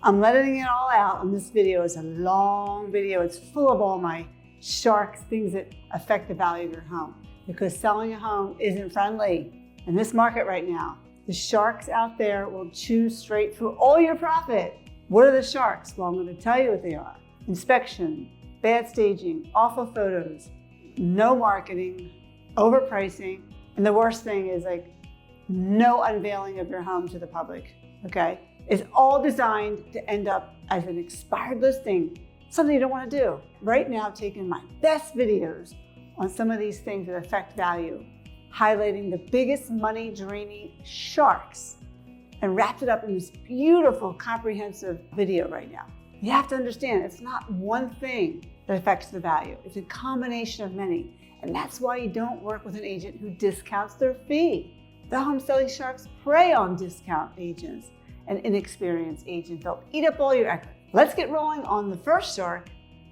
I'm letting it all out in this video. It's a long video. It's full of all my sharks, things that affect the value of your home, because selling a home isn't friendly in this market right now. The sharks out there will chew straight through all your profit. What are the sharks? Well, I'm going to tell you what they are. Inspection, bad staging, awful photos, no marketing, overpricing, and the worst thing is no unveiling of your home to the public, okay? It's all designed to end up as an expired listing, something you don't want to do. Right now, I've taken my best videos on some of these things that affect value, highlighting the biggest money draining sharks, and wrapped it up in this beautiful, comprehensive video right now. You have to understand, it's not one thing that affects the value. It's a combination of many. And that's why you don't work with an agent who discounts their fee. The home selling sharks prey on discount agents and inexperienced agents. They'll eat up all your equity. Let's get rolling on the first shark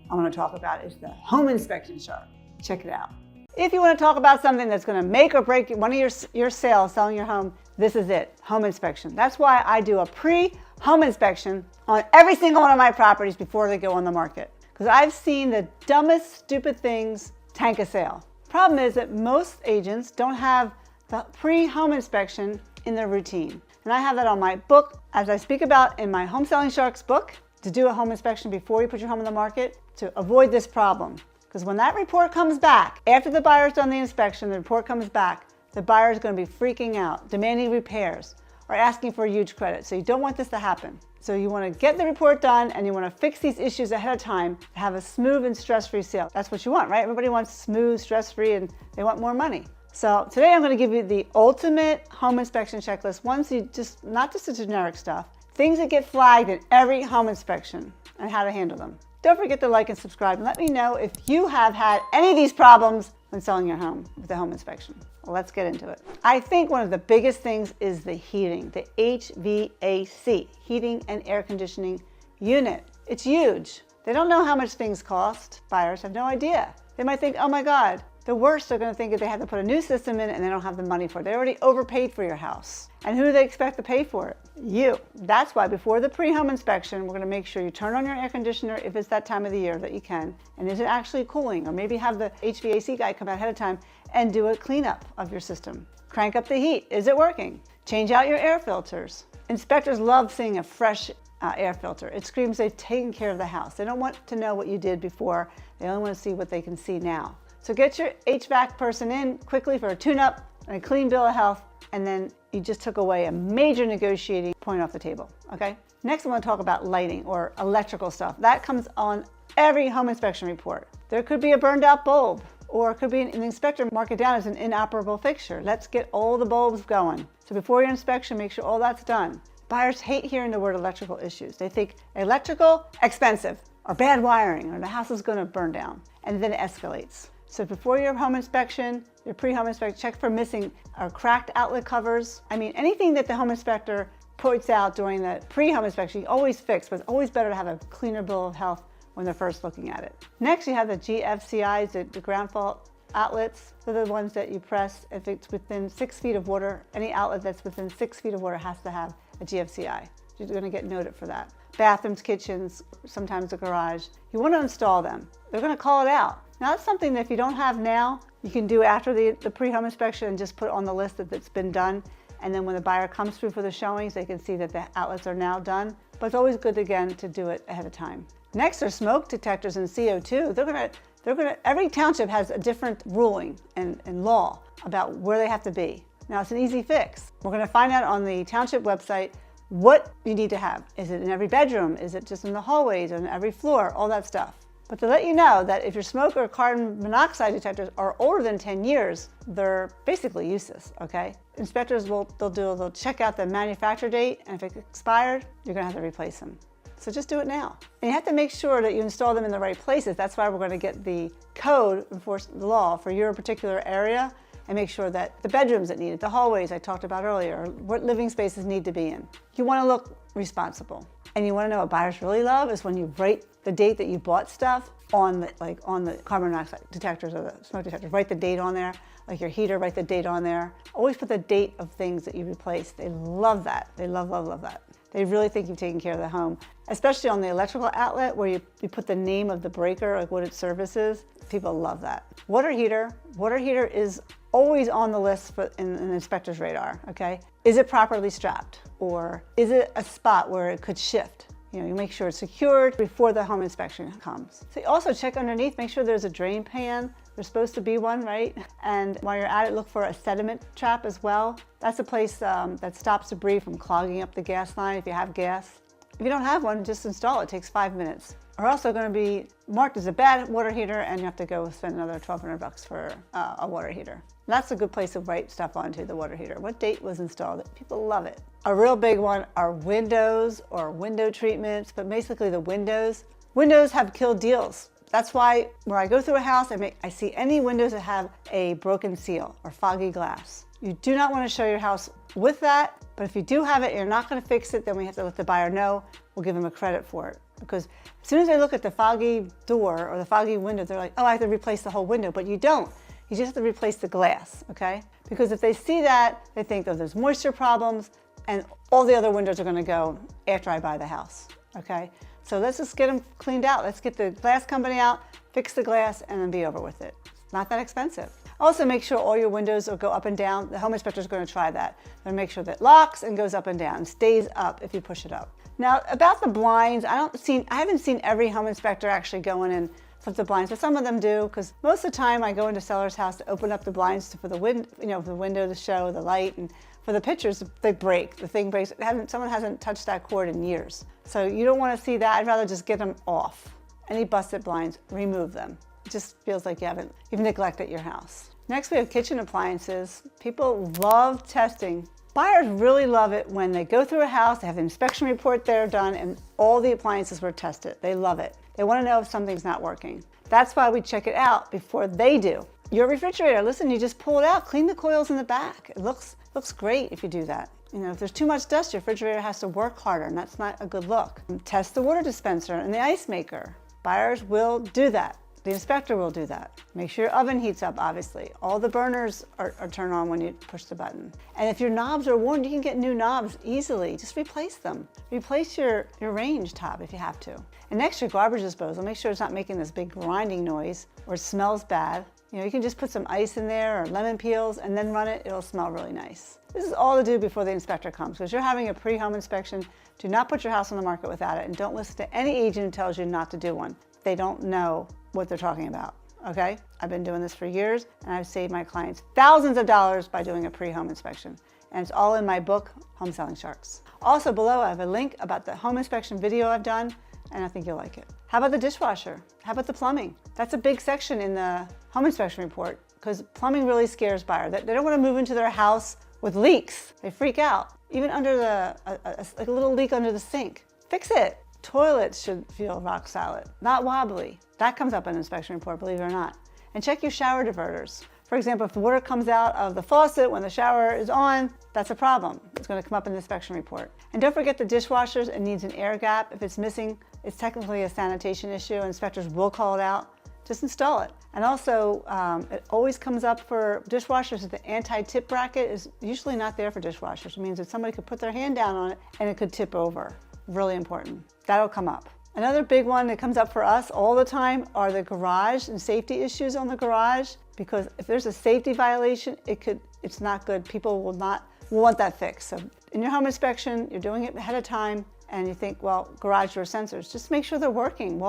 I want to talk about is the home inspection shark. Check it out. If you want to talk about something that's going to make or break one of your sales, selling your home, this is it, home inspection. That's why I do a pre-home inspection on every single one of my properties before they go on the market. Because I've seen the dumbest, stupid things tank a sale. Problem is that most agents don't have the pre-home inspection in their routine. And I have that on my book, as I speak about in my Home Selling Sharks book, to do a home inspection before you put your home on the market to avoid this problem. Because when that report comes back, after the buyer's done the inspection, the report comes back, the buyer is going to be freaking out, demanding repairs, or asking for a huge credit. So you don't want this to happen. So you want to get the report done and you want to fix these issues ahead of time to have a smooth and stress-free sale. That's what you want, right? Everybody wants smooth, stress-free, and they want more money. So today I'm going to give you the ultimate home inspection checklist. Not just the generic stuff, things that get flagged in every home inspection and how to handle them. Don't forget to like and subscribe and let me know if you have had any of these problems when selling your home with the home inspection. Well, let's get into it. I think one of the biggest things is the heating, the HVAC, heating and air conditioning unit. It's huge. They don't know how much things cost. Buyers have no idea. They might think, oh my God, the worst they're going to think is they have to put a new system in and they don't have the money for it. They already overpaid for your house. And who do they expect to pay for it? You. That's why before the pre-home inspection, we're going to make sure you turn on your air conditioner if it's that time of the year that you can. And is it actually cooling? Or maybe have the HVAC guy come out ahead of time and do a cleanup of your system. Crank up the heat. Is it working? Change out your air filters. Inspectors love seeing a fresh air filter. It screams they've taken care of the house. They don't want to know what you did before. They only want to see what they can see now. So get your HVAC person in quickly for a tune-up and a clean bill of health, and then you just took away a major negotiating point off the table, okay? Next, I want to talk about lighting or electrical stuff. That comes on every home inspection report. There could be a burned out bulb, or it could be an inspector mark it down as an inoperable fixture. Let's get all the bulbs going. So before your inspection, make sure all that's done. Buyers hate hearing the word electrical issues. They think electrical, expensive, or bad wiring, or the house is going to burn down, and then it escalates. So before your home inspection, your pre-home inspection, check for missing or cracked outlet covers. I mean, anything that the home inspector points out during the pre-home inspection, you always fix, but it's always better to have a cleaner bill of health when they're first looking at it. Next, you have the GFCIs, the ground fault outlets. They're the ones that you press if it's within 6 feet of water. Any outlet that's within 6 feet of water has to have a GFCI. You're going to get noted for that. Bathrooms, kitchens, sometimes a garage. You want to install them. They're going to call it out. Now that's something that if you don't have now, you can do after the pre-home inspection and just put on the list that it's been done. And then when the buyer comes through for the showings, they can see that the outlets are now done. But it's always good again to do it ahead of time. Next are smoke detectors and CO2. Every township has a different ruling and law about where they have to be. Now it's an easy fix. We're going to find out on the township website what you need to have. Is it in every bedroom? Is it just in the hallways, on every floor? All that stuff. But to let you know that if your smoke or carbon monoxide detectors are older than 10 years, they're basically useless, okay? Inspectors they'll check out the manufacture date, and if it's expired, you're gonna have to replace them. So just do it now. And you have to make sure that you install them in the right places. That's why we're gonna get the code, enforce the law for your particular area, and make sure that the bedrooms that need it, the hallways I talked about earlier, what living spaces need to be in. You wanna look responsible. And you wanna know what buyers really love is when you write the date that you bought stuff on the carbon monoxide detectors or the smoke detectors. Write the date on there, like your heater, write the date on there. Always put the date of things that you replaced. They love that. They love, love, love that. They really think you've taken care of the home, especially on the electrical outlet where you put the name of the breaker, like what its service is. People love that. Water heater. Water heater is always on the list in an inspector's radar, okay? Is it properly strapped? Or is it a spot where it could shift? You make sure it's secured before the home inspection comes. So you also check underneath, make sure there's a drain pan. There's supposed to be one, right? And while you're at it, look for a sediment trap as well. That's a place that stops debris from clogging up the gas line if you have gas. If you don't have one, just install it. It takes 5 minutes. Are also going to be marked as a bad water heater, and you have to go spend another $1,200 for a water heater. And that's a good place to write stuff onto the water heater. What date was installed? People love it. A real big one are windows or window treatments, but basically the windows. Windows have killed deals. That's why when I go through a house, I see any windows that have a broken seal or foggy glass. You do not want to show your house with that, but if you do have it and you're not going to fix it, then we have to let the buyer know. We'll give them a credit for it. Because as soon as they look at the foggy door or the foggy window, they're like, oh, I have to replace the whole window, but you don't. You just have to replace the glass, okay? Because if they see that, they think, oh, there's moisture problems, and all the other windows are going to go after I buy the house, okay? So let's just get them cleaned out. Let's get the glass company out, fix the glass, and then be over with it. Not that expensive. Also, make sure all your windows will go up and down. The home inspector is going to try that. They'll make sure that it locks and goes up and down, stays up if you push it up. Now, about the blinds, I haven't seen every home inspector actually go in and flip the blinds, but some of them do, because most of the time I go into seller's house to open up the blinds for the window to show the light, and for the pictures, they break. The thing breaks. Someone hasn't touched that cord in years. So you don't want to see that. I'd rather just get them off. Any busted blinds, remove them. It just feels like you've neglected your house. Next, we have kitchen appliances. People love testing. Buyers really love it when they go through a house, they have the inspection report there done, and all the appliances were tested. They love it. They want to know if something's not working. That's why we check it out before they do. Your refrigerator, listen, you just pull it out, clean the coils in the back. It looks great if you do that. If there's too much dust, your refrigerator has to work harder, and that's not a good look. Test the water dispenser and the ice maker. Buyers will do that. The inspector will do that. Make sure your oven heats up, obviously. All the burners are turned on when you push the button. And if your knobs are worn, you can get new knobs easily. Just replace them. Replace your range top if you have to. And next, your garbage disposal. Make sure it's not making this big grinding noise or it smells bad. You can just put some ice in there or lemon peels and then run it. It'll smell really nice. This is all to do before the inspector comes. Because you're having a pre-home inspection, do not put your house on the market without it, and don't listen to any agent who tells you not to do one. They don't know what they're talking about, okay? I've been doing this for years, and I've saved my clients thousands of dollars by doing a pre-home inspection. And it's all in my book, Home Selling Sharks. Also below, I have a link about the home inspection video I've done, and I think you'll like it. How about the dishwasher? How about the plumbing? That's a big section in the home inspection report, because plumbing really scares buyers. They don't want to move into their house with leaks. They freak out. Even under like a little leak under the sink. Fix it. Toilets should feel rock solid, not wobbly. That comes up in an inspection report, believe it or not. And check your shower diverters. For example, if the water comes out of the faucet when the shower is on, that's a problem. It's going to come up in the inspection report. And don't forget the dishwashers. It needs an air gap. If it's missing, it's technically a sanitation issue. Inspectors will call it out. Just install it. And also, it always comes up for dishwashers that the anti-tip bracket is usually not there for dishwashers. It means that somebody could put their hand down on it and it could tip over. Really important. That'll come up. Another big one that comes up for us all the time are the garage and safety issues on the garage, because if there's a safety violation, it's not good. People will want that fixed. So in your home inspection, you're doing it ahead of time and you think, well, garage door sensors, just make sure they're working.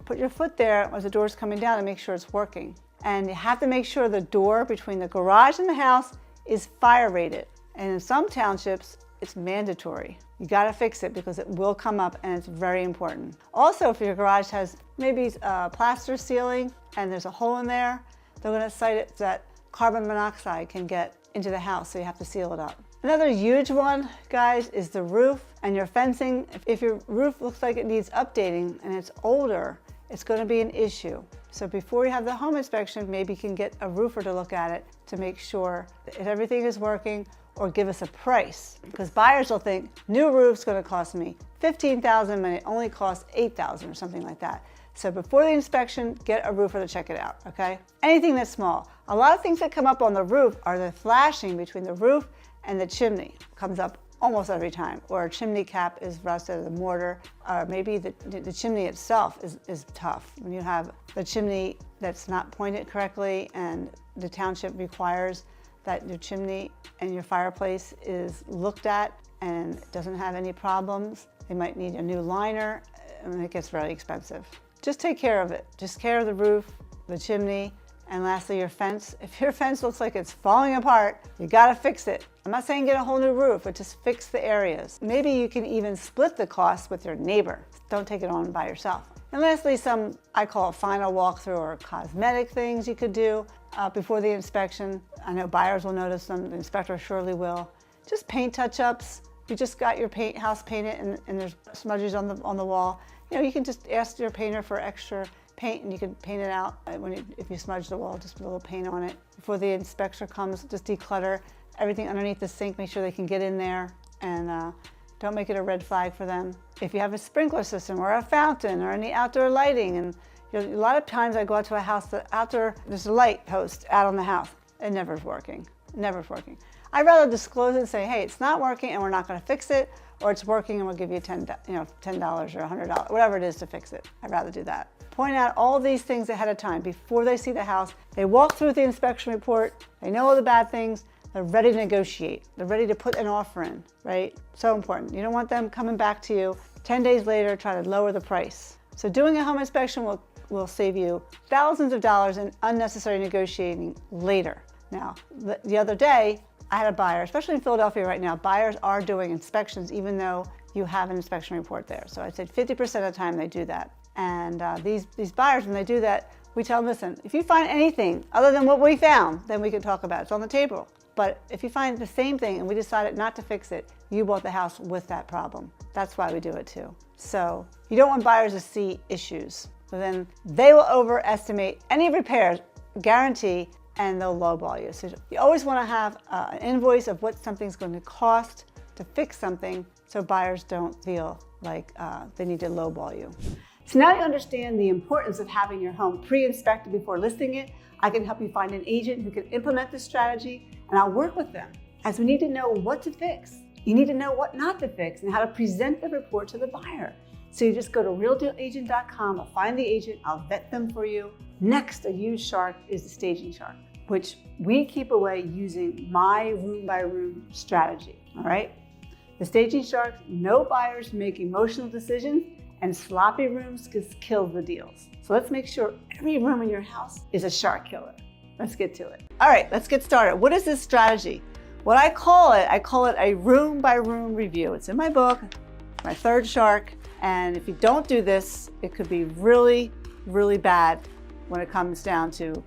Put your foot there as the door's coming down and make sure it's working. And you have to make sure the door between the garage and the house is fire rated. And in some townships, it's mandatory. You gotta fix it because it will come up and it's very important. Also, if your garage has maybe plaster ceiling and there's a hole in there, they're gonna cite it that carbon monoxide can get into the house, so you have to seal it up. Another huge one, guys, is the roof and your fencing. If your roof looks like it needs updating and it's older, it's gonna be an issue. So before you have the home inspection, maybe you can get a roofer to look at it to make sure if everything is working, or give us a price, because buyers will think new roof's going to cost me $15,000 and it only costs $8,000 or something like that. So before the inspection, get a roofer to check it out, okay? Anything that's small. A lot of things that come up on the roof are the flashing between the roof and the chimney. Comes up almost every time. Or a chimney cap is rusted, the mortar, or maybe the chimney itself is tough. When you have the chimney that's not pointed correctly and the township requires that your chimney and your fireplace is looked at and doesn't have any problems, they might need a new liner, and it gets very expensive. Just take care of it. Just care of the roof, the chimney, and lastly, your fence. If your fence looks like it's falling apart, you gotta fix it. I'm not saying get a whole new roof, but just fix the areas. Maybe you can even split the cost with your neighbor. Don't take it on by yourself. And lastly, some, I call it final walkthrough or cosmetic things you could do before the inspection. I know buyers will notice them, the inspector surely will. Just paint touch-ups. You just got your house painted and there's smudges on the wall. You can just ask your painter for extra paint and you can paint it out if you smudge the wall, just put a little paint on it. Before the inspector comes, just declutter everything underneath the sink, make sure they can get in there, and don't make it a red flag for them. If you have a sprinkler system or a fountain or any outdoor lighting, and a lot of times I go out to a house, there's a light post out on the house. It never is working, never is working. I'd rather disclose it and say, hey, it's not working and we're not gonna fix it, or it's working and we'll give you $10 or $100, whatever it is to fix it. I'd rather do that. Point out all these things ahead of time before they see the house. They walk through the inspection report, they know all the bad things, they're ready to negotiate. They're ready to put an offer in, right? So important. You don't want them coming back to you 10 days later trying to lower the price. So doing a home inspection will save you thousands of dollars in unnecessary negotiating later. Now, the other day, I had a buyer, especially in Philadelphia right now, buyers are doing inspections even though you have an inspection report there. So I'd say 50% of the time they do that. And these buyers, when they do that, we tell them, listen, if you find anything other than what we found, then we can talk about it. It's on the table. But if you find the same thing and we decided not to fix it, you bought the house with that problem. That's why we do it too. So you don't want buyers to see issues. So then they will overestimate any repairs, guarantee, and they'll lowball you. So you always want to have an invoice of what something's going to cost to fix something so buyers don't feel like they need to lowball you. So now you understand the importance of having your home pre-inspected before listing it. I can help you find an agent who can implement this strategy, and I'll work with them, as we need to know what to fix. You need to know what not to fix and how to present the report to the buyer. So you just go to realdealagent.com, I'll find the agent, I'll vet them for you. Next, a huge shark is the staging shark, which we keep away using my room-by-room strategy, all right? The staging sharks, no buyers make emotional decisions, and sloppy rooms just kill the deals. So let's make sure every room in your house is a shark killer. Let's get to it. All right, let's get started. What is this strategy? What I call it a room-by-room review. It's in my book, my third shark, and if you don't do this, it could be really, really bad when it comes down to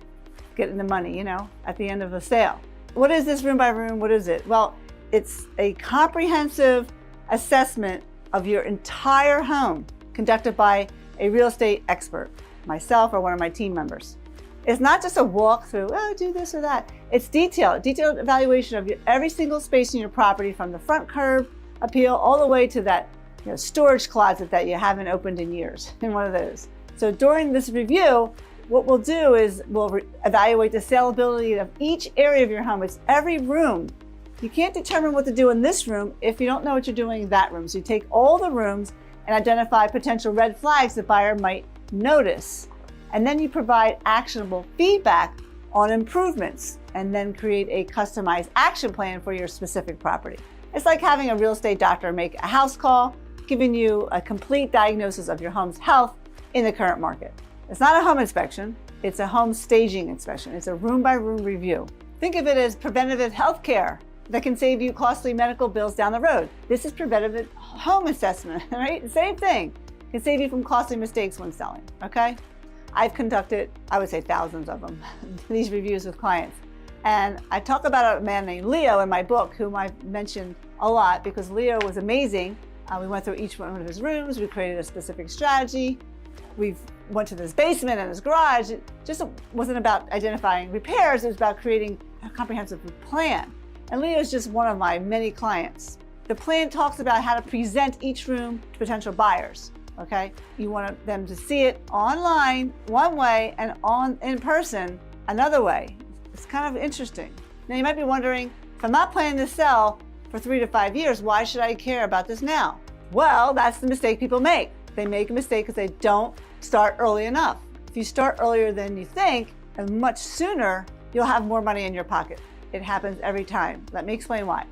getting the money, at the end of the sale. What is this room-by-room? What is it? Well, it's a comprehensive assessment of your entire home conducted by a real estate expert, myself or one of my team members. It's not just a walkthrough, do this or that. It's detailed evaluation of every single space in your property, from the front curb appeal all the way to that storage closet that you haven't opened in years, in one of those. So during this review, what we'll do is we'll evaluate the saleability of each area of your home. It's every room. You can't determine what to do in this room if you don't know what you're doing in that room. So you take all the rooms and identify potential red flags the buyer might notice. And then you provide actionable feedback on improvements and then create a customized action plan for your specific property. It's like having a real estate doctor make a house call, giving you a complete diagnosis of your home's health in the current market. It's not a home inspection, it's a home staging inspection. It's a room-by-room review. Think of it as preventative health care that can save you costly medical bills down the road. This is preventative home assessment, right? Same thing. It can save you from costly mistakes when selling, okay? I've conducted, I would say, thousands of them, these reviews with clients. And I talk about a man named Leo in my book, whom I've mentioned a lot because Leo was amazing. We went through each one of his rooms. We created a specific strategy. We went to his basement and his garage. It just wasn't about identifying repairs. It was about creating a comprehensive plan. And Leo is just one of my many clients. The plan talks about how to present each room to potential buyers, okay? You want them to see it online one way and in person another way. It's kind of interesting. Now you might be wondering, if I'm not planning to sell for 3 to 5 years. Why should I care about this now? Well, that's the mistake people make. They make a mistake because they don't start early enough. If you start earlier than you think, and much sooner, you'll have more money in your pocket. It happens every time. Let me explain why.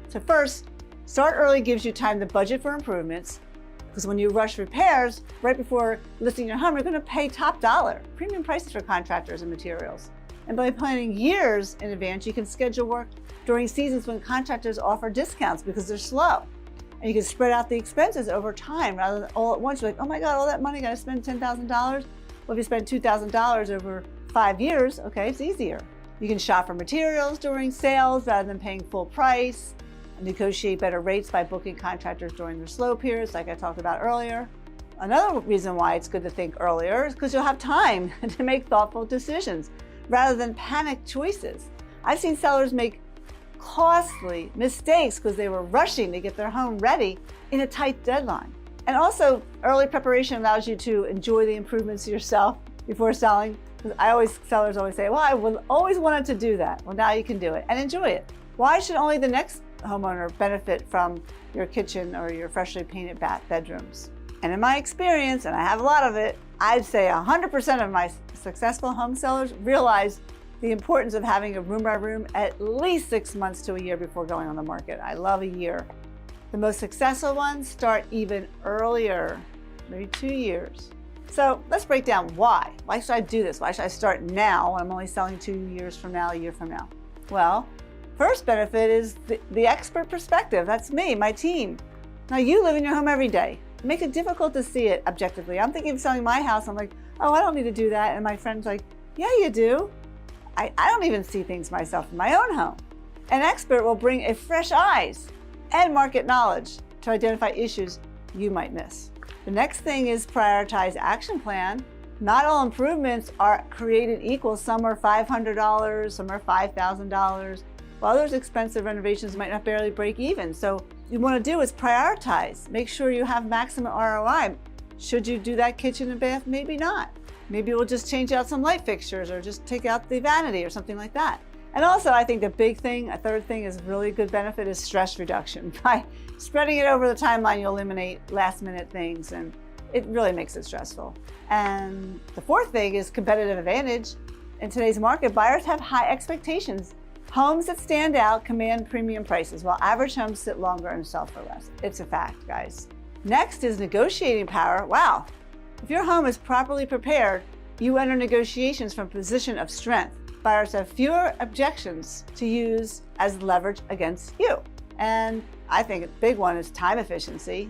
So first, start early gives you time to budget for improvements, because when you rush repairs, right before listing your home, you're going to pay top dollar, premium prices for contractors and materials. And by planning years in advance, you can schedule work during seasons when contractors offer discounts because they're slow. And you can spread out the expenses over time rather than all at once. You're like, oh my God, all that money, got to spend $10,000? Well, if you spend $2,000 over 5 years, okay, it's easier. You can shop for materials during sales rather than paying full price. Negotiate better rates by booking contractors during their slow periods, like I talked about earlier. Another reason why it's good to think earlier is because you'll have time to make thoughtful decisions rather than panic choices. I've seen sellers make costly mistakes because they were rushing to get their home ready in a tight deadline. And also, early preparation allows you to enjoy the improvements yourself before selling. Sellers always say, well, I always wanted to do that. Well, now you can do it and enjoy it. Why should only the next homeowner benefit from your kitchen or your freshly painted bedrooms? And in my experience, and I have a lot of it, I'd say 100% of my successful home sellers realize the importance of having a room by room at least 6 months to a year before going on the market. I love a year. The most successful ones start even earlier, maybe 2 years. So let's break down why. Why should I do this? Why should I start now when I'm only selling 2 years from now, a year from now? Well, first benefit is the expert perspective. That's me, my team. Now you live in your home every day. It makes it difficult to see it objectively. I'm thinking of selling my house. I'm like, oh, I don't need to do that. And my friend's like, yeah, you do. I don't even see things myself in my own home. An expert will bring a fresh eyes and market knowledge to identify issues you might miss. The next thing is prioritize action plan. Not all improvements are created equal. Some are $500, some are $5,000. While others expensive renovations might not barely break even. So what you want to do is prioritize. Make sure you have maximum ROI. Should you do that kitchen and bath? Maybe not. Maybe we'll just change out some light fixtures or just take out the vanity or something like that. And also, I think the big thing, a third thing is really good benefit is stress reduction. By spreading it over the timeline, you'll eliminate last minute things and it really makes it stressful. And the fourth thing is competitive advantage. In today's market, buyers have high expectations. Homes that stand out command premium prices, while average homes sit longer and sell for less. It's a fact, guys. Next is negotiating power. Wow. If your home is properly prepared, you enter negotiations from a position of strength. Buyers have fewer objections to use as leverage against you. And I think a big one is time efficiency.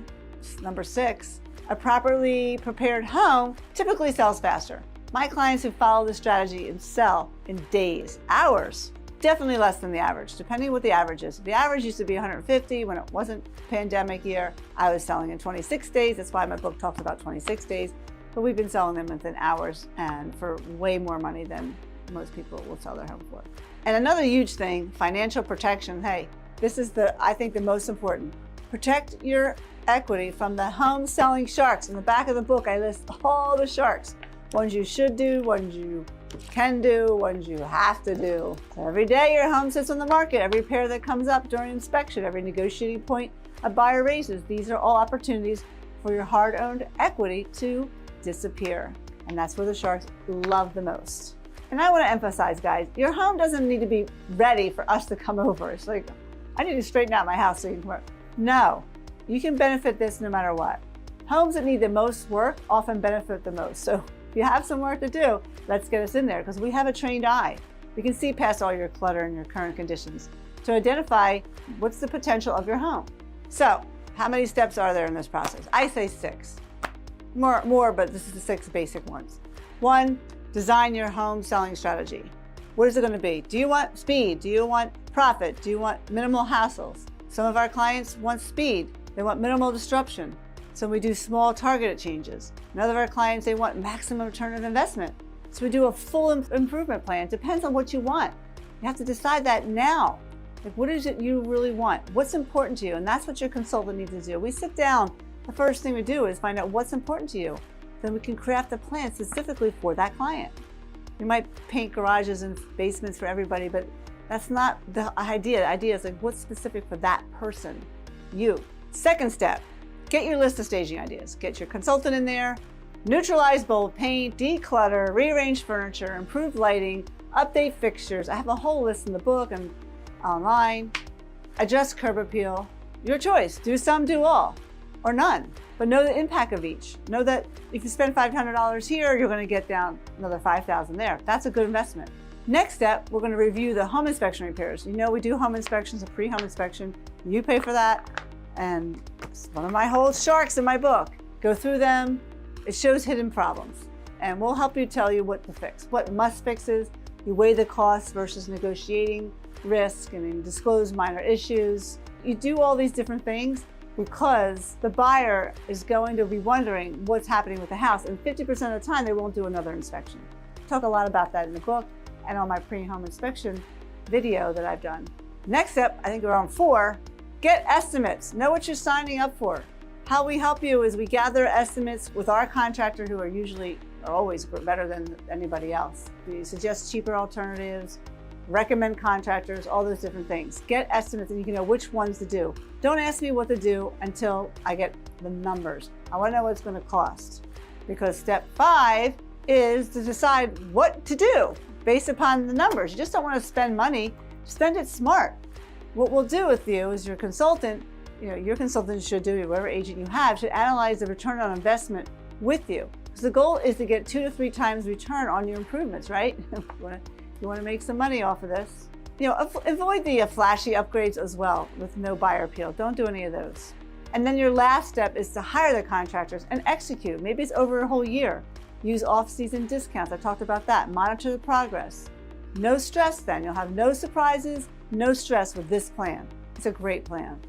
Number 6, a properly prepared home typically sells faster. My clients who follow this strategy and sell in days, hours, definitely less than the average, depending what the average is. The average used to be 150 when it wasn't pandemic year. I was selling in 26 days. That's why my book talks about 26 days. But we've been selling them within hours and for way more money than most people will sell their home for. And another huge thing, financial protection. Hey, this is I think the most important. Protect your equity from the home selling sharks. In the back of the book, I list all the sharks. Ones you should do, ones you can do, ones you have to do. So every day your home sits on the market, every repair that comes up during inspection, every negotiating point a buyer raises, these are all opportunities for your hard-earned equity to disappear. And that's where the sharks love the most. And I want to emphasize, guys, your home doesn't need to be ready for us to come over. It's like, I need to straighten out my house so you can come over. No, you can benefit this no matter what. Homes that need the most work often benefit the most. So if you have some work to do, let's get us in there because we have a trained eye. We can see past all your clutter and your current conditions to identify what's the potential of your home. So how many steps are there in this process? I say 6. More, but this is the 6 basic ones. 1, design your home selling strategy. What is it going to be? Do you want speed? Do you want profit? Do you want minimal hassles? Some of our clients want speed. They want minimal disruption. So we do small targeted changes. Another of our clients, they want maximum return of investment. So we do a full improvement plan. It depends on what you want. You have to decide that now. Like, what is it you really want? What's important to you? And that's what your consultant needs to do. We sit down. The first thing we do is find out what's important to you. Then we can craft a plan specifically for that client. We might paint garages and basements for everybody, but That's not the idea. The idea is like, what's specific for that person, you. Second step, get your list of staging ideas. Get your consultant in there, neutralize bold paint, declutter, rearrange furniture, improve lighting, update fixtures. I have a whole list in the book and online. Adjust curb appeal. Your choice. Do some, do all, or none. But know the impact of each. Know that if you spend $500 here, you're going to get down another $5,000 there. That's a good investment. Next step, we're going to review the home inspection repairs. You know we do home inspections, a pre-home inspection. You pay for that. And it's one of my whole sharks in my book. Go through them. It shows hidden problems. And we'll help you tell you what to fix. What must fixes. You weigh the costs versus negotiating risk and disclose minor issues. You do all these different things because the buyer is going to be wondering what's happening with the house, and 50% of the time they won't do another inspection. I talk a lot about that in the book and on my pre-home inspection video that I've done. Next step, I think we're on 4, get estimates. Know what you're signing up for. How we help you is we gather estimates with our contractor who are always better than anybody else. We suggest cheaper alternatives, recommend contractors, all those different things. Get estimates and you can know which ones to do. Don't ask me what to do until I get the numbers. I want to know what it's going to cost, because step 5 is to decide what to do based upon the numbers. You just don't want to spend money. Spend it smart. What we'll do with you is your consultant, your consultant should do, whatever agent you have, should analyze the return on investment with you. So the goal is to get 2 to 3 times return on your improvements, right? You want to make some money off of this. Avoid the flashy upgrades as well with no buyer appeal. Don't do any of those. And then your last step is to hire the contractors and execute. Maybe it's over a whole year. Use off-season discounts. I talked about that. Monitor the progress. No stress then. You'll have no surprises, no stress with this plan. It's a great plan.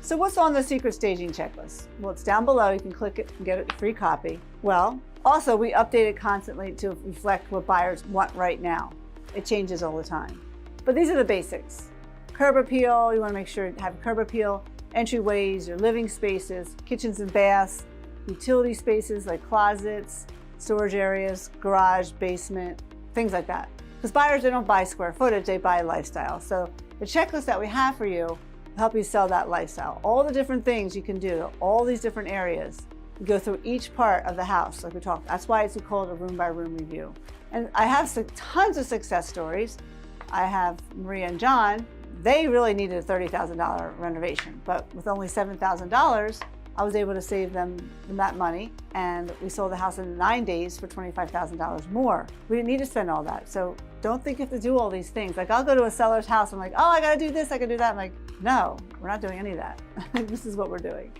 So what's on the secret staging checklist? Well, it's down below. You can click it and get a free copy. Well, also we update it constantly to reflect what buyers want right now. It changes all the time. But these are the basics. Curb appeal, you want to make sure you have curb appeal, entryways, your living spaces, kitchens and baths, utility spaces like closets, storage areas, garage, basement, things like that. Because buyers, they don't buy square footage, they buy lifestyle. So the checklist that we have for you will help you sell that lifestyle. All the different things you can do, all these different areas. You go through each part of the house like we talked. That's why it's called a room-by-room review. And I have tons of success stories. I have Maria and John. They really needed a $30,000 renovation, but with only $7,000, I was able to save them that money, and we sold the house in 9 days for $25,000 more. We didn't need to spend all that. So don't think you have to do all these things. Like I'll go to a seller's house, I'm like, oh, I gotta do this, I can do that. I'm like, no, we're not doing any of that. This is what we're doing.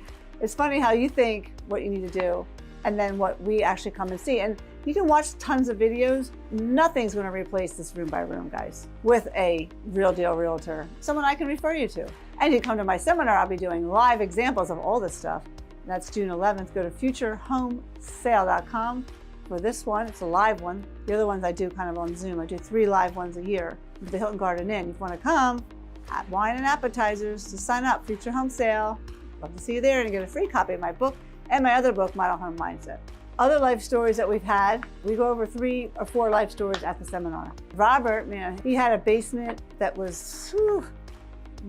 It's funny how you think what you need to do and then what we actually come and see. And you can watch tons of videos. Nothing's gonna replace this room by room, guys, with a Real Deal Realtor, someone I can refer you to. And you come to my seminar, I'll be doing live examples of all this stuff. That's June 11th. Go to futurehomesale.com for this one. It's a live one. The other ones I do kind of on Zoom. I do 3 live ones a year with the Hilton Garden Inn. If you want to come, at wine and appetizers, to sign up, Future Home Sale. Love to see you there and get a free copy of my book and my other book, Model Home Mindset. Other life stories that we've had, we go over 3 or 4 life stories at the seminar. Robert, man, he had a basement that was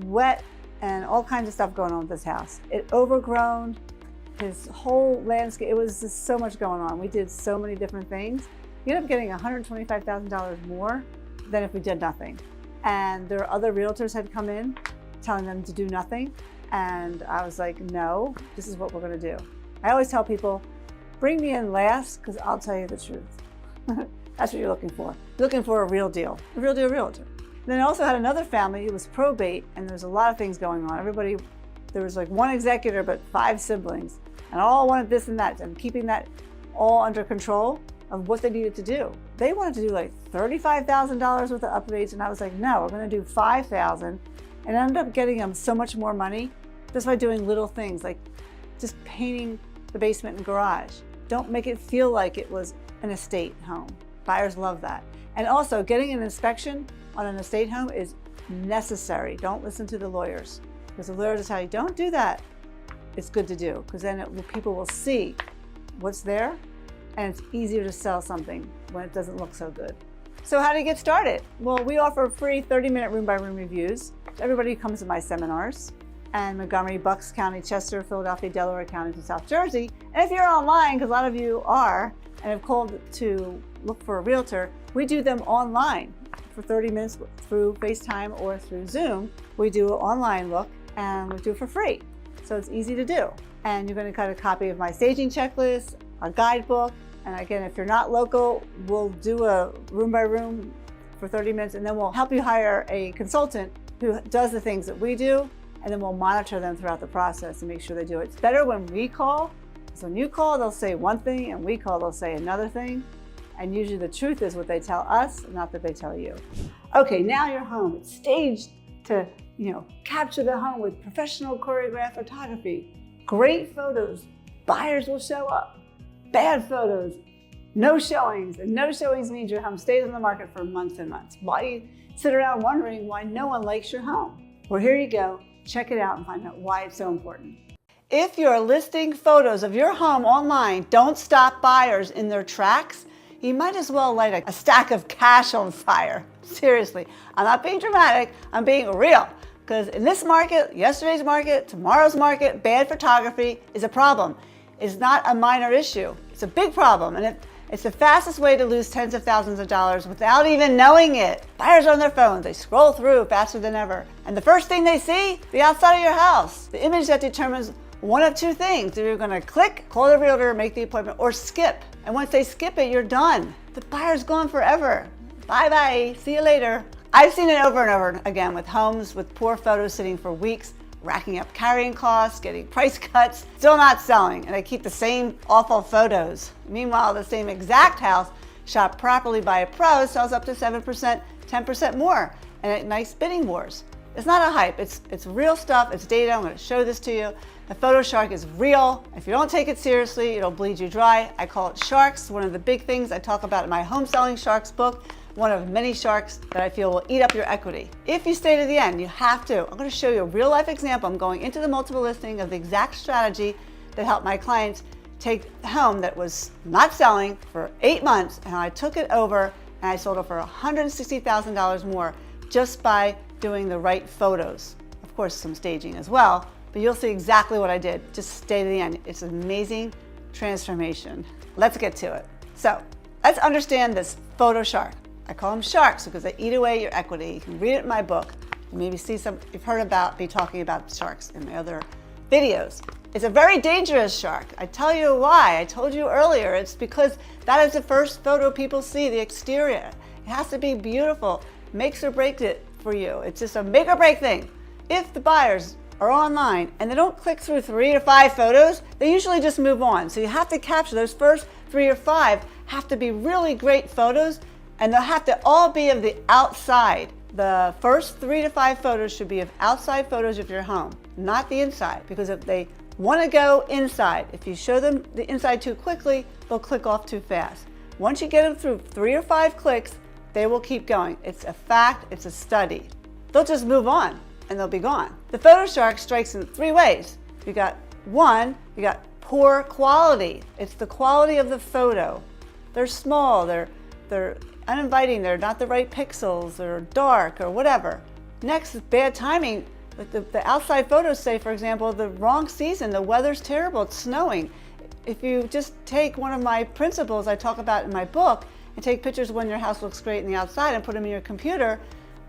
wet and all kinds of stuff going on with this house. It overgrown, his whole landscape, it was just so much going on. We did so many different things. We ended up getting $125,000 more than if we did nothing. And there are other realtors had come in telling them to do nothing. And I was like, no, this is what we're gonna do. I always tell people, bring me in last, because I'll tell you the truth. That's what you're looking for. You're looking for a real deal realtor. And then I also had another family, it was probate, and there was a lot of things going on. Everybody, there was like 1 executor, but 5 siblings, and all wanted this and that, and keeping that all under control of what they needed to do. They wanted to do like $35,000 worth of upgrades, and I was like, no, we're gonna do $5,000, and I ended up getting them so much more money just by doing little things like just painting the basement and garage. Don't make it feel like it was an estate home. Buyers love that. And also, getting an inspection on an estate home is necessary. Don't listen to the lawyers, because the lawyers will tell you, don't do that. It's good to do, because then people will see what's there, and it's easier to sell something when it doesn't look so good. So how do you get started? Well, we offer free 30-minute room-by-room reviews to everybody who comes to my seminars. And Montgomery, Bucks County, Chester, Philadelphia, Delaware County, and South Jersey. And if you're online, because a lot of you are, and have called to look for a realtor, we do them online for 30 minutes through FaceTime or through Zoom. We do an online look, and we do it for free. So it's easy to do. And you're going to get a copy of my staging checklist, a guidebook. And again, if you're not local, we'll do a room by room for 30 minutes, and then we'll help you hire a consultant who does the things that we do, and then we'll monitor them throughout the process and make sure they do it. It's better when we call. So when you call, they'll say one thing, and we call, they'll say another thing. And usually the truth is what they tell us, not that they tell you. Okay, now you're home. It's staged to, capture the home with professional choreographed photography. Great photos, buyers will show up. Bad photos, no showings. And no showings means your home stays on the market for months and months. Why do you sit around wondering why no one likes your home? Well, here you go. Check it out and find out why it's so important. If you're listing photos of your home online don't stop buyers in their tracks, you might as well light a stack of cash on fire. Seriously, I'm not being dramatic, I'm being real. Because in this market, yesterday's market, tomorrow's market, bad photography is a problem. It's not a minor issue. It's a big problem, and it's the fastest way to lose tens of thousands of dollars without even knowing it. Buyers are on their phones, they scroll through faster than ever. And the first thing they see, the outside of your house. The image that determines one of two things. Either you're gonna click, call the realtor, make the appointment, or skip. And once they skip it, you're done. The buyer's gone forever. Bye-bye, see you later. I've seen it over and over again with homes with poor photos sitting for weeks, racking up carrying costs, getting price cuts, still not selling, and they keep the same awful photos. Meanwhile, the same exact house shot properly by a pro sells up to 7%, 10% more, and at nice bidding wars. It's not a hype, it's real stuff, it's data. I'm going to show this to you. The photo shark is real. If you don't take it seriously, it'll bleed you dry. I call it sharks, one of the big things I talk about in my Home Selling Sharks book, one of many sharks that I feel will eat up your equity. If you stay to the end, you have to. I'm going to show you a real life example. I'm going into the multiple listing of the exact strategy that helped my clients take a home that was not selling for 8 months, and I took it over and I sold it for $160,000 more just by doing the right photos. Of course, some staging as well, but you'll see exactly what I did. Just stay to the end. It's an amazing transformation. Let's get to it. So let's understand this photo shark. I call them sharks because they eat away your equity. You can read it in my book. You maybe see you've heard about me talking about sharks in my other videos. It's a very dangerous shark. I tell you why. I told you earlier, it's because that is the first photo people see, the exterior. It has to be beautiful, makes or breaks it for you. It's just a make or break thing. If the buyers are online and they don't click through 3 to 5 photos, they usually just move on. So you have to capture those first 3 or 5 have to be really great photos, and they'll have to all be of the outside. The first 3 to 5 photos should be of outside photos of your home, not the inside, because if they want to go inside, if you show them the inside too quickly, they'll click off too fast. Once you get them through 3 or 5 clicks, they will keep going. It's a fact, it's a study. They'll just move on and they'll be gone. The photo shark strikes in 3 ways. You got poor quality. It's the quality of the photo. They're small, they're uninviting, they're not the right pixels, they're dark or whatever. Next is bad timing. The outside photos say, for example, the wrong season, the weather's terrible, it's snowing. If you just take one of my principles I talk about in my book and take pictures when your house looks great in the outside and put them in your computer,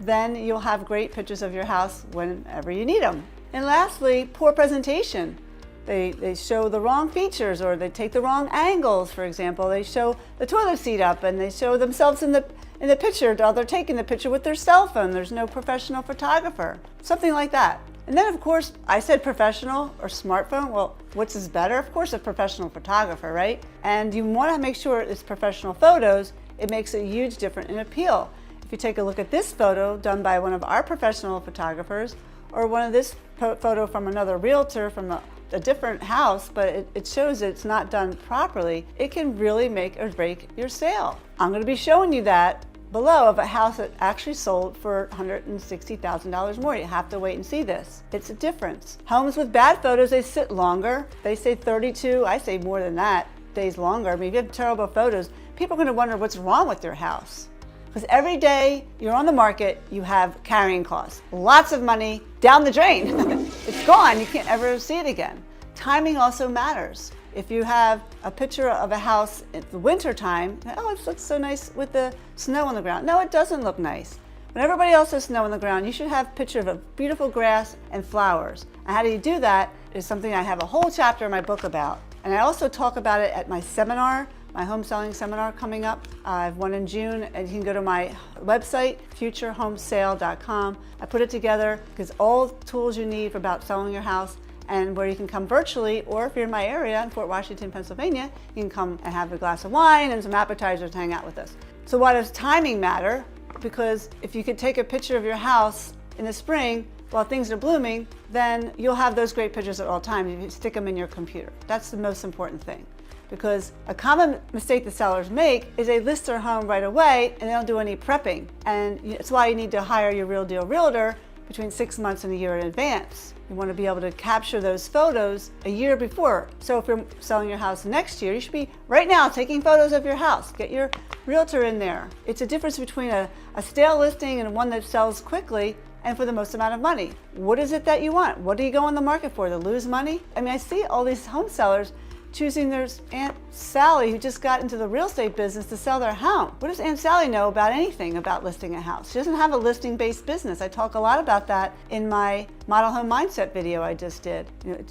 then you'll have great pictures of your house whenever you need them. And lastly, poor presentation. They show the wrong features, or they take the wrong angles. For example, they show the toilet seat up and they show themselves in the picture while they're taking the picture with their cell phone. There's no professional photographer, something like that. And then of course, I said professional or smartphone. Well, which is better? Of course, a professional photographer, right? And you want to make sure it's professional photos. It makes a huge difference in appeal. If you take a look at this photo done by one of our professional photographers, or one of this photo from another realtor from a different house, but it shows that it's not done properly, it can really make or break your sale. I'm going to be showing you that below of a house that actually sold for $160,000 more. You have to wait and see this. It's a difference. Homes with bad photos, they sit longer. They say 32, I say more than that, days longer. I mean, if you have terrible photos, people are going to wonder what's wrong with your house. Because every day you're on the market, you have carrying costs. Lots of money down the drain. It's gone, you can't ever see it again. Timing also matters. If you have a picture of a house in the winter time, oh, it looks so nice with the snow on the ground. No, it doesn't look nice. When everybody else has snow on the ground, you should have a picture of a beautiful grass and flowers. And how do you do that is something I have a whole chapter in my book about. And I also talk about it at my seminar, my home selling seminar coming up. I have one in June, and you can go to my website, futurehomesale.com. I put it together because all tools you need for about selling your house, and where you can come virtually, or if you're in my area in Fort Washington, Pennsylvania, you can come and have a glass of wine and some appetizers to hang out with us. So why does timing matter? Because if you could take a picture of your house in the spring while things are blooming, then you'll have those great pictures at all times if you stick them in your computer. That's the most important thing. Because a common mistake the sellers make is they list their home right away and they don't do any prepping. And it's why you need to hire your Real Deal realtor between 6 months and a year in advance. You want to be able to capture those photos a year before. So if you're selling your house next year, you should be right now taking photos of your house. Get your realtor in there. It's a difference between a stale listing and one that sells quickly and for the most amount of money. What is it that you want? What do you go on the market for? To lose money? I mean, I see all these home sellers choosing their Aunt Sally, who just got into the real estate business, to sell their home. What does Aunt Sally know about anything about listing a house? She doesn't have a listing-based business. I talk a lot about that in my Model Home Mindset video I just did,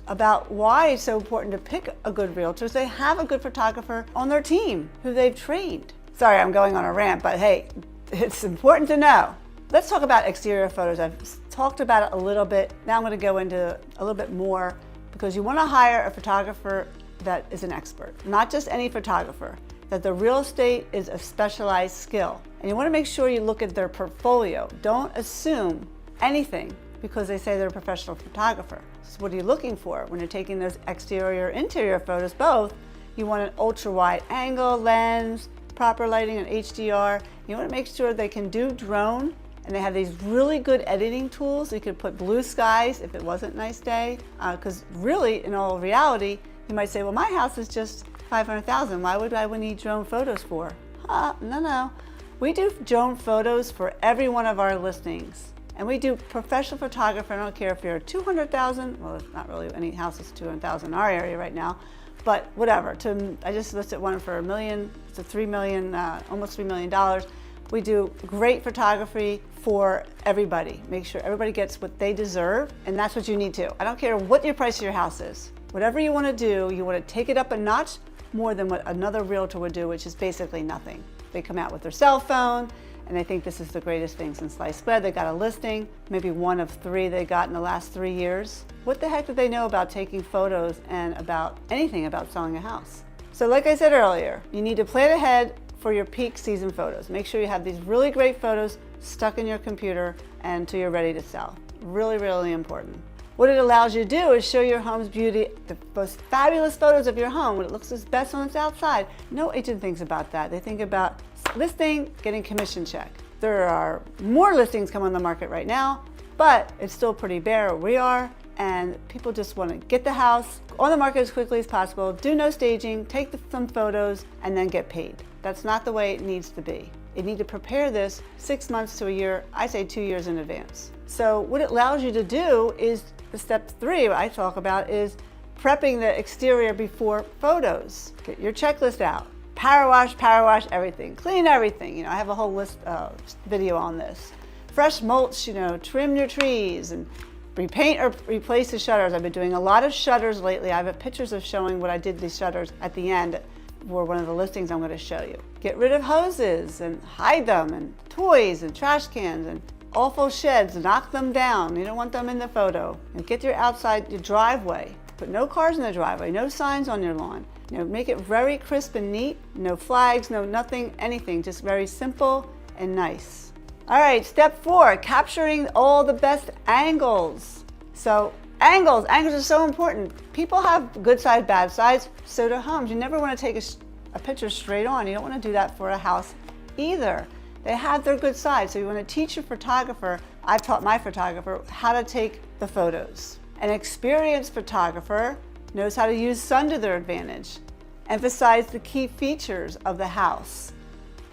about why it's so important to pick a good realtor. They have a good photographer on their team who they've trained. Sorry, I'm going on a rant, but hey, it's important to know. Let's talk about exterior photos. I've talked about it a little bit. Now I'm going to go into a little bit more, because you want to hire a photographer that is an expert, not just any photographer, that the real estate is a specialized skill. And you want to make sure you look at their portfolio. Don't assume anything because they say they're a professional photographer. So what are you looking for when you're taking those exterior or interior photos both? You want an ultra wide angle lens, proper lighting and HDR. You want to make sure they can do drone, and they have these really good editing tools. You could put blue skies if it wasn't a nice day, because really, in all reality, you might say, well, my house is just $500,000. Why would I need drone photos for? No. We do drone photos for every one of our listings. And we do professional photography. I don't care if you're $200,000. Well, there's not really any houses $200,000 in our area right now. But whatever. I just listed one for $1 million. It's a $3 million, almost $3 million. We do great photography for everybody. Make sure everybody gets what they deserve. And that's what you need to. I don't care what your price of your house is. Whatever you want to do, you want to take it up a notch more than what another realtor would do, which is basically nothing. They come out with their cell phone and they think this is the greatest thing since sliced bread. They got a listing, maybe one of 3 they got in the last 3 years. What the heck do they know about taking photos and about anything about selling a house? So like I said earlier, you need to plan ahead for your peak season photos. Make sure you have these really great photos stuck in your computer until you're ready to sell. Really, really important. What it allows you to do is show your home's beauty, the most fabulous photos of your home when it looks its best on its outside. No agent thinks about that. They think about listing, getting commission check. There are more listings coming on the market right now, but it's still pretty bare where we are, and people just want to get the house on the market as quickly as possible, do no staging, take some photos, and then get paid. That's not the way it needs to be. You need to prepare this 6 months to a year, I say 2 years in advance. So what it allows you to do is, the step 3 I talk about is prepping the exterior before photos. Get your checklist out. Power wash everything. Clean everything. I have a whole list video on this. Fresh mulch, trim your trees and repaint or replace the shutters. I've been doing a lot of shutters lately. I have pictures of showing what I did to these shutters at the end for one of the listings I'm going to show you. Get rid of hoses and hide them, and toys and trash cans and awful sheds, knock them down. You don't want them in the photo. And get your driveway. Put no cars in the driveway, no signs on your lawn. Make it very crisp and neat. No flags, no nothing, anything. Just very simple and nice. All right, step 4, capturing all the best angles. So angles are so important. People have good sides, bad sides, so do homes. You never want to take a picture straight on. You don't want to do that for a house either. They have their good side, so you want to teach your photographer. I've taught my photographer how to take the photos. An experienced photographer knows how to use sun to their advantage. Emphasize the key features of the house.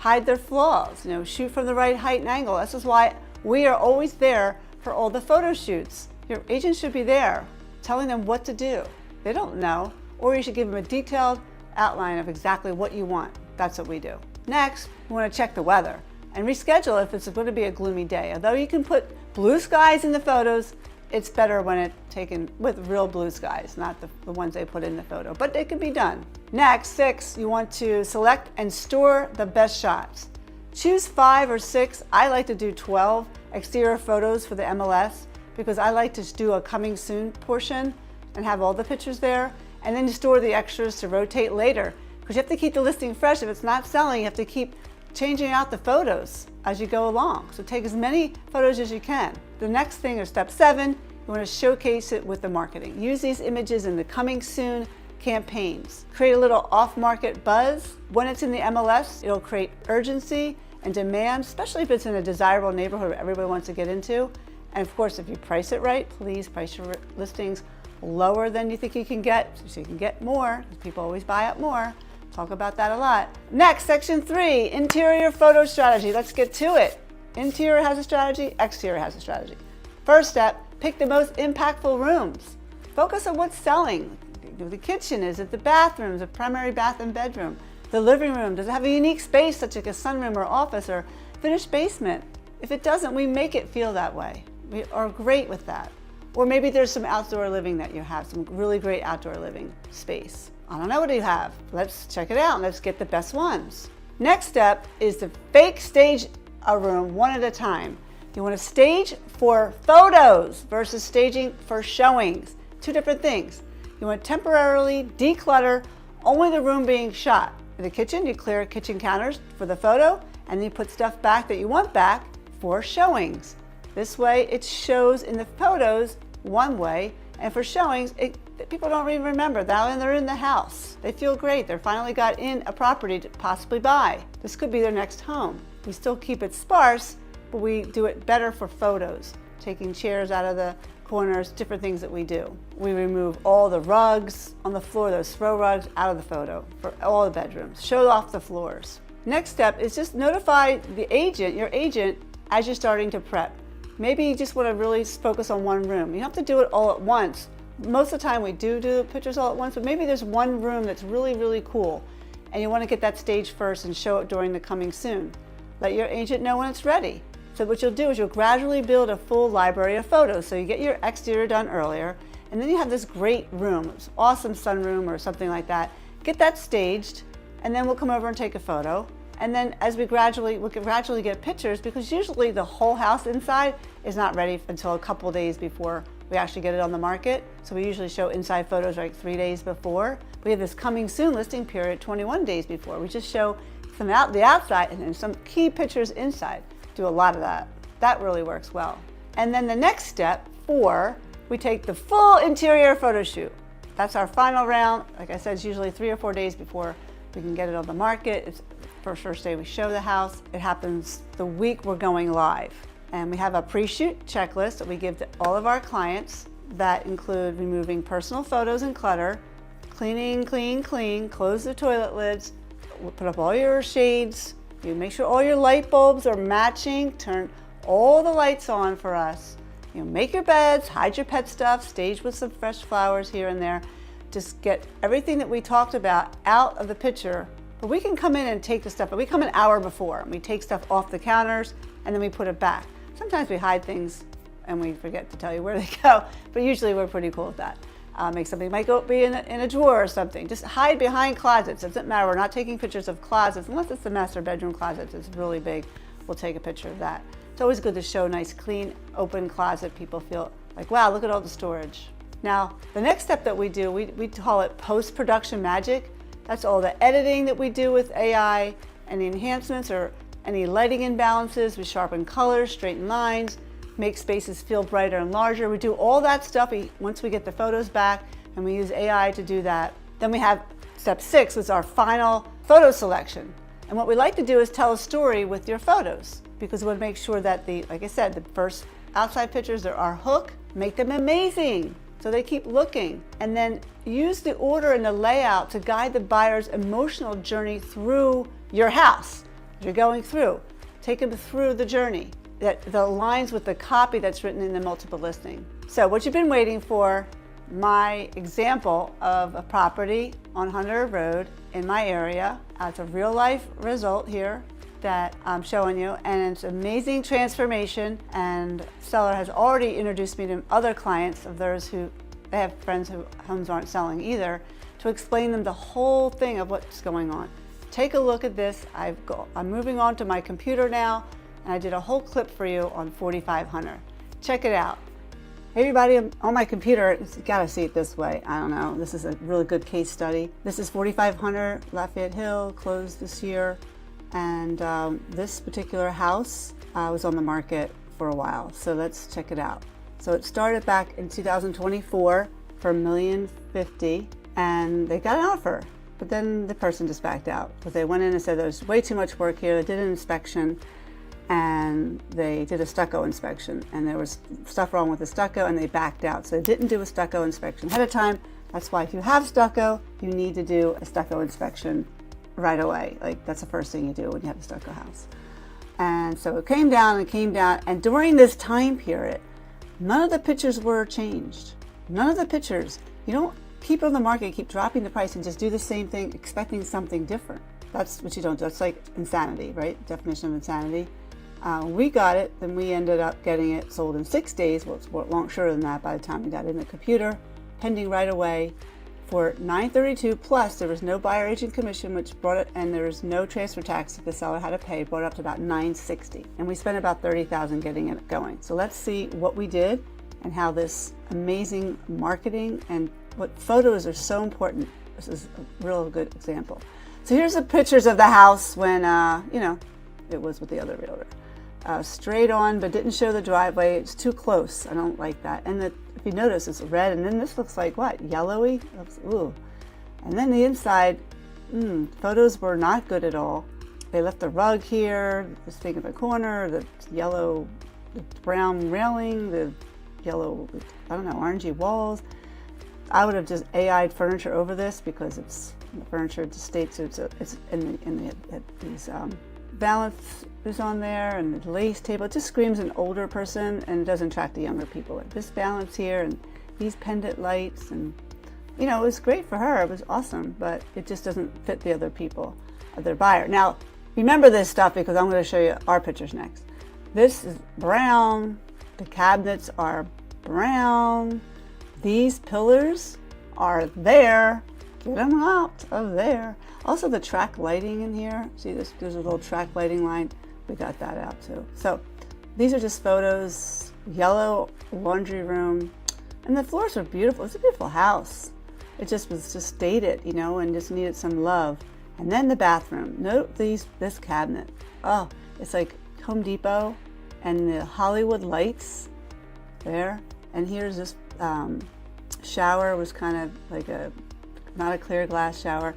hide their flaws, shoot from the right height and angle. This is why we are always there for all the photo shoots. Your agent should be there telling them what to do. They don't know, or you should give them a detailed outline of exactly what you want. That's what we do. Next, we want to check the weather and reschedule if it's going to be a gloomy day. Although you can put blue skies in the photos, it's better when it's taken with real blue skies, not the ones they put in the photo, but it can be done. Next, 6, you want to select and store the best shots. Choose 5 or 6. I like to do 12 exterior photos for the MLS because I like to do a coming soon portion and have all the pictures there, and then you store the extras to rotate later because you have to keep the listing fresh. If it's not selling, you have to keep changing out the photos as you go along. So take as many photos as you can. The next thing is step 7, you want to showcase it with the marketing. Use these images in the coming soon campaigns. Create a little off-market buzz. When it's in the MLS, it'll create urgency and demand, especially if it's in a desirable neighborhood where everybody wants to get into. And of course, if you price it right, please price your listings lower than you think you can get so you can get more, because people always buy up more. Talk about that a lot. Next, section 3, interior photo strategy. Let's get to it. Interior has a strategy, exterior has a strategy. First step, pick the most impactful rooms. Focus on what's selling. The kitchen, is it the bathrooms, the primary bath and bedroom? The living room, does it have a unique space such as a sunroom or office or finished basement? If it doesn't, we make it feel that way. We are great with that. Or maybe there's some outdoor living that you have, some really great outdoor living space. I don't know what you have. Let's check it out and let's get the best ones. Next step is to fake stage a room one at a time. You want to stage for photos versus staging for showings. 2 different things. You want to temporarily declutter only the room being shot. In the kitchen, you clear kitchen counters for the photo and then you put stuff back that you want back for showings. This way it shows in the photos one way, and for showings, people don't even remember. Now they're in the house. They feel great. They're finally got in a property to possibly buy. This could be their next home. We still keep it sparse, but we do it better for photos, taking chairs out of the corners, different things that we do. We remove all the rugs on the floor, those throw rugs, out of the photo for all the bedrooms. Show off the floors. Next step is just notify the agent, your agent, as you're starting to prep. Maybe you just want to really focus on one room. You don't have to do it all at once. Most of the time we do pictures all at once, but maybe there's one room that's really, really cool and you want to get that staged first and show it during the coming soon. Let your agent know when it's ready. So what you'll do is you'll gradually build a full library of photos. So you get your exterior done earlier, and then you have this great room, this awesome sunroom or something like that. Get that staged, and then we'll come over and take a photo. And then as we can gradually get pictures, because usually the whole house inside is not ready until a couple days before we actually get it on the market. So we usually show inside photos like 3 days before. We have this coming soon listing period 21 days before. We just show some the outside and then some key pictures inside. Do a lot of that. That really works well. And then the next step, 4, we take the full interior photo shoot. That's our final round. Like I said, it's usually 3 or 4 days before we can get it on the market. It's first day we show the house. It happens the week we're going live. And we have a pre-shoot checklist that we give to all of our clients that include removing personal photos and clutter, cleaning, clean, close the toilet lids, put up all your shades, you make sure all your light bulbs are matching, turn all the lights on for us. You make your beds, hide your pet stuff, stage with some fresh flowers here and there. Just get everything that we talked about out of the picture. But we can come in and take the stuff, but we come an hour before and we take stuff off the counters and then we put it back. Sometimes we hide things and we forget to tell you where they go, but usually we're pretty cool with that. Make something might be in a drawer or something. Just hide behind closets. It doesn't matter. We're not taking pictures of closets unless it's the master bedroom closets. It's really big. We'll take a picture of that. It's always good to show a nice, clean, open closet. People feel like, wow, look at all the storage. Now, the next step that we do, we call it post-production magic. That's all the editing that we do with AI, any enhancements or any lighting imbalances. We sharpen colors, straighten lines, make spaces feel brighter and larger. We do all that stuff once we get the photos back, and we use AI to do that. Then we have step 6, which is our final photo selection. And what we like to do is tell a story with your photos, because we want to make sure that like I said, the first outside pictures are our hook, make them amazing so they keep looking. And then use the order and the layout to guide the buyer's emotional journey through your house. You're going through, take them through the journey that aligns with the copy that's written in the multiple listing. So what you've been waiting for, my example of a property on Hunter Road in my area. It's a real life result here that I'm showing you, and it's amazing transformation, and seller has already introduced me to other clients of theirs who they have friends who homes aren't selling either, to explain them the whole thing of what's going on. Take a look at this. I'm moving on to my computer now, and I did a whole clip for you on 45 Hunter. Check it out. Hey everybody, I'm on my computer. You gotta see it this way. I don't know. This is a really good case study. This is 45 Hunter, Lafayette Hill, closed this year. And this particular house was on the market for a while. So let's check it out. So it started back in 2024 for $1.05 million, and they got an offer. But then the person just backed out because they went in and said there's way too much work here. They did an inspection, and they did a stucco inspection, and there was stuff wrong with the stucco, and they backed out. So they didn't do a stucco inspection ahead of time. That's why if you have stucco, you need to do a stucco inspection right away. Like, that's the first thing you do when you have a stucco house. And so it came down and came down, and during this time period, none of the pictures were changed. None of the pictures. You don't keep on the market, keep dropping the price and just do the same thing expecting something different. That's what you don't do. That's like insanity, right? Definition of insanity. We got it, then we ended up getting it sold in 6 days. Well, it's long shorter than that by the time we got it in the computer, pending right away for $932, plus there was no buyer agent commission, which brought it, and there was no transfer tax that the seller had to pay, brought it up to about $960. And we spent about $30,000 getting it going. So let's see what we did and how this amazing marketing and what photos are so important. This is a real good example. So here's the pictures of the house when, it was with the other realtor. Straight on, but didn't show the driveway. It's too close. I don't like that. And if you notice, it's red, and then this looks like what? Yellowy? Looks, ooh. And then the inside, photos were not good at all. They left the rug here, this thing in the corner, the yellow, the brown railing, the yellow, orangey walls. I would have just AI'd furniture over this because it's the furniture states it's in these balance is on there, and the lace table. It just screams an older person, and it doesn't attract the younger people. This balance here and these pendant lights, and it was great for her. It was awesome, but it just doesn't fit the other people, other buyer. Now, remember this stuff because I'm going to show you our pictures next. This is brown. The cabinets are brown. These pillars are there. Get them out of there. Also, the track lighting in here. See, there's a little track lighting line. We got that out too. So these are just photos. Yellow laundry room. And the floors are beautiful. It's a beautiful house. It just was just dated, and just needed some love. And then the bathroom. Note this cabinet. Oh, it's like Home Depot, and the Hollywood lights there. And here's this shower, was kind of like not a clear glass shower.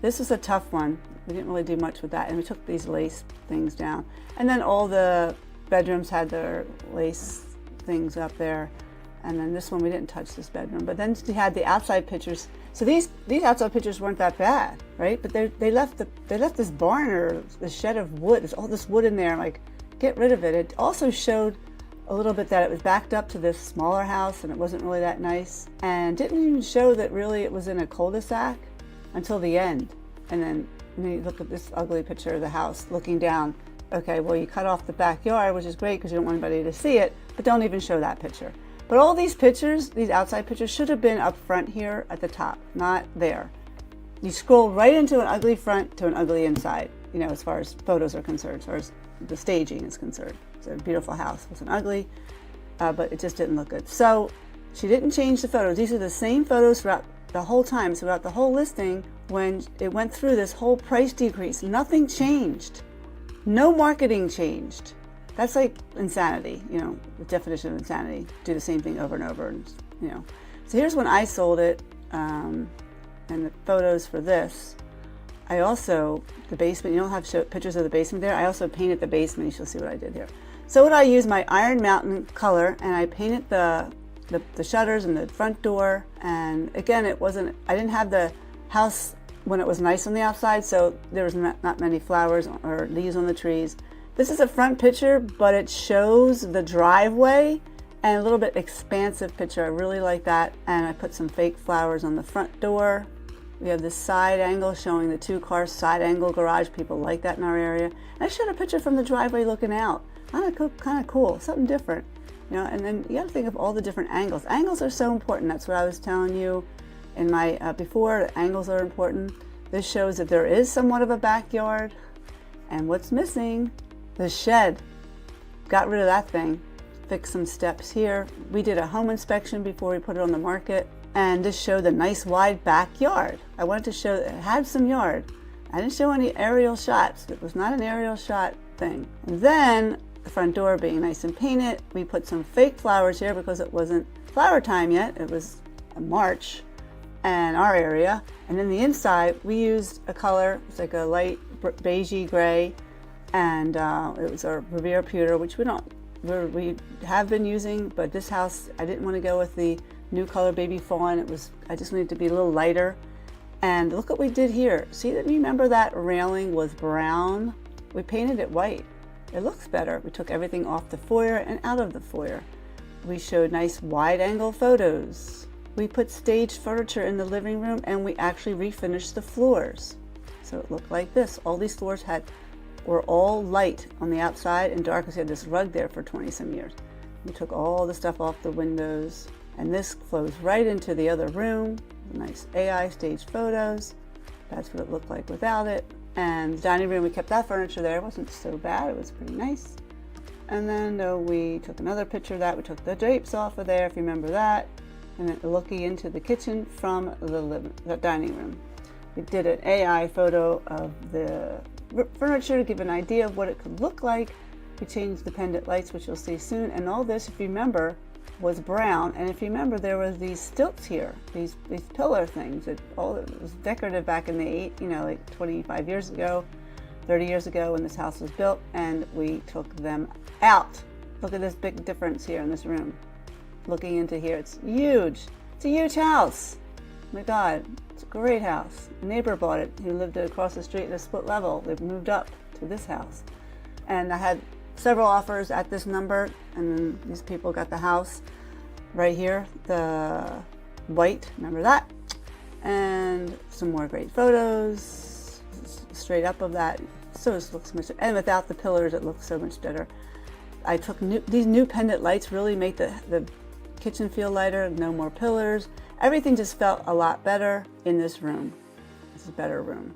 This is a tough one. We didn't really do much with that, and we took these lace things down. And then all the bedrooms had their lace things up there. And then this one, we didn't touch this bedroom. But then we had the outside pictures. So these outside pictures weren't that bad, right? But they left this barn or the shed of wood. There's all this wood in there. I'm like, get rid of it. It also showed a little bit that it was backed up to this smaller house, and it wasn't really that nice. And didn't even show that really it was in a cul-de-sac until the end. And then you look at this ugly picture of the house looking down. Okay, well, you cut off the backyard, which is great because you don't want anybody to see it, but don't even show that picture. But all these pictures, these outside pictures, should have been up front here at the top, not there. You scroll right into an ugly front to an ugly inside, as far as photos are concerned, as far as the staging is concerned. It's a beautiful house. It wasn't ugly, but it just didn't look good. So she didn't change the photos. These are the same photos throughout the whole time, throughout the whole listing. When it went through this whole price decrease, nothing changed. No marketing changed. That's like insanity, the definition of insanity. Do the same thing over and over, So here's when I sold it, and the photos for this. I also, the basement, you don't have pictures of the basement there. I also painted the basement. You shall see what I did here. So what I used my Iron Mountain color, and I painted the shutters and the front door. And again, I didn't have the house when it was nice on the outside, so there was not many flowers or leaves on the trees. This is a front picture, but it shows the driveway and a little bit expansive picture. I really like that. And I put some fake flowers on the front door. We have this side angle showing the 2-car side angle garage. People like that in our area. And I showed a picture from the driveway looking out. Kind of cool, something different. You know, and then you got to think of all the different angles. Angles are so important. That's what I was telling you in my before. Angles are important. This shows that there is somewhat of a backyard. And what's missing? The shed. Got rid of that thing. Fixed some steps here. We did a home inspection before we put it on the market. And this showed a nice wide backyard. I wanted to show that it had some yard. I didn't show any aerial shots. It was not an aerial shot thing. And then the front door being nice and painted, we put some fake flowers here because it wasn't flower time yet. It was March in our area. And then the inside, we used a color. It's like a light beigey gray. And it was our Revere pewter, which we have been using, but this house, I didn't want to go with the new color baby fawn. I just wanted it to be a little lighter. And look what we did here. See, remember that railing was brown? We painted it white. It looks better. We took everything off the foyer and out of the foyer. We showed nice wide angle photos. We put staged furniture in the living room and we actually refinished the floors. So it looked like this. All these floors were all light on the outside and dark because we had this rug there for 20 some years. We took all the stuff off the windows and this flows right into the other room. Nice AI staged photos. That's what it looked like without it. And the dining room, we kept that furniture there. It wasn't so bad. It was pretty nice. And then we took another picture of that. We took the drapes off of there, if you remember that. And then looking into the kitchen from the dining room. We did an AI photo of the furniture to give an idea of what it could look like. We changed the pendant lights, which you'll see soon. And all this, if you remember, was brown. And if you remember, there was these stilts here, these pillar things. It was decorative back in the like 25 years ago, 30 years ago when this house was built, and we took them out. Look at this big difference here in this room. Looking into here, it's huge. It's a huge house. Oh my God, it's a great house. A neighbor bought it who lived across the street at a split level. They've moved up to this house. And I had several offers at this number, and then these people got the house right here, the white, remember that? And some more great photos straight up of that. So it looks much, and without the pillars, it looks so much better. I took these new pendant lights, really make the kitchen feel lighter, no more pillars. Everything just felt a lot better in this room. This is a better room.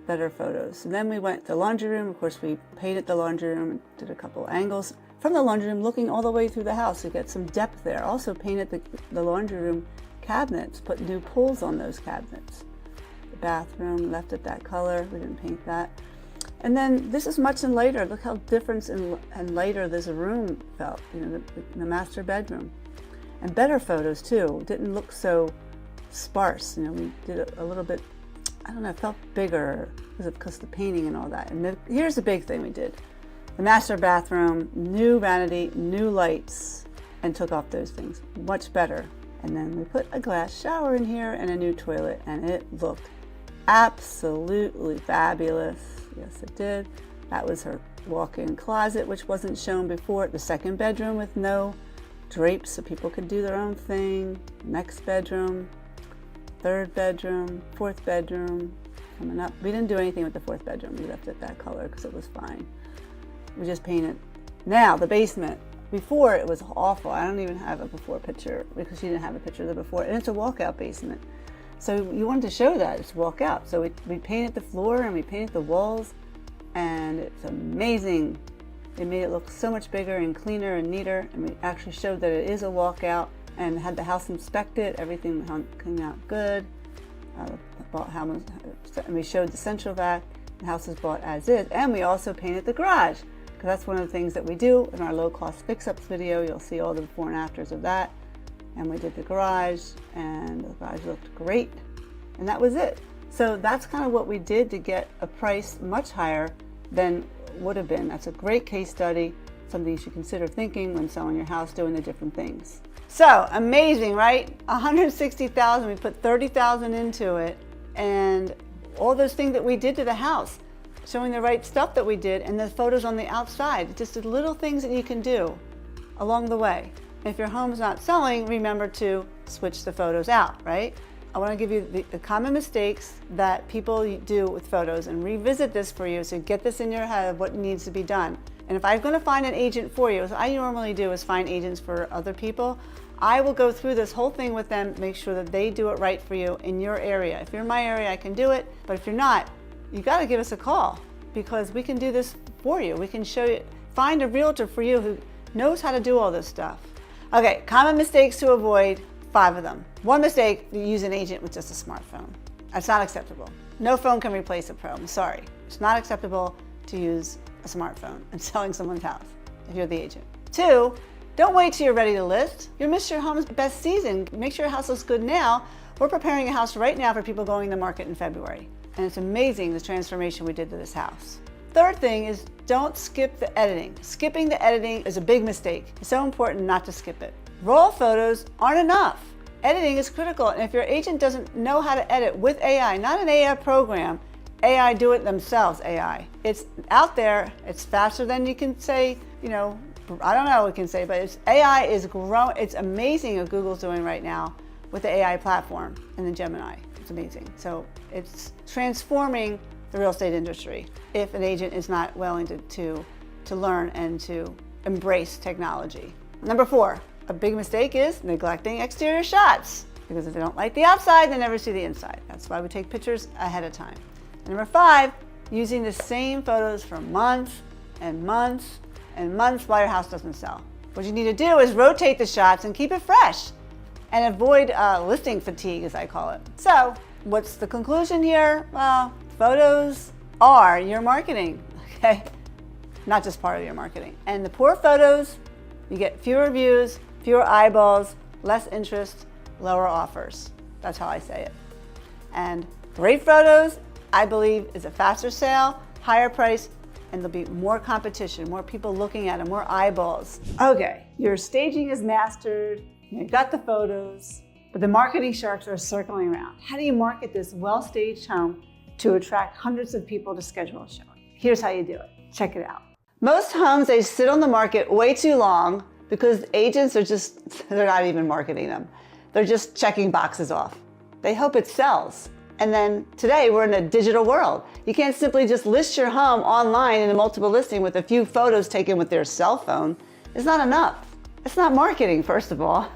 Better photos. So then we went to the laundry room. Of course, we painted the laundry room, did a couple angles from the laundry room looking all the way through the house to get some depth there. Also painted the laundry room cabinets, put new pulls on those cabinets. The bathroom, left it that color. We didn't paint that. And then this is much lighter. Look how different and lighter this room felt, the master bedroom. And better photos too. Didn't look so sparse. We did a little bit, I don't know, it felt bigger because of the painting and all that. And here's the big thing we did. The master bathroom, new vanity, new lights, and took off those things. Much better. And then we put a glass shower in here and a new toilet, and it looked absolutely fabulous. Yes, it did. That was her walk-in closet, which wasn't shown before. The second bedroom with no drapes so people could do their own thing. Next bedroom. Third bedroom, fourth bedroom, coming up. We didn't do anything with the fourth bedroom. We left it that color because it was fine. We just painted. Now, the basement. Before, it was awful. I don't even have a before picture because she didn't have a picture of the before. And it's a walkout basement. So you wanted to show that. It's walkout. So we painted the floor and we painted the walls. And it's amazing. It made it look so much bigger and cleaner and neater. And we actually showed that it is a walkout. And had the house inspected, everything came out good. And we showed the central vac. The house was bought as is, and we also painted the garage because that's one of the things that we do in our low-cost fix-ups video. You'll see all the before and afters of that. And we did the garage, and the garage looked great, and that was it. So that's kind of what we did to get a price much higher than would have been. That's a great case study, something you should consider thinking when selling your house, doing the different things. So amazing, right? $160,000. We put $30,000 into it, and all those things that we did to the house, showing the right stuff that we did, and the photos on the outside. Just the little things that you can do along the way. If your home's not selling, remember to switch the photos out, right? I want to give you the common mistakes that people do with photos and revisit this for you so you get this in your head of what needs to be done. And if I'm going to find an agent for you, as I normally do is find agents for other people, I will go through this whole thing with them, make sure that they do it right for you in your area. If you're in my area, I can do it, but if you're not, you got to give us a call because we can do this for you. We can show you, find a realtor for you who knows how to do all this stuff. Okay, common mistakes to avoid, 5 of them. One mistake, you use an agent with just a smartphone. That's not acceptable. No phone can replace a pro, I'm sorry. It's not acceptable to use a smartphone and selling someone's house if you're the agent. 2, don't wait till you're ready to list. You'll miss your home's best season. Make sure your house looks good now. We're preparing a house right now for people going to market in February. And it's amazing the transformation we did to this house. 3rd thing is don't skip the editing. Skipping the editing is a big mistake. It's so important not to skip it. Raw photos aren't enough. Editing is critical, and if your agent doesn't know how to edit with AI, not an AI program, AI do it themselves AI. It's out there, it's faster than you can say, I don't know what we can say, but AI is growing. It's amazing what Google's doing right now with the AI platform and the Gemini. It's amazing. So it's transforming the real estate industry if an agent is not willing to learn and to embrace technology. Number 4, a big mistake is neglecting exterior shots because if they don't like the outside, they never see the inside. That's why we take pictures ahead of time. And number 5, using the same photos for months and months and months while your house doesn't sell. What you need to do is rotate the shots and keep it fresh and avoid listing fatigue, as I call it. So what's the conclusion here? Well, photos are your marketing, okay? Not just part of your marketing. And the poor photos, you get fewer views, fewer eyeballs, less interest, lower offers. That's how I say it. And great photos, I believe, is a faster sale, higher price, and there'll be more competition, more people looking at it, more eyeballs. Okay, your staging is mastered, you've got the photos, but the marketing sharks are circling around. How do you market this well-staged home to attract hundreds of people to schedule a showing? Here's how you do it. Check it out. Most homes, they sit on the market way too long because agents are they're not even marketing them. They're just checking boxes off. They hope it sells. And then today we're in a digital world. You can't simply just list your home online in a multiple listing with a few photos taken with their cell phone. It's not enough. It's not marketing, first of all.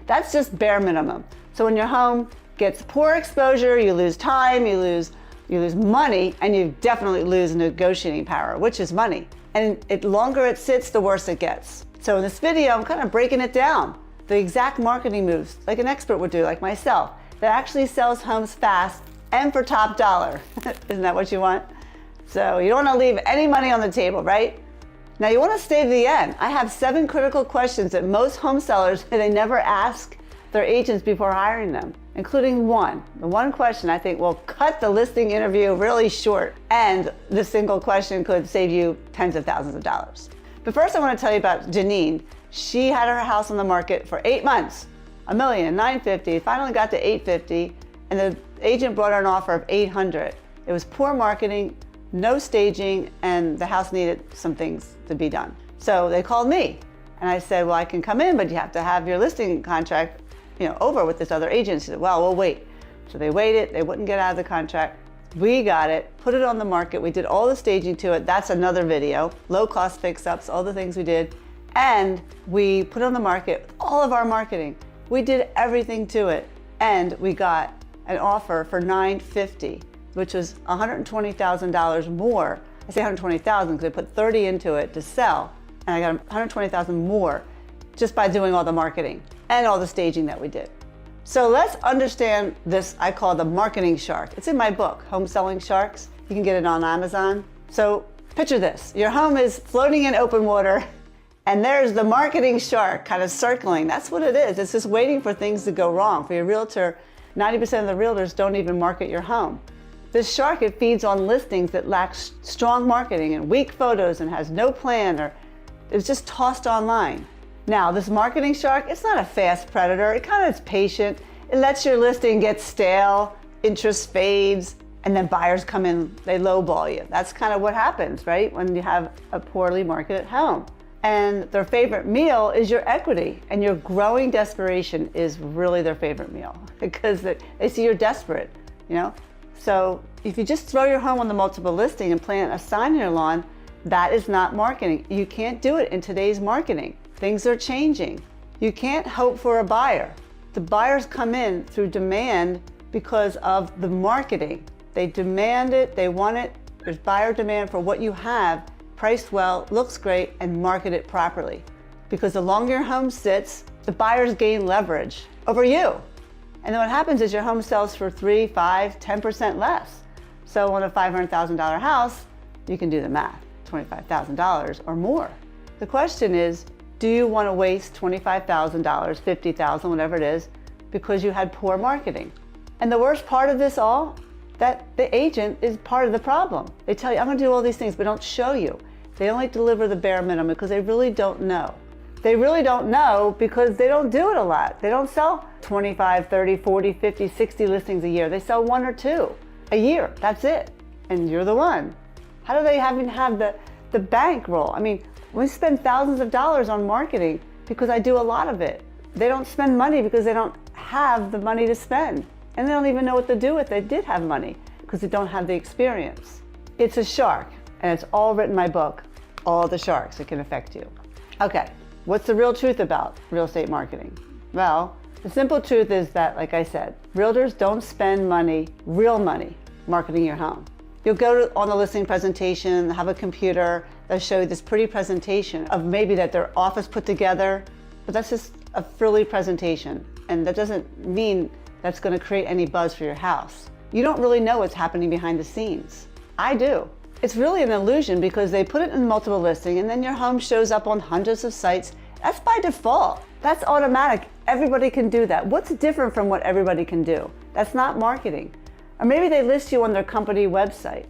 That's just bare minimum. So when your home gets poor exposure, you lose time, you lose money, and you definitely lose negotiating power, which is money. And the longer it sits, the worse it gets. So in this video, I'm kind of breaking it down. The exact marketing moves, like an expert would do, like myself, that actually sells homes fast and for top dollar. Isn't that what you want? So you don't want to leave any money on the table, right? Now you want to stay to the end. I have 7 critical questions that most home sellers, they never ask their agents before hiring them, including one. The one question I think will cut the listing interview really short, and the single question could save you tens of thousands of dollars. But first I want to tell you about Janine. She had her house on the market for 8 months, $1,950,000, finally got to $850,000, and the agent brought her an offer of $800,000. It was poor marketing, no staging, and the house needed some things to be done. So they called me, and I said, well, I can come in, but you have to have your listing contract, over with this other agent. She said, well, we'll wait. So they waited, they wouldn't get out of the contract. We got it, put it on the market. We did all the staging to it. That's another video. Low cost fix-ups, all the things we did. And we put it on the market, all of our marketing. We did everything to it. And we got an offer for $950,000, which was $120,000 more. I say $120,000 because I put $30,000 into it to sell. And I got $120,000 more just by doing all the marketing and all the staging that we did. So let's understand this, I call the marketing shark. It's in my book, Home Selling Sharks. You can get it on Amazon. So picture this, your home is floating in open water and there's the marketing shark kind of circling. That's what it is. It's just waiting for things to go wrong. For your realtor, 90% of the realtors don't even market your home. This shark, it feeds on listings that lack strong marketing and weak photos and has no plan, or it's just tossed online. Now, this marketing shark, it's not a fast predator. It kind of is patient. It lets your listing get stale, interest fades, And then buyers come in, they lowball you. That's kind of what happens, right? When you have a poorly marketed home. And their favorite meal is your equity, and your growing desperation is really their favorite meal because they see you're desperate, you know? So if you just throw your home on the multiple listing and plant a sign in your lawn, that is not marketing. You can't do it in today's marketing. Things are changing. You can't hope for a buyer. The buyers come in through demand because of the marketing. They demand it, they want it. There's buyer demand for what you have, priced well, looks great, and market it properly. Because the longer your home sits, the buyers gain leverage over you. And then what happens is your home sells for 3, 5, 10% less. So on a $500,000 house, you can do the math, $25,000 or more. The question is, do you want to waste $25,000, $50,000, whatever it is, because you had poor marketing? And the worst part of this all, that the agent is part of the problem. They tell you, I'm gonna do all these things, but don't show you. They only deliver the bare minimum because they really don't know. They really don't know because they don't do it a lot. They don't sell 25, 30, 40, 50, 60 listings a year. They sell 1 or 2 a year, that's it. And you're the one. How do they even have the bankroll? I mean, we spend thousands of dollars on marketing because I do a lot of it. They don't spend money because they don't have the money to spend. And they don't even know what to do if they did have money because they don't have the experience. It's a shark, and it's all written in my book, All the Sharks That Can Affect You. Okay, what's the real truth about real estate marketing? Well, the simple truth is that, like I said, realtors don't spend money, real money, marketing your home. You'll go on the listing presentation, have a computer, they'll show you this pretty presentation of maybe that their office put together, but that's just a frilly presentation. And that doesn't mean that's going to create any buzz for your house. You don't really know what's happening behind the scenes. I do. It's really an illusion because they put it in multiple listing and then your home shows up on hundreds of sites. That's by default. That's automatic. Everybody can do that. What's different from what everybody can do? That's not marketing. Or maybe they list you on their company website.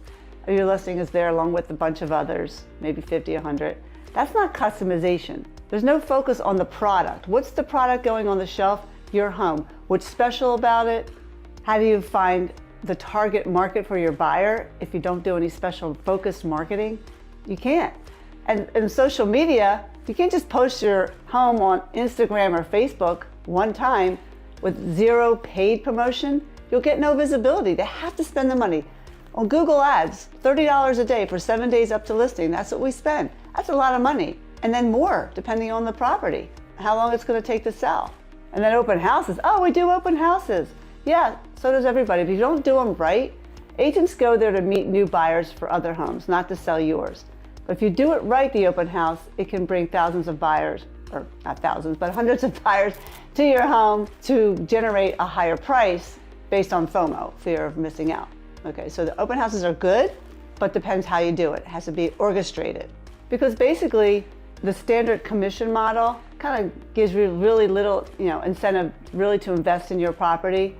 Or your listing is there along with a bunch of others, maybe 50, 100. That's not customization. There's no focus on the product. What's the product going on the shelf? Your home. What's special about it? How do you find the target market for your buyer if you don't do any special focused marketing? You can't. And in social media, you can't just post your home on Instagram or Facebook one time with 0 paid promotion. You'll get no visibility. They have to spend the money. On Google Ads, $30 a day for 7 days up to listing. That's what we spend. That's a lot of money. And then more, depending on the property, how long it's going to take to sell. And then open houses. Oh, we do open houses. Yeah, so does everybody. If you don't do them right, agents go there to meet new buyers for other homes, not to sell yours. But if you do it right, the open house, it can bring thousands of buyers, or not thousands, but hundreds of buyers to your home to generate a higher price based on FOMO, fear of missing out. Okay, so the open houses are good, but depends how you do it. It has to be orchestrated. Because basically, the standard commission model kind of gives you really little, incentive really to invest in your property.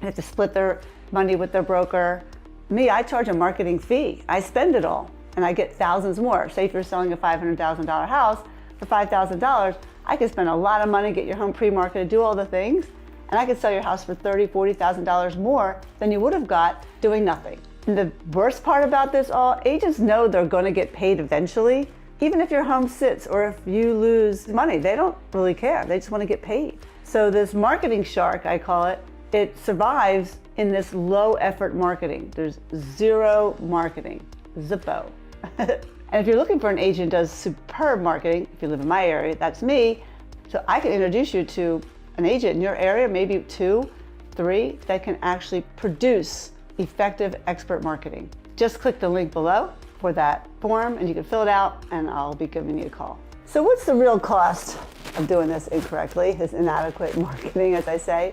They have to split their money with their broker. Me, I charge a marketing fee. I spend it all, and I get thousands more. Say if you're selling a $500,000 house for $5,000, I could spend a lot of money, get your home pre-marketed, do all the things, and I could sell your house for $30,000, $40,000 more than you would have got doing nothing. And the worst part about this all, agents know they're going to get paid eventually. Even if your home sits or if you lose money, they don't really care. They just want to get paid. So this marketing shark, I call it, it survives in this low effort marketing. There's 0 marketing, Zippo. And if you're looking for an agent who does superb marketing, if you live in my area, that's me. So I can introduce you to an agent in your area, maybe 2, 3, that can actually produce effective expert marketing. Just click the link below for that form and you can fill it out and I'll be giving you a call. So what's the real cost of doing this incorrectly, this inadequate marketing, as I say?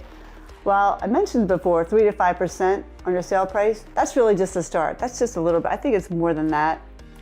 Well, I mentioned before, 3 to 5% on your sale price. That's really just a start. That's just a little bit. I think it's more than that.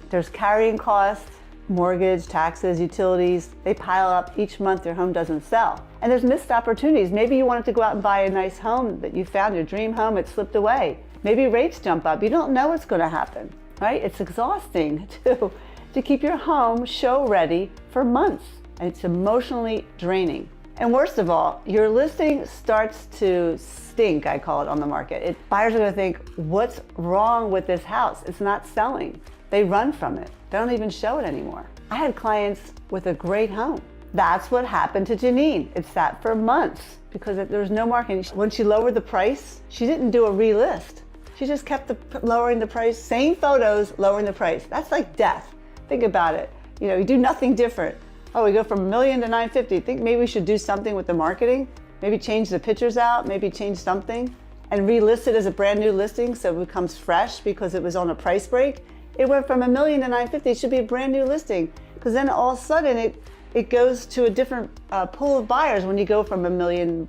There's carrying costs, mortgage, taxes, utilities. They pile up each month your home doesn't sell. And there's missed opportunities. Maybe you wanted to go out and buy a nice home that you found, your dream home, it slipped away. Maybe rates jump up. You don't know what's going to happen, right? It's exhausting to keep your home show ready for months. And it's emotionally draining. And worst of all, your listing starts to stink, I call it, on the market. Buyers are gonna think, what's wrong with this house? It's not selling. They run from it. They don't even show it anymore. I had clients with a great home. That's what happened to Janine. It sat for months because there was no marketing. When she lowered the price, she didn't do a relist. She just kept lowering the price, same photos, lowering the price. That's like death. Think about it. You do nothing different. Oh, we go from $1 million to $950. Think maybe we should do something with the marketing? Maybe change the pictures out, maybe change something and relist it as a brand new listing so it becomes fresh because it was on a price break. It went from $1 million to $950. It should be a brand new listing because then all of a sudden it goes to a different pool of buyers when you go from $1.1 million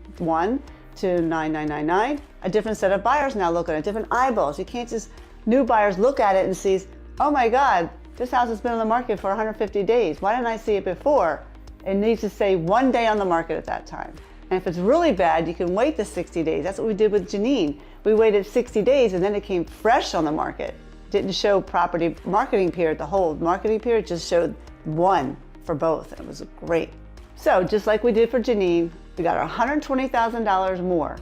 to 9,999. A different set of buyers now look at it, different eyeballs. You can't just, new buyers look at it and see, oh my God, this house has been on the market for 150 days. Why didn't I see it before? It needs to say 1 day on the market at that time. And if it's really bad, you can wait the 60 days. That's what we did with Janine. We waited 60 days and then it came fresh on the market. Didn't show property marketing period, the whole marketing period, just showed one for both. It was great. So just like we did for Janine, we got $120,000 more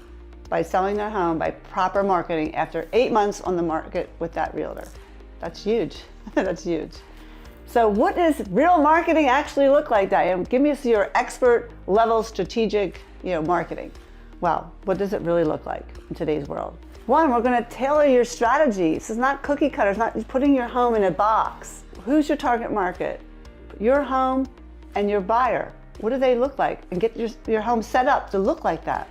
by selling their home by proper marketing after 8 months on the market with that realtor. That's huge. That's huge. So what does real marketing actually look like, Diane? Give me your expert level strategic, marketing. Well, what does it really look like in today's world? One, we're going to tailor your strategy. This is not cookie cutters, not putting your home in a box. Who's your target market? Your home and your buyer. What do they look like? And get your home set up to look like that.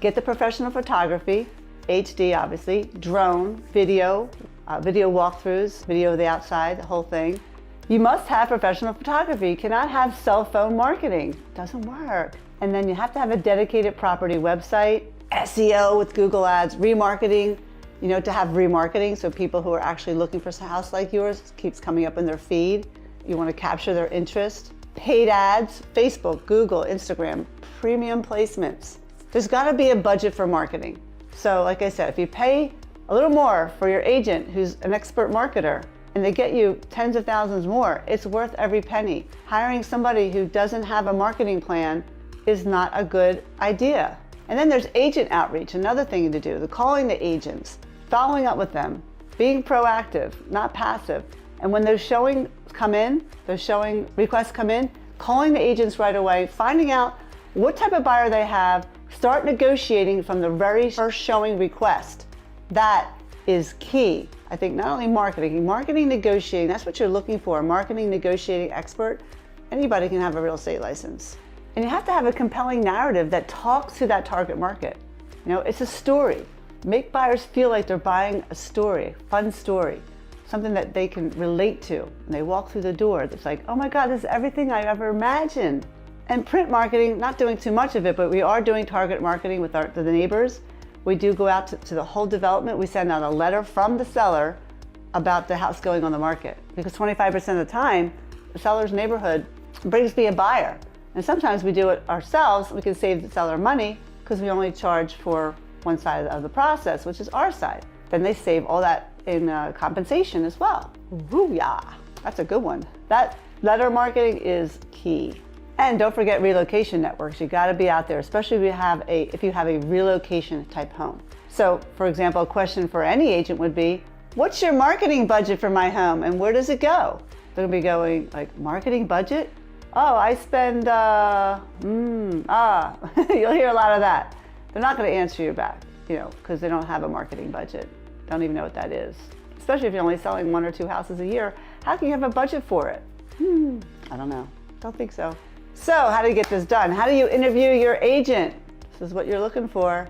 Get the professional photography, HD obviously, drone, video walkthroughs, video of the outside, the whole thing. You must have professional photography. You cannot have cell phone marketing. It doesn't work. And then you have to have a dedicated property website, SEO with Google Ads, remarketing, to have remarketing so people who are actually looking for a house like yours keeps coming up in their feed. You want to capture their interest. Paid ads, Facebook, Google, Instagram, premium placements. There's got to be a budget for marketing. So like I said, if you pay a little more for your agent who's an expert marketer and they get you tens of thousands more, it's worth every penny. Hiring somebody who doesn't have a marketing plan is not a good idea. And then there's agent outreach, another thing to do, the calling the agents, following up with them, being proactive, not passive. And when those showing requests come in, calling the agents right away, finding out what type of buyer they have, start negotiating from the very first showing request. That is key. I think not only marketing, negotiating, that's what you're looking for, a marketing negotiating expert. Anybody can have a real estate license. And you have to have a compelling narrative that talks to that target market. It's a story. Make buyers feel like they're buying a story, fun story, something that they can relate to. And they walk through the door, it's like, oh my God, this is everything I've ever imagined. And print marketing, not doing too much of it, but we are doing target marketing with the neighbors. We do go out to the whole development. We send out a letter from the seller about the house going on the market. Because 25% of the time, the seller's neighborhood brings me a buyer. And sometimes we do it ourselves. We can save the seller money because we only charge for one side of the process, which is our side. Then they save all that in compensation as well. Ooh, yeah, that's a good one. That letter marketing is key. And don't forget relocation networks. You got to be out there, especially if you have a relocation type home. So, for example, a question for any agent would be, what's your marketing budget for my home and where does it go? They're going to be going like, marketing budget? Oh, I spend, you'll hear a lot of that. They're not going to answer you back, because they don't have a marketing budget. Don't even know what that is. Especially if you're only selling 1 or 2 houses a year. How can you have a budget for it? I don't know. Don't think so. So how do you get this done? How do you interview your agent? This is what you're looking for.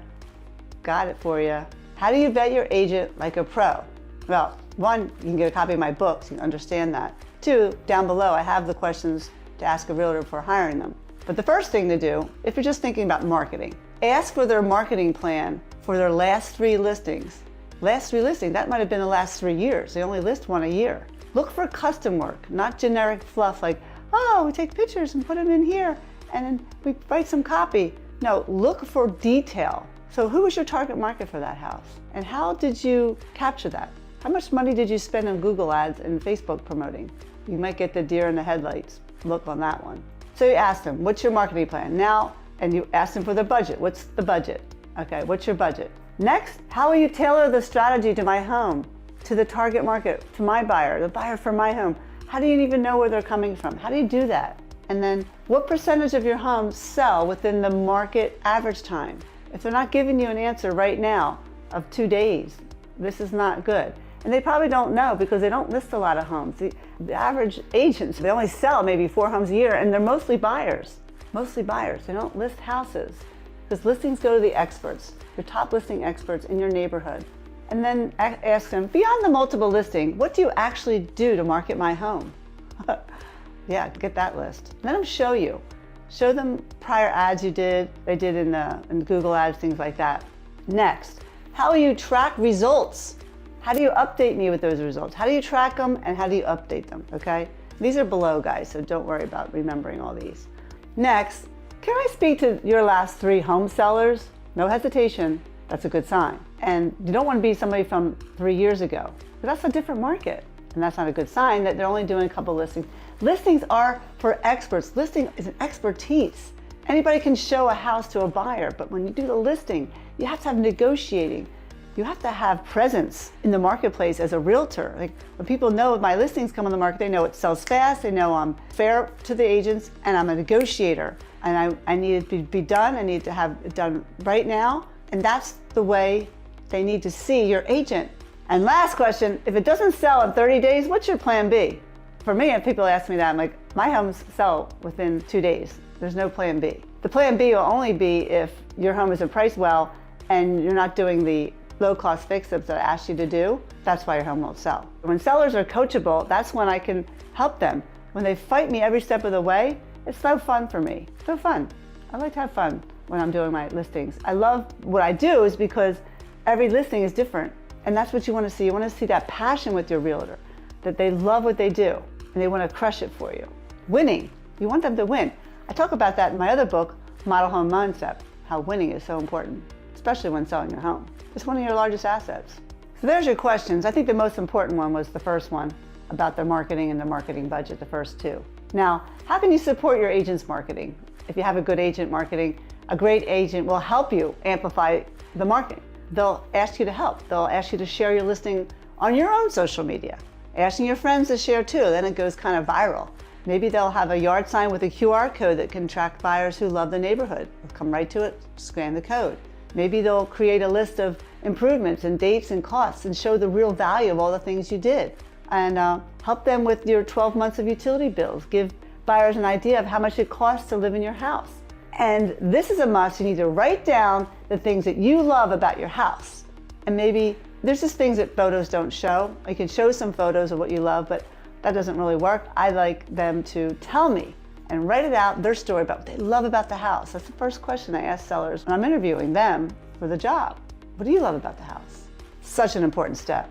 Got it for you. How do you vet your agent like a pro? Well, 1, you can get a copy of my book so you can understand that. 2, down below I have the questions to ask a realtor before hiring them. But the first thing to do, if you're just thinking about marketing, ask for their marketing plan for their last 3 listings. Last 3 listings, that might have been the last 3 years. They only list 1 a year. Look for custom work, not generic fluff like, oh, we take pictures and put them in here and then we write some copy. No, look for detail. So who was your target market for that house? And how did you capture that? How much money did you spend on Google Ads and Facebook promoting? You might get the deer in the headlights look on that one. So you ask them, what's your marketing plan? Now, And you ask them for the budget. What's the budget? Okay, what's your budget? Next, how will you tailor the strategy to my home, to the target market, to my buyer, the buyer for my home? How do you even know where they're coming from? How do you do that? And then what percentage of your homes sell within the market average time? If they're not giving you an answer right now of 2 days, this is not good. And they probably don't know because they don't list a lot of homes. The average agents, they only sell maybe 4 homes a year, and they're mostly buyers. Mostly buyers. They don't list houses because listings go to the experts, your top listing experts in your neighborhood. And then ask them, beyond the multiple listing, what do you actually do to market my home? Yeah, get that list. Let them show you. Show them prior ads they did in Google ads, things like that. Next, how will you track results? How do you update me with those results? How do you track them and how do you update them, okay? These are below, guys, so don't worry about remembering all these. Next, can I speak to your last 3 home sellers? No hesitation, that's a good sign. And you don't want to be somebody from 3 years ago, but that's a different market. And that's not a good sign that they're only doing a couple listings. Listings are for experts. Listing is an expertise. Anybody can show a house to a buyer, but when you do the listing, you have to have negotiating. You have to have presence in the marketplace as a realtor. Like when people know my listings come on the market, they know it sells fast, they know I'm fair to the agents, and I'm a negotiator. And I need it to be done, I need to have it done right now. And that's the way they need to see your agent. And last question, if it doesn't sell in 30 days, what's your plan B? For me, if people ask me that, I'm like, my homes sell within 2 days. There's no plan B. The plan B will only be if your home isn't priced well and you're not doing the low-cost fix-ups that I asked you to do. That's why your home won't sell. When sellers are coachable, that's when I can help them. When they fight me every step of the way, it's no fun for me. No fun. I like to have fun when I'm doing my listings. I love what I do is because every listing is different. And that's what you want to see. You want to see that passion with your realtor, that they love what they do and they want to crush it for you. Winning. You want them to win. I talk about that in my other book, Model Home Mindset, how winning is so important, especially when selling your home. It's one of your largest assets. So there's your questions. I think the most important one was the first one about their marketing and the marketing budget, the first 2. Now, how can you support your agent's marketing? If you have a good agent marketing, a great agent will help you amplify the marketing. They'll ask you to help. They'll ask you to share your listing on your own social media, asking your friends to share too, then it goes kind of viral. Maybe they'll have a yard sign with a QR code that can track buyers who love the neighborhood. They'll come right to it, scan the code. Maybe they'll create a list of improvements and dates and costs and show the real value of all the things you did. And help them with your 12 months of utility bills. Give buyers an idea of how much it costs to live in your house. And this is a must. You need to write down the things that you love about your house. And maybe there's just things that photos don't show. You can show some photos of what you love, but that doesn't really work. I like them to tell me and write it out, their story about what they love about the house. That's the first question I ask sellers when I'm interviewing them for the job. What do you love about the house? Such an important step.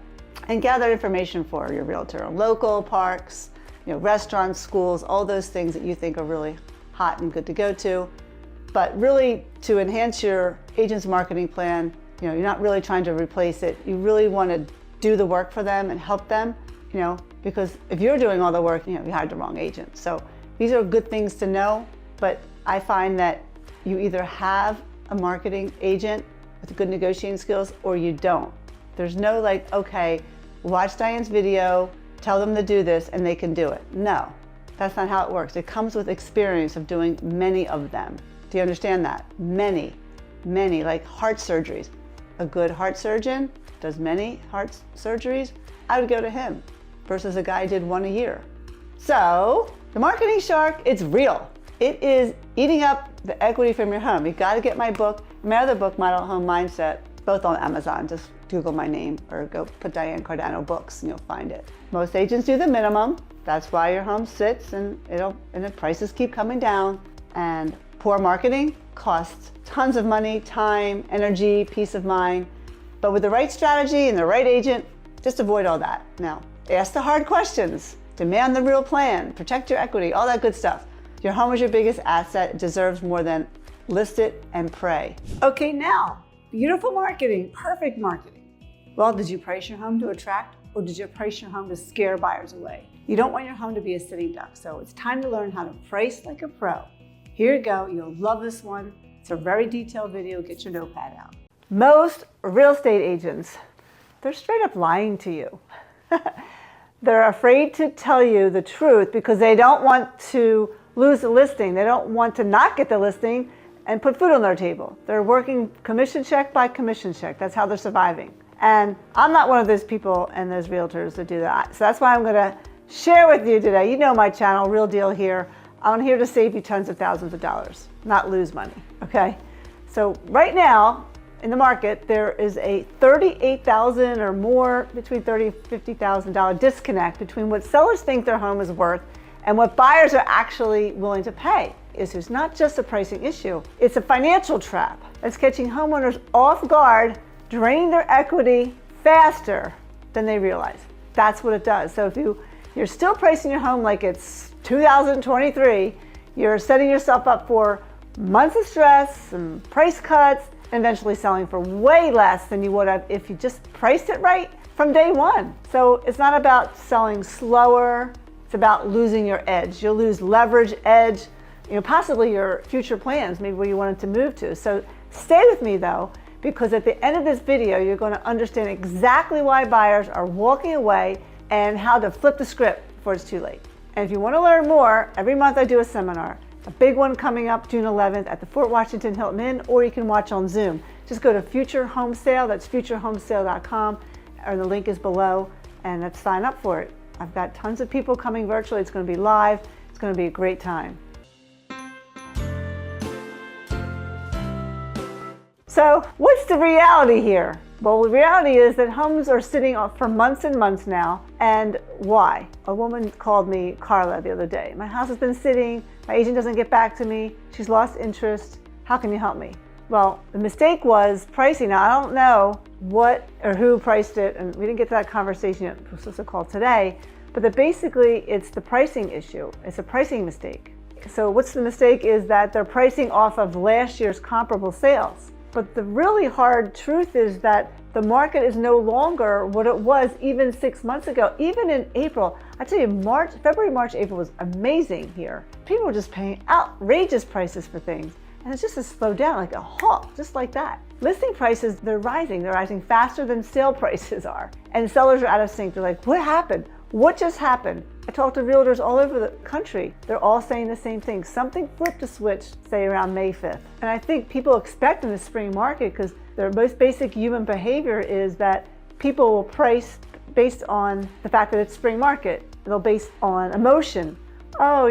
And gather information for your realtor on local parks, restaurants, schools, all those things that you think are really hot and good to go to. But really, to enhance your agent's marketing plan, you're not really trying to replace it. You really want to do the work for them and help them, because if you're doing all the work, you hired the wrong agent. So these are good things to know, but I find that you either have a marketing agent with good negotiating skills or you don't. There's no okay, watch Diane's video, tell them to do this and they can do it. No, that's not how it works. It comes with experience of doing many of them. Do you understand that? Many, like heart surgeries. A good heart surgeon does many heart surgeries. I would go to him versus a guy who did 1 a year. So the marketing shark, it's real. It is eating up the equity from your home. You gotta get my book, my other book, Model Home Mindset, both on Amazon. Just Google my name or go put Diane Cardano books and you'll find it. Most agents do the minimum. That's why your home sits and the prices keep coming down. And poor marketing costs tons of money, time, energy, peace of mind. But with the right strategy and the right agent, just avoid all that. Now, ask the hard questions, demand the real plan, protect your equity, all that good stuff. Your home is your biggest asset. It deserves more than list it and pray. Okay, now, beautiful marketing, perfect marketing. Well, did you price your home to attract or did you price your home to scare buyers away? You don't want your home to be a sitting duck, so it's time to learn how to price like a pro Here you go. You'll love this one. It's a very detailed video. Get your notepad out. Most real estate agents, they're straight up lying to you. They're afraid to tell you the truth because they don't want to lose the listing. They don't want to not get the listing and put food on their table. They're working commission check by commission check. That's how they're surviving. And I'm not one of those people and those realtors that do that. So that's why I'm gonna share with you today. You know my channel, Real Deal here. I'm here to save you tons of thousands of dollars, not lose money, okay? So right now in the market, there is a $38,000 or more, between $30,000 and $50,000 disconnect between what sellers think their home is worth and what buyers are actually willing to pay. It's not just a pricing issue, it's a financial trap that's catching homeowners off guard, draining their equity faster than they realize. That's what it does. So if you're still pricing your home like it's 2023, you're setting yourself up for months of stress and price cuts, and eventually selling for way less than you would have if you just priced it right from day one. So it's not about selling slower, it's about losing your edge. You'll lose leverage, edge, possibly your future plans, maybe where you wanted to move to. So stay with me though, because at the end of this video, you're going to understand exactly why buyers are walking away and how to flip the script before it's too late. And if you want to learn more, every month I do a seminar. A big one coming up June 11th at the Fort Washington Hilton Inn, or you can watch on Zoom. Just go to Future Home Sale, that's futurehomesale.com, or the link is below, and let's sign up for it. I've got tons of people coming virtually. It's going to be live. It's going to be a great time. So what's the reality here? Well, the reality is that homes are sitting for months and months now. And why? A woman called me, Carla, the other day. My house has been sitting. My agent doesn't get back to me. She's lost interest. How can you help me? Well, the mistake was pricing. Now, I don't know what or who priced it, and we didn't get to that conversation yet. We're supposed to call today. But basically, it's the pricing issue. It's a pricing mistake. So what's the mistake is that they're pricing off of last year's comparable sales. But the really hard truth is that the market is no longer what it was even 6 months ago. Even in April, I tell you, February, March, April was amazing here. People were just paying outrageous prices for things. And it's just a slow down, like a halt, just like that. Listing prices, they're rising. They're rising faster than sale prices are. And sellers are out of sync. They're like, what happened? What just happened? I talked to realtors all over the country. They're all saying the same thing. Something flipped a switch, say around May 5th. And I think people expect in the spring market, because their most basic human behavior is that people will price based on the fact that it's spring market. They'll base on emotion. Oh,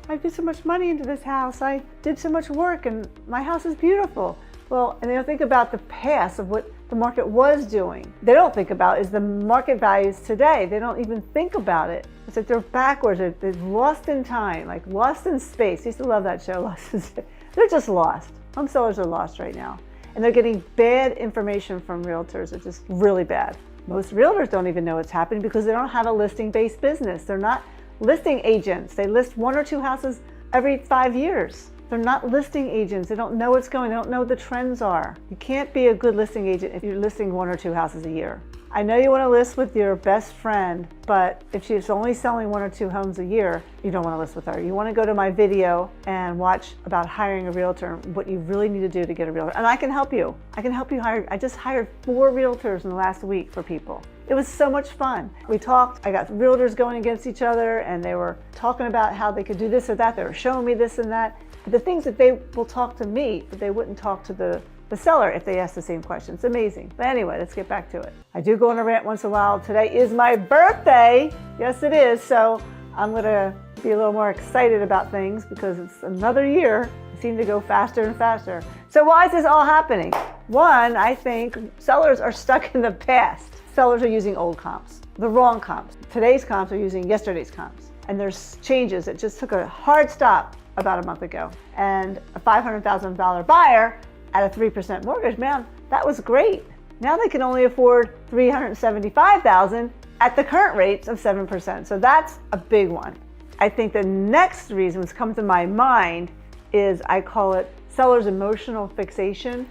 I put so much money into this house. I did so much work and my house is beautiful. Well, and they don't think about the past of what the market was doing. They don't think about is the market values today. They don't even think about it. It's like they're backwards. They're lost in time, like lost in space. I used to love that show, Lost in Space. They're just lost. Home sellers are lost right now. And they're getting bad information from realtors. It's just really bad. Most realtors don't even know what's happening because they don't have a listing-based business. They're not listing agents. They list 1 or 2 houses every 5 years. They're not listing agents. They don't know what's going on. They don't know what the trends are. You can't be a good listing agent if you're listing 1 or 2 houses a year. I know you want to list with your best friend, but if she's only selling 1 or 2 homes a year, you don't want to list with her. You want to go to my video and watch about hiring a realtor, what you really need to do to get a realtor. And I can help you. I can help you hire. I just hired 4 realtors in the last week for people. It was so much fun. We talked, I got realtors going against each other and they were talking about how they could do this or that. They were showing me this and that. The things that they will talk to me, but they wouldn't talk to the seller if they asked the same question. It's amazing. But anyway, let's get back to it. I do go on a rant once in a while. Today is my birthday. Yes, it is. So I'm gonna be a little more excited about things because it's another year. It seems to go faster and faster. So why is this all happening? One, I think sellers are stuck in the past. Sellers are using old comps, the wrong comps. Today's comps are using yesterday's comps. And there's changes. It just took a hard stop about a month ago. And a $500,000 buyer at a 3% mortgage, man, that was great. Now they can only afford $375,000 at the current rates of 7%. So that's a big one. I think the next reason that's come to my mind is I call it seller's emotional fixation.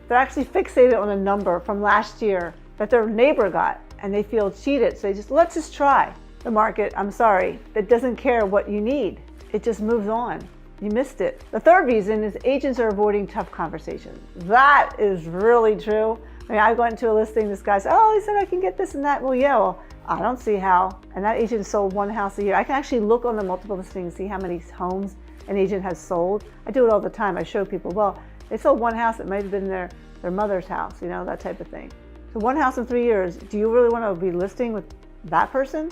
They're actually fixated on a number from last year that their neighbor got and they feel cheated. So let's just try. The market, I'm sorry, it doesn't care what you need. It just moves on. You missed it. The third reason is agents are avoiding tough conversations. That is really true. I mean, I went to a listing, this guy said, oh, he said I can get this and that. Well, yeah, well, I don't see how. And that agent sold one house a year. I can actually look on the multiple listings and see how many homes an agent has sold. I do it all the time. I show people, well, they sold one house that might have been their mother's house, you know, that type of thing. So one house in 3 years, do you really want to be listing with that person?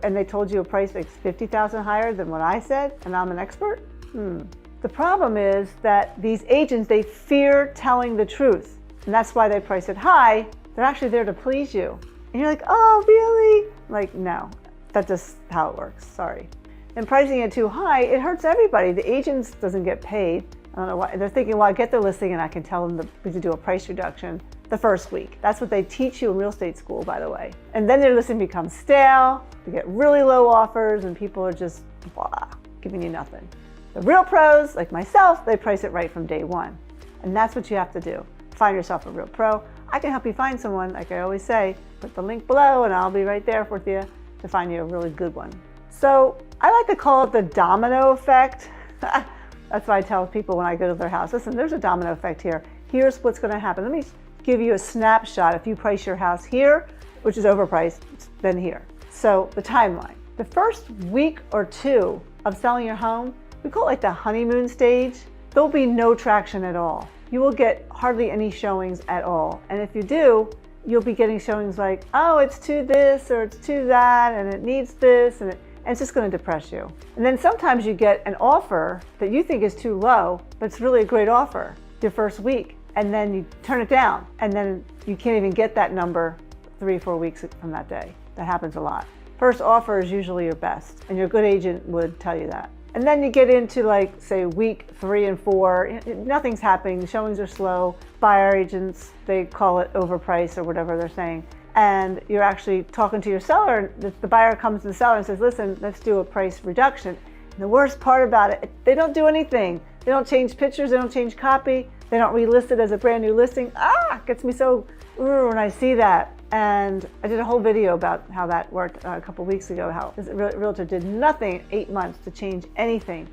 And they told you a price that's $50,000 higher than what I said, and I'm an expert? The problem is that these agents, they fear telling the truth. And that's why they price it high. They're actually there to please you. And you're like, oh, really? Like, no, that's just how it works, sorry. And pricing it too high, it hurts everybody. The agents doesn't get paid. I don't know why. They're thinking, well, I get the listing and I can tell them to do a price reduction the first week. That's what they teach you in real estate school, by the way. And then their listing becomes stale, they get really low offers, and people are just blah, giving you nothing. The real pros, like myself, they price it right from day one. And that's what you have to do. Find yourself a real pro. I can help you find someone, like I always say, put the link below and I'll be right there with you to find you a really good one. So I like to call it the domino effect. That's why I tell people when I go to their house, listen, there's a domino effect here. Here's what's gonna happen. Let me give you a snapshot. If you price your house here, which is overpriced, then here. So the timeline. The first week or two of selling your home, we call it like the honeymoon stage. There'll be no traction at all. You will get hardly any showings at all. And if you do, you'll be getting showings like, oh, it's too this or it's too that and it needs this, and it's just going to depress you. And then sometimes you get an offer that you think is too low, but it's really a great offer your first week. And then you turn it down and then you can't even get that number 3 or 4 weeks from that day. That happens a lot. First offer is usually your best, and your good agent would tell you that. And then you get into, like, say, week 3 and 4, nothing's happening, the showings are slow, buyer agents, they call it overpriced or whatever they're saying. And you're actually talking to your seller, the buyer comes to the seller and says, listen, let's do a price reduction. And the worst part about it, they don't do anything. They don't change pictures, they don't change copy, they don't relist it as a brand new listing. It gets me so when I see that. And I did a whole video about how that worked a couple weeks ago, how this realtor did nothing 8 months to change anything.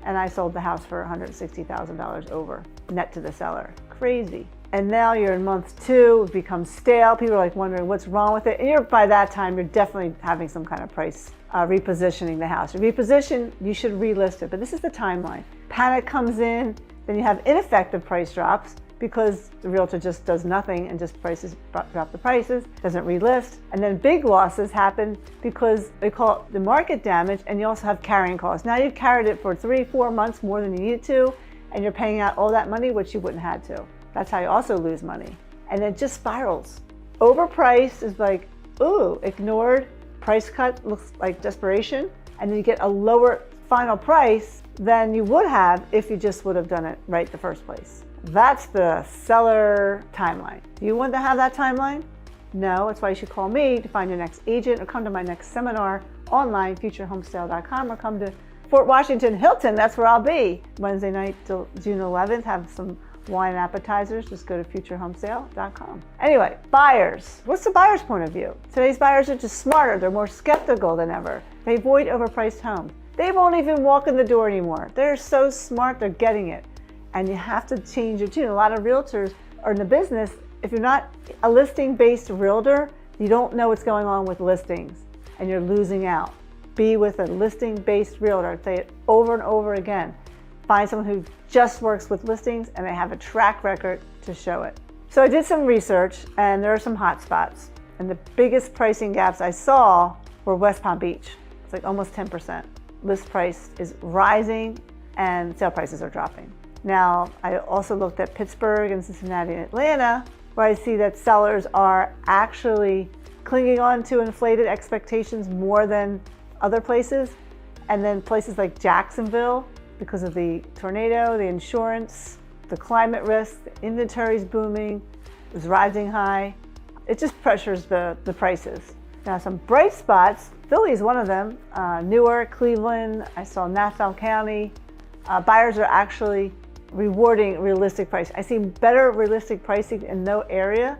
And I sold the house for $160,000 over, net to the seller. Crazy. And now you're in month 2, it becomes stale. People are like wondering what's wrong with it. And by that time, you're definitely having some kind of price repositioning the house. You reposition, you should relist it. But this is the timeline. Panic comes in, then you have ineffective price drops, because the realtor just does nothing and just drop the prices, doesn't relist. And then big losses happen because they call it the market damage, and you also have carrying costs. Now you've carried it for 3 or 4 months more than you needed to, and you're paying out all that money, which you wouldn't have to. That's how you also lose money. And it just spirals. Overpriced is like, ooh, ignored. Price cut looks like desperation. And then you get a lower final price than you would have if you just would have done it right the first place. That's the seller timeline. Do you want to have that timeline? No, that's why you should call me to find your next agent, or come to my next seminar online, futurehomesale.com, or come to Fort Washington Hilton, that's where I'll be. Wednesday night till June 11th, have some wine and appetizers, just go to futurehomesale.com. Anyway, buyers. What's the buyer's point of view? Today's buyers are just smarter, they're more skeptical than ever. They avoid overpriced homes. They won't even walk in the door anymore. They're so smart, they're getting it. And you have to change your tune. A lot of realtors are in the business. If you're not a listing-based realtor, you don't know what's going on with listings, and you're losing out. Be with a listing-based realtor. I say it over and over again. Find someone who just works with listings and they have a track record to show it. So I did some research, and there are some hot spots. And the biggest pricing gaps I saw were West Palm Beach. It's like almost 10%. List price is rising and sale prices are dropping. Now, I also looked at Pittsburgh and Cincinnati and Atlanta, where I see that sellers are actually clinging on to inflated expectations more than other places. And then places like Jacksonville, because of the tornado, the insurance, the climate risk, the inventory's booming, is rising high. It just pressures the prices. Now, some bright spots, Philly is one of them. Newark, Cleveland, I saw Nassau County. Buyers are actually rewarding realistic pricing. I see better realistic pricing in no area.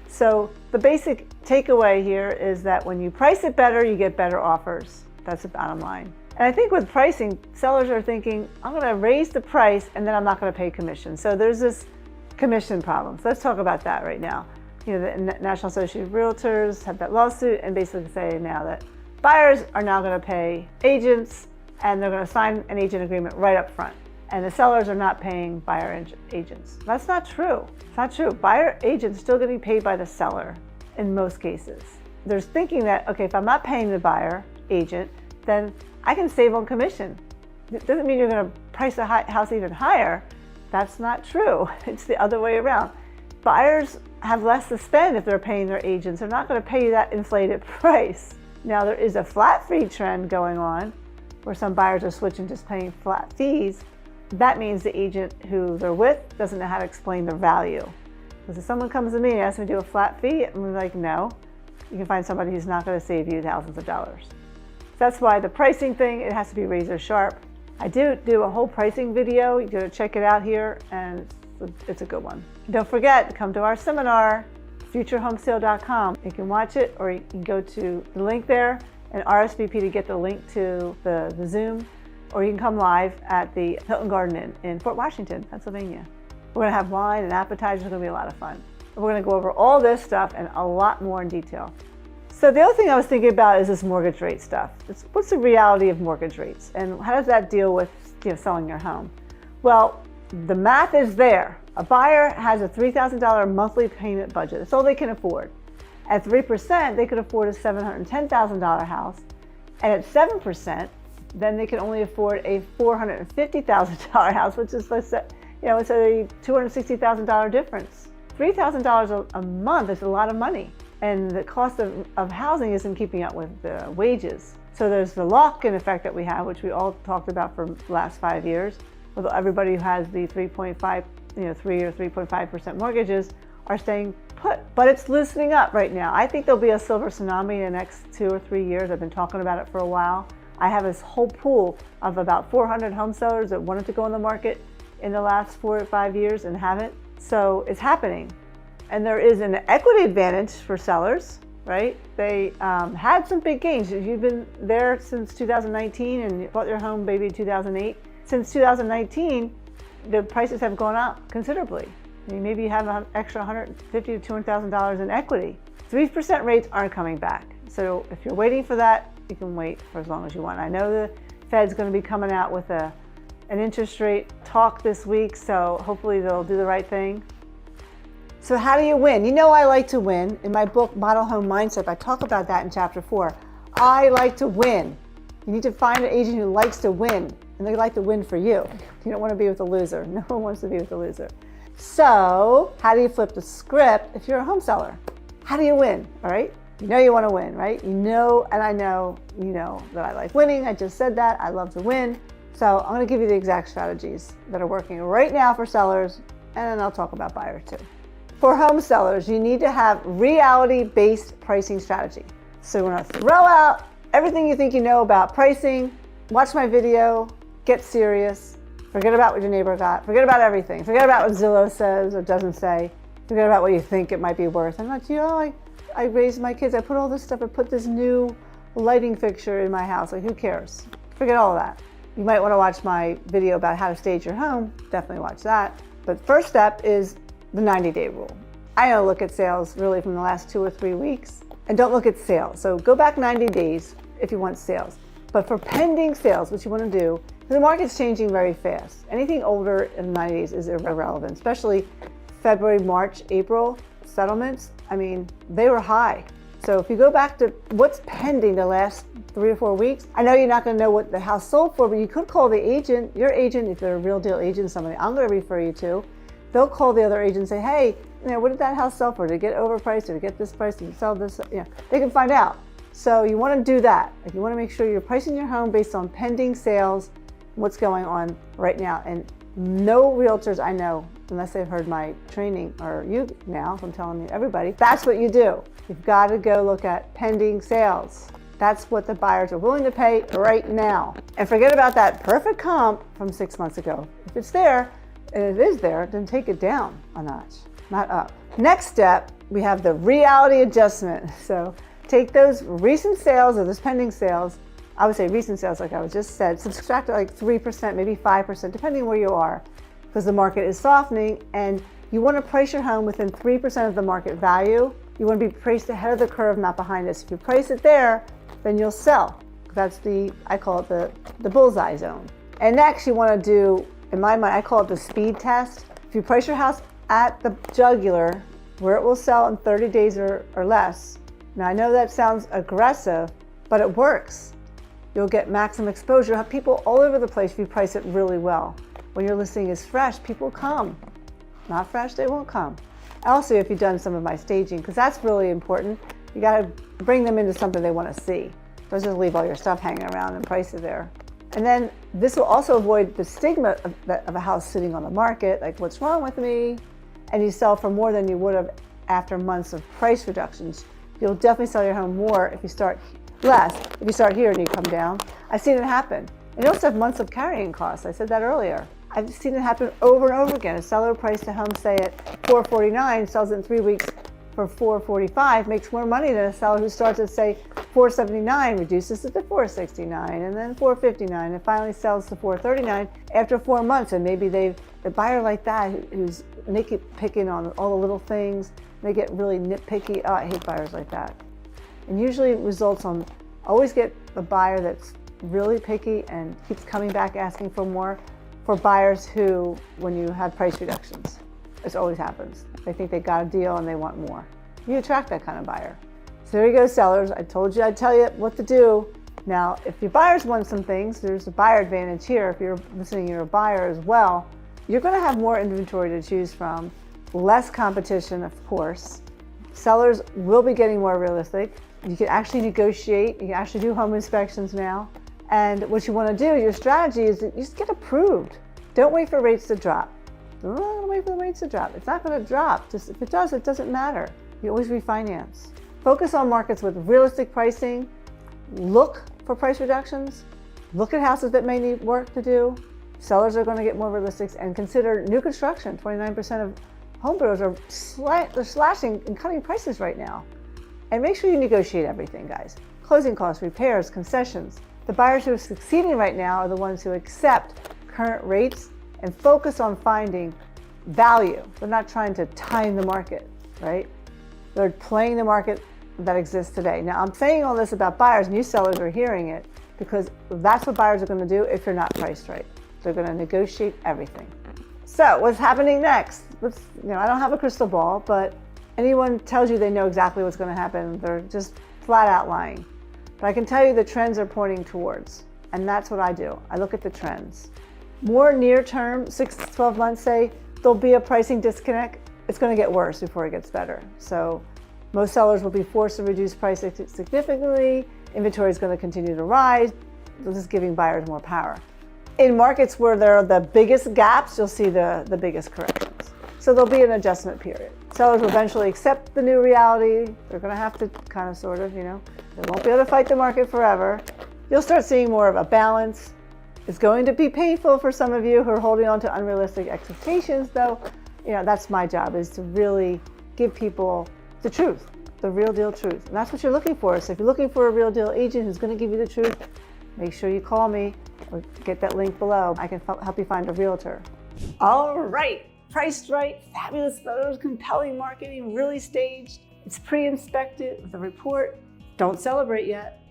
So the basic takeaway here is that when you price it better, you get better offers. That's the bottom line. And I think with pricing, sellers are thinking, I'm going to raise the price and then I'm not going to pay commission. So there's this commission problem. So let's talk about that right now. You know, the National Association of Realtors had that lawsuit and basically say now that buyers are now going to pay agents and they're going to sign an agent agreement right up front. And the sellers are not paying buyer agents. That's not true. It's not true. Buyer agents are still getting paid by the seller in most cases. There's thinking that, okay, if I'm not paying the buyer agent, then I can save on commission. It doesn't mean you're going to price the house even higher. That's not true. It's the other way around. Buyers have less to spend if they're paying their agents. They're not going to pay you that inflated price. Now, there is a flat fee trend going on where some buyers are switching just paying flat fees. That means the agent who they're with doesn't know how to explain the value. Because if someone comes to me and asks me to do a flat fee, I'm like, no. You can find somebody who's not going to save you thousands of dollars. That's why the pricing thing, it has to be razor sharp. I do a whole pricing video. You gotta check it out here, and it's a good one. Don't forget, come to our seminar, futurehomesale.com. You can watch it, or you can go to the link there and RSVP to get the link to the Zoom, or you can come live at the Hilton Garden Inn in Fort Washington, Pennsylvania. We're gonna have wine and appetizers. It's gonna be a lot of fun. We're gonna go over all this stuff and a lot more in detail. So the other thing I was thinking about is this mortgage rate stuff. What's the reality of mortgage rates, and how does that deal with selling your home? Well, the math is there. A buyer has a $3,000 monthly payment budget. That's all they can afford. At 3%, they could afford a $710,000 house, and at 7%, then they can only afford a $450,000 house, which is it's a $260,000 difference. $3,000 a month is a lot of money. And the cost of housing isn't keeping up with the wages. So there's the lock-in effect that we have, which we all talked about for the last 5 years. With everybody who has the 3.5, 3 or 3.5% mortgages are staying put. But it's loosening up right now. I think there'll be a silver tsunami in the next 2 or 3 years. I've been talking about it for a while. I have this whole pool of about 400 home sellers that wanted to go on the market in the last 4 or 5 years and haven't. So it's happening. And there is an equity advantage for sellers, right? They had some big gains. If you've been there since 2019 and you bought your home maybe in 2008, since 2019, the prices have gone up considerably. I mean, maybe you have an extra $150,000 to $200,000 in equity. 3% rates aren't coming back. So if you're waiting for that, you can wait for as long as you want. I know the Fed's going to be coming out with an interest rate talk this week, so hopefully they'll do the right thing. So how do you win? You know I like to win. In my book, Model Home Mindset, I talk about that in chapter 4. I like to win. You need to find an agent who likes to win, and they like to win for you. You don't want to be with a loser. No one wants to be with a loser. So how do you flip the script if you're a home seller? How do you win, all right? You know you want to win, right? You know, and I know, you know that I like winning. I just said that. I love to win. So I'm going to give you the exact strategies that are working right now for sellers, and then I'll talk about buyers too. For home sellers, you need to have reality-based pricing strategy. So we're going to throw out everything you think you know about pricing, watch my video, get serious, forget about what your neighbor got, forget about everything. Forget about what Zillow says or doesn't say, forget about what you think it might be worth. I'm like, I raised my kids, I put all this stuff, I put this new lighting fixture in my house, like who cares? Forget all of that. You might want to watch my video about how to stage your home, definitely watch that. But first step is the 90-day rule. I don't look at sales really from the last 2 or 3 weeks, and don't look at sales. So go back 90 days if you want sales. But for pending sales, what you want to do, the market's changing very fast. Anything older in 90 days is irrelevant, especially February, March, April settlements. I mean, they were high. So if you go back to what's pending the last 3 or 4 weeks, I know you're not going to know what the house sold for, but you could call the agent, your agent, if they're a real deal agent, somebody I'm going to refer you to. They'll call the other agent and say, hey, what did that house sell for? Did it get overpriced? Did it get this price? Did it sell this? They can find out. So you want to do that. Like, you want to make sure you're pricing your home based on pending sales, what's going on right now. And no realtors I know, unless they've heard my training, or you now, if I'm telling you everybody, that's what you do. You've got to go look at pending sales. That's what the buyers are willing to pay right now. And forget about that perfect comp from 6 months ago. If it's there, and it is there, then take it down a notch, not up. Next step, we have the reality adjustment. So take those recent sales or those pending sales I would say recent sales, like I just said, subtract like 3%, maybe 5%, depending where you are, because the market is softening and you want to price your home within 3% of the market value. You want to be priced ahead of the curve, not behind it. So if you price it there, then you'll sell. That's I call it the bullseye zone. And next you want to do, in my mind, I call it the speed test. If you price your house at the jugular, where it will sell in 30 days or less. Now I know that sounds aggressive, but it works. You'll get maximum exposure. You'll have people all over the place if you price it really well. When your listing is fresh, people come. Not fresh, they won't come. Also, if you've done some of my staging, because that's really important, you got to bring them into something they want to see. Don't just leave all your stuff hanging around and price it there. And then this will also avoid the stigma of a house sitting on the market, like what's wrong with me? And you sell for more than you would have after months of price reductions. You'll definitely sell your home more if you start less. If you start here and you come down. I've seen it happen. And you also have months of carrying costs. I said that earlier. I've seen it happen over and over again. A seller priced a home, say at $449, sells it in 3 weeks for $445, makes more money than a seller who starts at, say, $479, reduces it to $469, and then $459, and finally sells to $439 after 4 months. And maybe the buyer like that who's picking on all the little things, they get really nitpicky. Oh, I hate buyers like that. And usually it results on, always get the buyer that's really picky and keeps coming back asking for more, for buyers who, when you have price reductions, this always happens. They think they got a deal and they want more. You attract that kind of buyer. So there you go, sellers. I told you I'd tell you what to do. Now, if your buyers want some things, there's a buyer advantage here. If you're listening, you're a buyer as well, you're going to have more inventory to choose from, less competition, of course. Sellers will be getting more realistic. You can actually negotiate. You can actually do home inspections now. And what you want to do, your strategy is that you just get approved. Don't wait for rates to drop. Don't wait for the rates to drop. It's not going to drop. Just if it does, it doesn't matter. You always refinance. Focus on markets with realistic pricing. Look for price reductions. Look at houses that may need work to do. Sellers are going to get more realistic, and consider new construction. 29% of home builders are slashing and cutting prices right now. And make sure you negotiate everything, guys. Closing costs, repairs, concessions. The buyers who are succeeding right now are the ones who accept current rates and focus on finding value. They're not trying to time the market, right? They're playing the market that exists today. Now, I'm saying all this about buyers, and you sellers are hearing it, because that's what buyers are going to do if you're not priced right. They're going to negotiate everything. So what's happening next? I don't have a crystal ball, but anyone tells you they know exactly what's going to happen, they're just flat out lying. But I can tell you the trends are pointing towards, and that's what I do. I look at the trends. More near term, 6 to 12 months, say, there'll be a pricing disconnect. It's going to get worse before it gets better. So most sellers will be forced to reduce prices significantly. Inventory is going to continue to rise. This is giving buyers more power. In markets where there are the biggest gaps, you'll see the biggest corrections. So there'll be an adjustment period. Sellers will eventually accept the new reality. They're going to have to kind of sort of, they won't be able to fight the market forever. You'll start seeing more of a balance. It's going to be painful for some of you who are holding on to unrealistic expectations, though. That's my job, is to really give people the truth, the real deal truth. And that's what you're looking for. So if you're looking for a real deal agent who's going to give you the truth, make sure you call me or get that link below. I can help you find a realtor. All right. Priced right, fabulous photos, compelling marketing, really staged. It's pre-inspected with a report. Don't celebrate yet.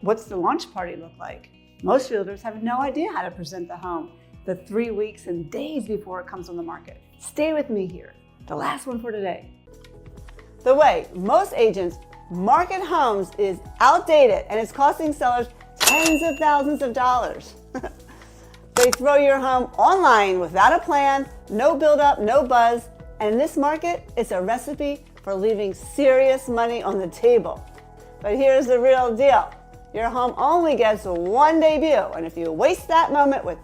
What's the launch party look like? Most realtors have no idea how to present the home the 3 weeks and days before it comes on the market. Stay with me here. The last one for today. The way most agents market homes is outdated, and it's costing sellers tens of thousands of dollars. They throw your home online without a plan, no build-up, no buzz, and in this market, it's a recipe for leaving serious money on the table. But here's the real deal. Your home only gets one debut, and if you waste that moment with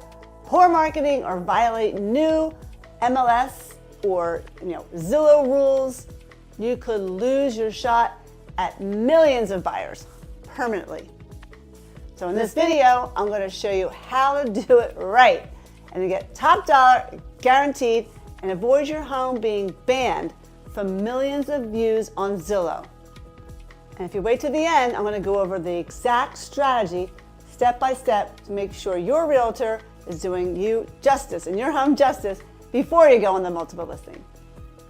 poor marketing or violate new MLS or Zillow rules, you could lose your shot at millions of buyers permanently. So in this video, I'm going to show you how to do it right and to get top dollar guaranteed and avoid your home being banned from millions of views on Zillow. And if you wait to the end, I'm going to go over the exact strategy step by step to make sure your realtor is doing you justice and your home justice before you go on the multiple listing.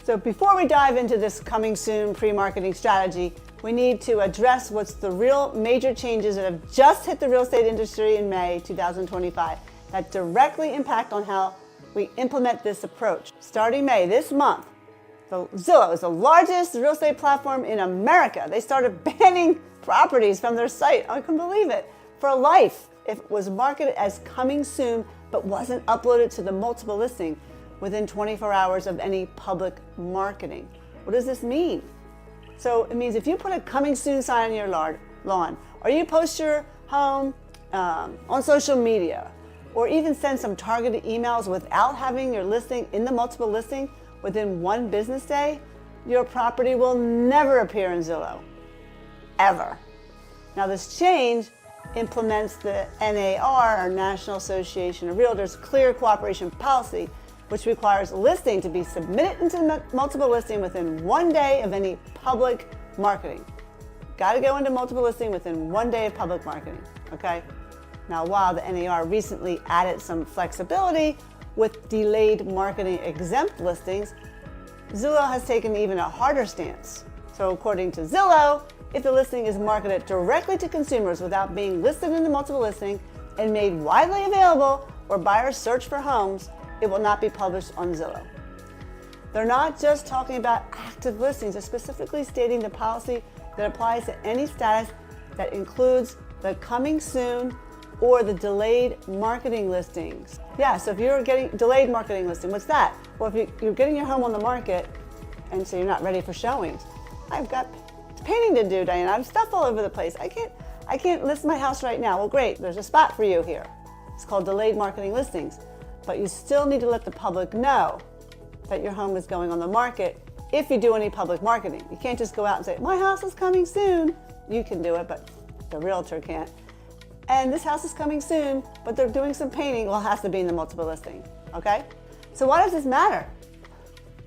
So before we dive into this coming soon pre-marketing strategy, we need to address what's the real major changes that have just hit the real estate industry in May 2025 that directly impact on how we implement this approach. Starting May this month, Zillow is the largest real estate platform in America. They started banning properties from their site. I couldn't believe it. For life, if it was marketed as coming soon but wasn't uploaded to the multiple listing within 24 hours of any public marketing. What does this mean? So it means if you put a coming soon sign on your lawn, or you post your home on social media, or even send some targeted emails without having your listing in the multiple listing within one business day, your property will never appear in Zillow, ever. Now this change implements the NAR, or National Association of Realtors, clear cooperation policy, which requires listing to be submitted into the multiple listing within 1 day of any public marketing. Got to go into multiple listing within 1 day of public marketing, okay? Now, while the NAR recently added some flexibility with delayed marketing exempt listings, Zillow has taken even a harder stance. So according to Zillow, if the listing is marketed directly to consumers without being listed in the multiple listing and made widely available where buyers search for homes, it will not be published on Zillow. They're not just talking about active listings, they're specifically stating the policy that applies to any status that includes the coming soon or the delayed marketing listings. Yeah, so if you're getting delayed marketing listing, what's that? Well, if you're getting your home on the market and so you're not ready for showings, I've got painting to do, Diana. I have stuff all over the place. I can't list my house right now. Well, great, there's a spot for you here. It's called delayed marketing listings. But you still need to let the public know that your home is going on the market if you do any public marketing. You can't just go out and say, my house is coming soon. You can do it, but the realtor can't. And this house is coming soon, but they're doing some painting. Well, it has to be in the multiple listing, okay? So why does this matter?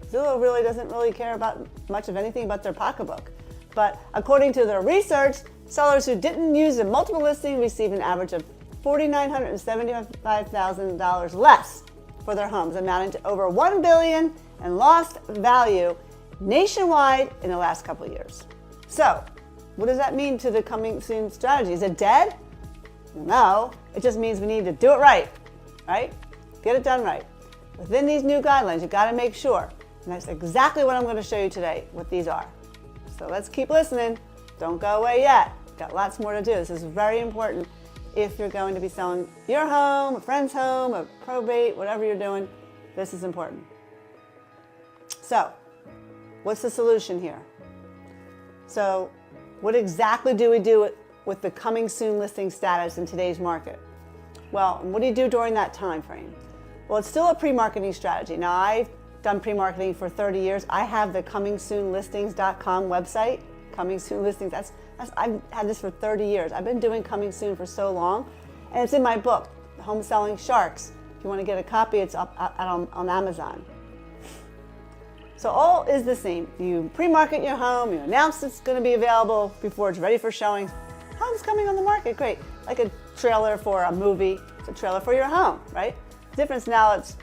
Zillow really doesn't really care about much of anything but their pocketbook. But according to their research, sellers who didn't use the multiple listing received an average of $4,975,000 less for their homes, amounting to over $1 billion in lost value nationwide in the last couple of years. So, what does that mean to the coming soon strategy? Is it dead? No, it just means we need to do it right? Get it done right. Within these new guidelines, you got to make sure, and that's exactly what I'm going to show you today, what these are. So let's keep listening. Don't go away yet. Got lots more to do. This is very important. If you're going to be selling your home, a friend's home, a probate, whatever you're doing, this is important. So, what's the solution here? So, what exactly do we do with the coming soon listing status in today's market? Well, what do you do during that time frame? Well, it's still a pre-marketing strategy. Now, I've done pre-marketing for 30 years. I have the comingsoonlistings.com website. Coming Soon Listings, I've had this for 30 years. I've been doing coming soon for so long. And it's in my book, Home Selling Sharks. If you want to get a copy, it's up on Amazon. So all is the same. You pre-market your home, you announce it's going to be available before it's ready for showings. Home's coming on the market, great. Like a trailer for a movie, it's a trailer for your home, right? The difference now, it's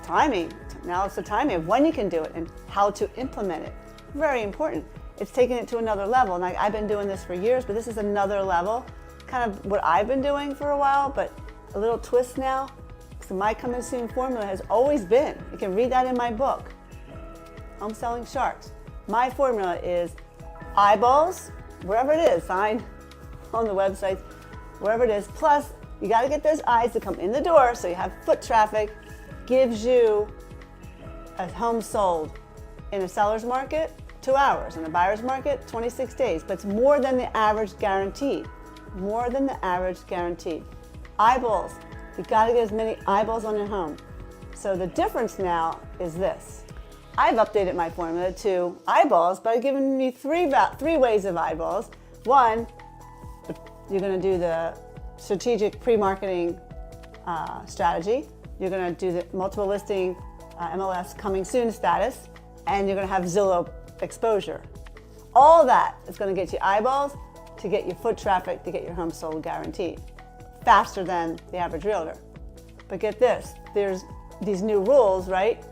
timing. Now it's the timing of when you can do it and how to implement it. Very important. It's taking it to another level. And I've been doing this for years, but this is another level. Kind of what I've been doing for a while, but a little twist now. So my coming soon formula has always been, you can read that in my book, Home Selling Sharks. My formula is eyeballs, wherever it is, sign on the website, wherever it is. Plus, you got to get those eyes to come in the door so you have foot traffic, gives you a home sold in a seller's market, 2 hours. In the buyer's market, 26 days. But it's more than the average guaranteed. More than the average guaranteed. Eyeballs. You got to get as many eyeballs on your home. So the difference now is this. I've updated my formula to eyeballs by giving me three ways of eyeballs. One, you're going to do the strategic pre-marketing strategy. You're going to do the multiple listing MLS coming soon status, and you're going to have Zillow exposure. All that is going to get you eyeballs to get your foot traffic to get your home sold guaranteed. faster than the average realtor. But get this, there's these new rules, right?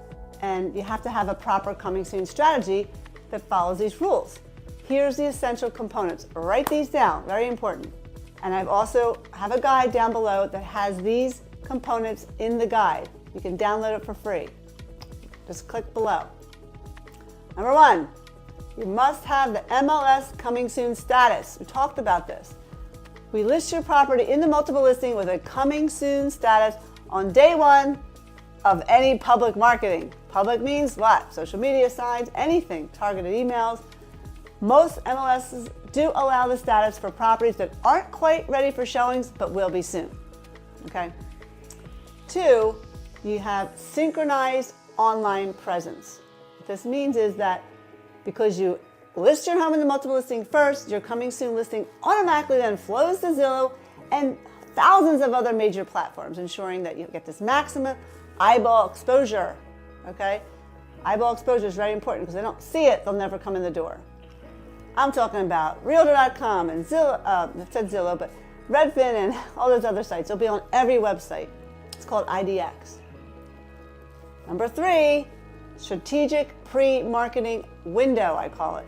And you have to have a proper coming soon strategy that follows these rules. Here's the essential components. Write these down, very important. And I've also have a guide down below that has these components in the guide. You can download it for free. Just click below. Number 1, you must have the MLS coming soon status. We talked about this. We list your property in the multiple listing with a coming soon status on day 1 of any public marketing. Public means what? Social media signs, anything, targeted emails. Most MLSs do allow the status for properties that aren't quite ready for showings but will be soon. Okay. 2, you have synchronized online presence. What this means is that because you list your home in the multiple listing first, your coming soon listing automatically then flows to Zillow and thousands of other major platforms, ensuring that you get this maximum eyeball exposure. Okay? Eyeball exposure is very important because they don't see it, they'll never come in the door. I'm talking about Realtor.com and Zillow, it said Zillow, but Redfin and all those other sites. It'll be on every website. It's called IDX. Number 3, strategic pre-marketing window, I call it.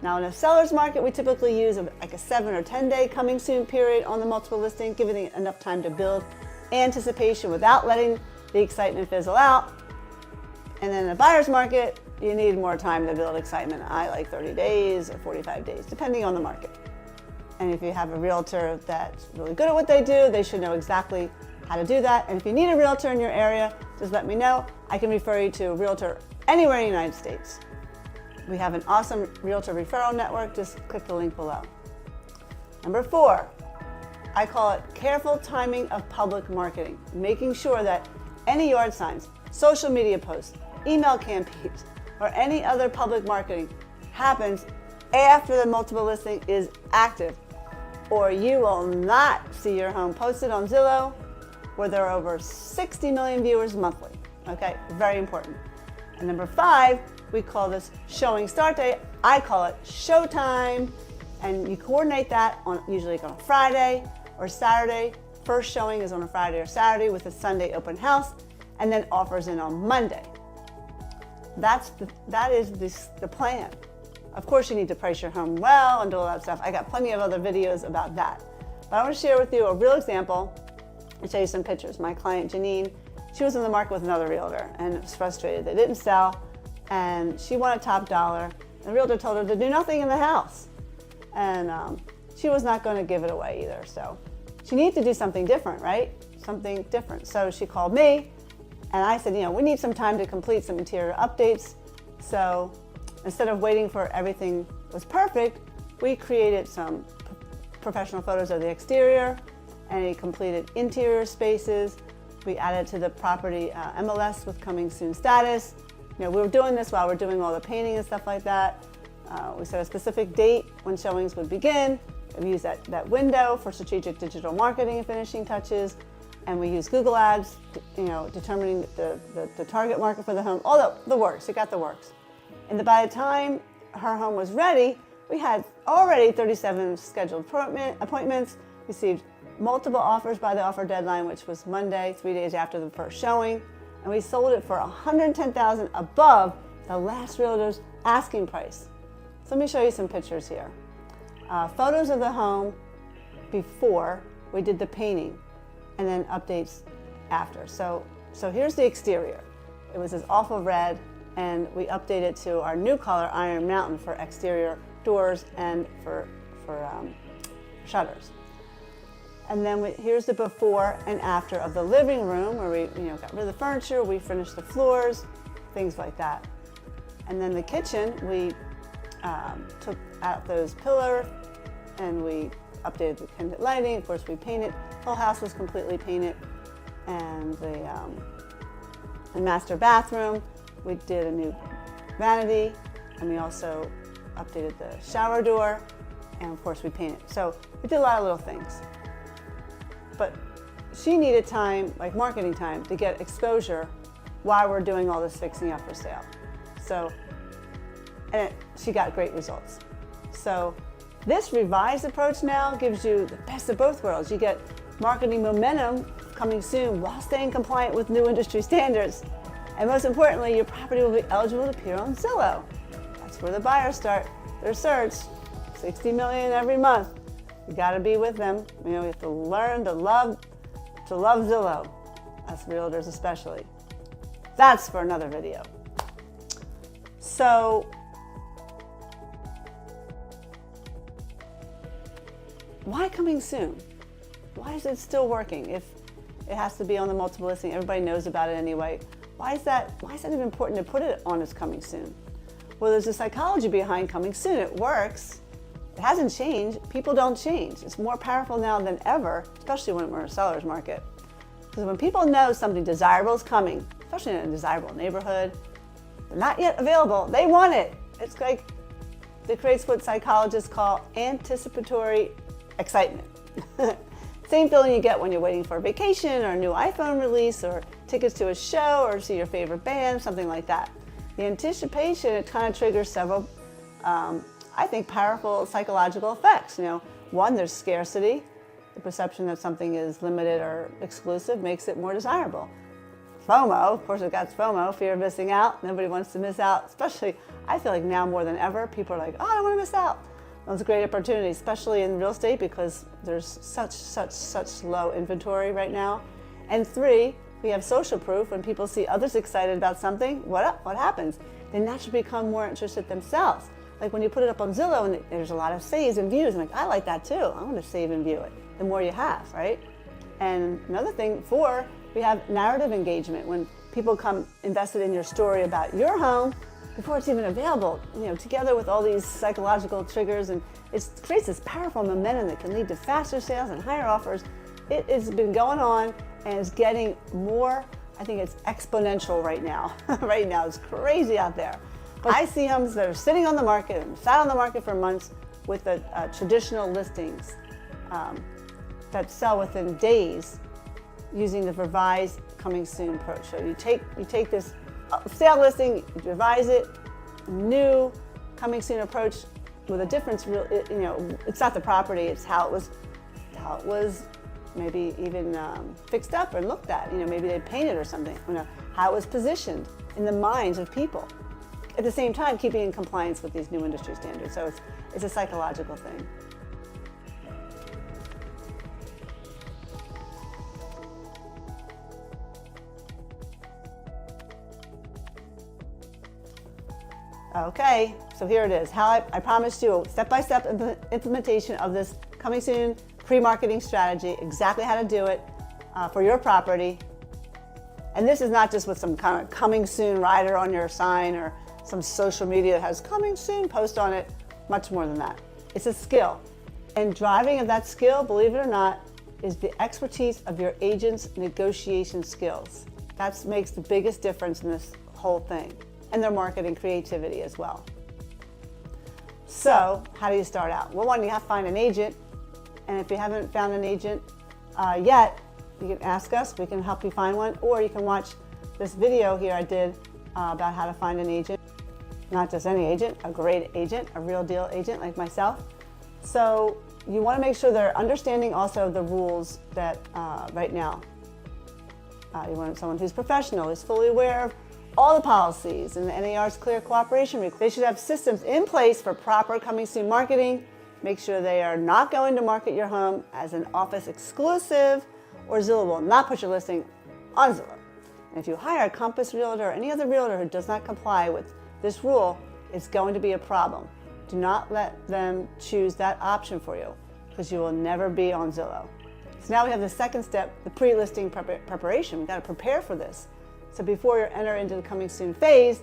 Now in a seller's market, we typically use like a 7 or 10 day coming soon period on the multiple listing, giving it enough time to build anticipation without letting the excitement fizzle out. And then in a buyer's market, you need more time to build excitement. I like 30 days or 45 days, depending on the market. And if you have a realtor that's really good at what they do, they should know exactly how to do that. And if you need a realtor in your area, just let me know. I can refer you to a realtor anywhere in the United States. We have an awesome realtor referral network. Just click the link below. Number 4, I call it careful timing of public marketing, making sure that any yard signs, social media posts, email campaigns, or any other public marketing happens after the multiple listing is active, or you will not see your home posted on Zillow, where there are over 60 million viewers monthly. Okay, very important. And number 5, we call this showing start date. I call it showtime, and you coordinate that on usually on a Friday or Saturday. First showing is on a Friday or Saturday with a Sunday open house, and then offers in on Monday. That is the plan. Of course, you need to price your home well and do all that stuff. I got plenty of other videos about that. But I want to share with you a real example and show you some pictures. My client, Janine, she was in the market with another realtor and was frustrated. They didn't sell, and she wanted top dollar. The realtor told her to do nothing in the house. And she was not going to give it away either. So she needed to do something different, right? Something different. So she called me, and I said, we need some time to complete some interior updates. So instead of waiting for everything was perfect, we created some professional photos of the exterior and completed interior spaces. We added to the property MLS with coming soon status. We were doing this while we're doing all the painting and stuff like that. We set a specific date when showings would begin. We used that window for strategic digital marketing and finishing touches. And we use Google Ads, determining the target market for the home. All the works, you got the works. And by the time her home was ready, we had already 37 scheduled appointments, received multiple offers by the offer deadline, which was Monday, 3 days after the first showing. And we sold it for $110,000 above the last realtor's asking price. So let me show you some pictures here. Photos of the home before we did the painting, and then updates after. So here's the exterior. It was this awful red, and we updated to our new color, Iron Mountain, for exterior doors and for shutters. And then here's the before and after of the living room, where we got rid of the furniture, we finished the floors, things like that. And then the kitchen, we took out those pillars and we updated the pendant lighting. Of course, we painted. The whole house was completely painted. And the master bathroom, we did a new vanity, and we also updated the shower door, and of course we painted. So we did a lot of little things. But she needed time, like marketing time, to get exposure while we're doing all this fixing up for sale. She got great results. So this revised approach now gives you the best of both worlds. You get marketing momentum coming soon while staying compliant with new industry standards. And most importantly, your property will be eligible to appear on Zillow. That's where the buyers start their search. 60 million every month. You got to be with them. You know, you have to learn to love Zillow, us realtors especially. That's for another video. So, why coming soon? Why is it still working if it has to be on the multiple listing? Everybody knows about it anyway. Why is that even important to put it on as coming soon? Well, there's a psychology behind coming soon. It works. It hasn't changed. People don't change. It's more powerful now than ever, especially when we're in a seller's market. Because when people know something desirable is coming, especially in a desirable neighborhood, but not yet available, they want it. It's like, it creates what psychologists call anticipatory excitement. Same feeling you get when you're waiting for a vacation or a new iPhone release or tickets to a show or see your favorite band, something like that. The anticipation, it kind of triggers several, I think, powerful psychological effects. You know, one, there's scarcity. The perception that something is limited or exclusive makes it more desirable. FOMO, of course, it got FOMO, fear of missing out. Nobody wants to miss out, especially, I feel like now more than ever, people are like, oh, I don't want to miss out. That's a great opportunity, especially in real estate because there's such low inventory right now. And three, we have social proof. When people see others excited about something, what happens? They naturally become more interested themselves. Like when you put it up on Zillow and there's a lot of saves and views, I'm like, I like that too. I want to save and view it. The more you have, right? And another thing, four, we have narrative engagement. When people come invested in your story about your home before it's even available, you know, together with all these psychological triggers, and it creates this powerful momentum that can lead to faster sales and higher offers. It has been going on and it's getting more, I think it's exponential right now. Right now, it's crazy out there. But I see homes that are sitting on the market and sat on the market for months with the traditional listings that sell within days using the revised coming soon approach. So you take this sale listing, you revise it, new coming soon approach with a difference. You know, it's not the property; it's how it was maybe even fixed up or looked at. You know, maybe they painted or something. You know, how it was positioned in the minds of people. At the same time, keeping in compliance with these new industry standards. So it's a psychological thing. Okay, so here it is. How I promised you a step-by-step implementation of this coming soon pre-marketing strategy, exactly how to do it for your property. And this is not just with some kind of coming soon rider on your sign or some social media that has coming soon post on it, much more than that. It's a skill. And driving of that skill, believe it or not, is the expertise of your agent's negotiation skills. That makes the biggest difference in this whole thing. And their marketing creativity as well. So, how do you start out? Well, one, you have to find an agent. And if you haven't found an agent yet, you can ask us, we can help you find one, or you can watch this video here I did about how to find an agent. Not just any agent, a great agent, a real deal agent like myself. So you want to make sure they're understanding also the rules that right now. You want someone who's professional, who's fully aware of all the policies and the NAR's clear cooperation. They should have systems in place for proper coming soon marketing. Make sure they are not going to market your home as an office exclusive, or Zillow will not put your listing on Zillow. And if you hire a Compass realtor or any other realtor who does not comply with this rule, it's going to be a problem. Do not let them choose that option for you, because you will never be on Zillow. So now we have the second step, the pre-listing preparation. We've got to prepare for this. So before you enter into the coming soon phase,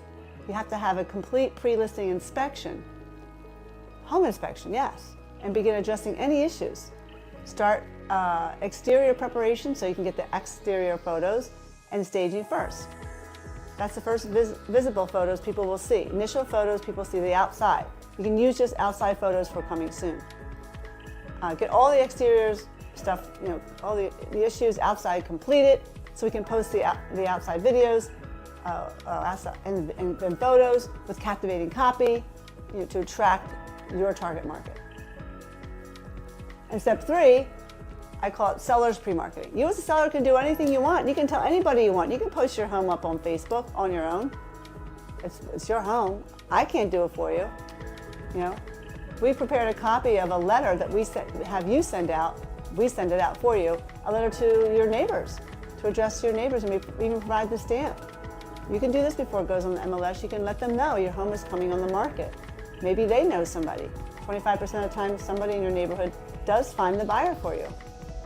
you have to have a complete pre-listing inspection. Home inspection, yes, and begin addressing any issues. Start exterior preparation so you can get the exterior photos and staging first. That's the first visible photos people will see. Initial photos, people see the outside. You can use just outside photos for coming soon. Get all the exteriors stuff, you know, all the issues outside completed, so we can post the outside videos and photos with captivating copy, you know, to attract your target market. And step three, I call it seller's pre-marketing. You as a seller can do anything you want. You can tell anybody you want. You can post your home up on Facebook on your own. It's your home. I can't do it for you. You know, we prepared a copy of a letter that we have you send out. We send it out for you. A letter to your neighbors, to address to your neighbors, and we even provide the stamp. You can do this before it goes on the MLS. You can let them know your home is coming on the market. Maybe they know somebody. 25% of the time, somebody in your neighborhood does find the buyer for you.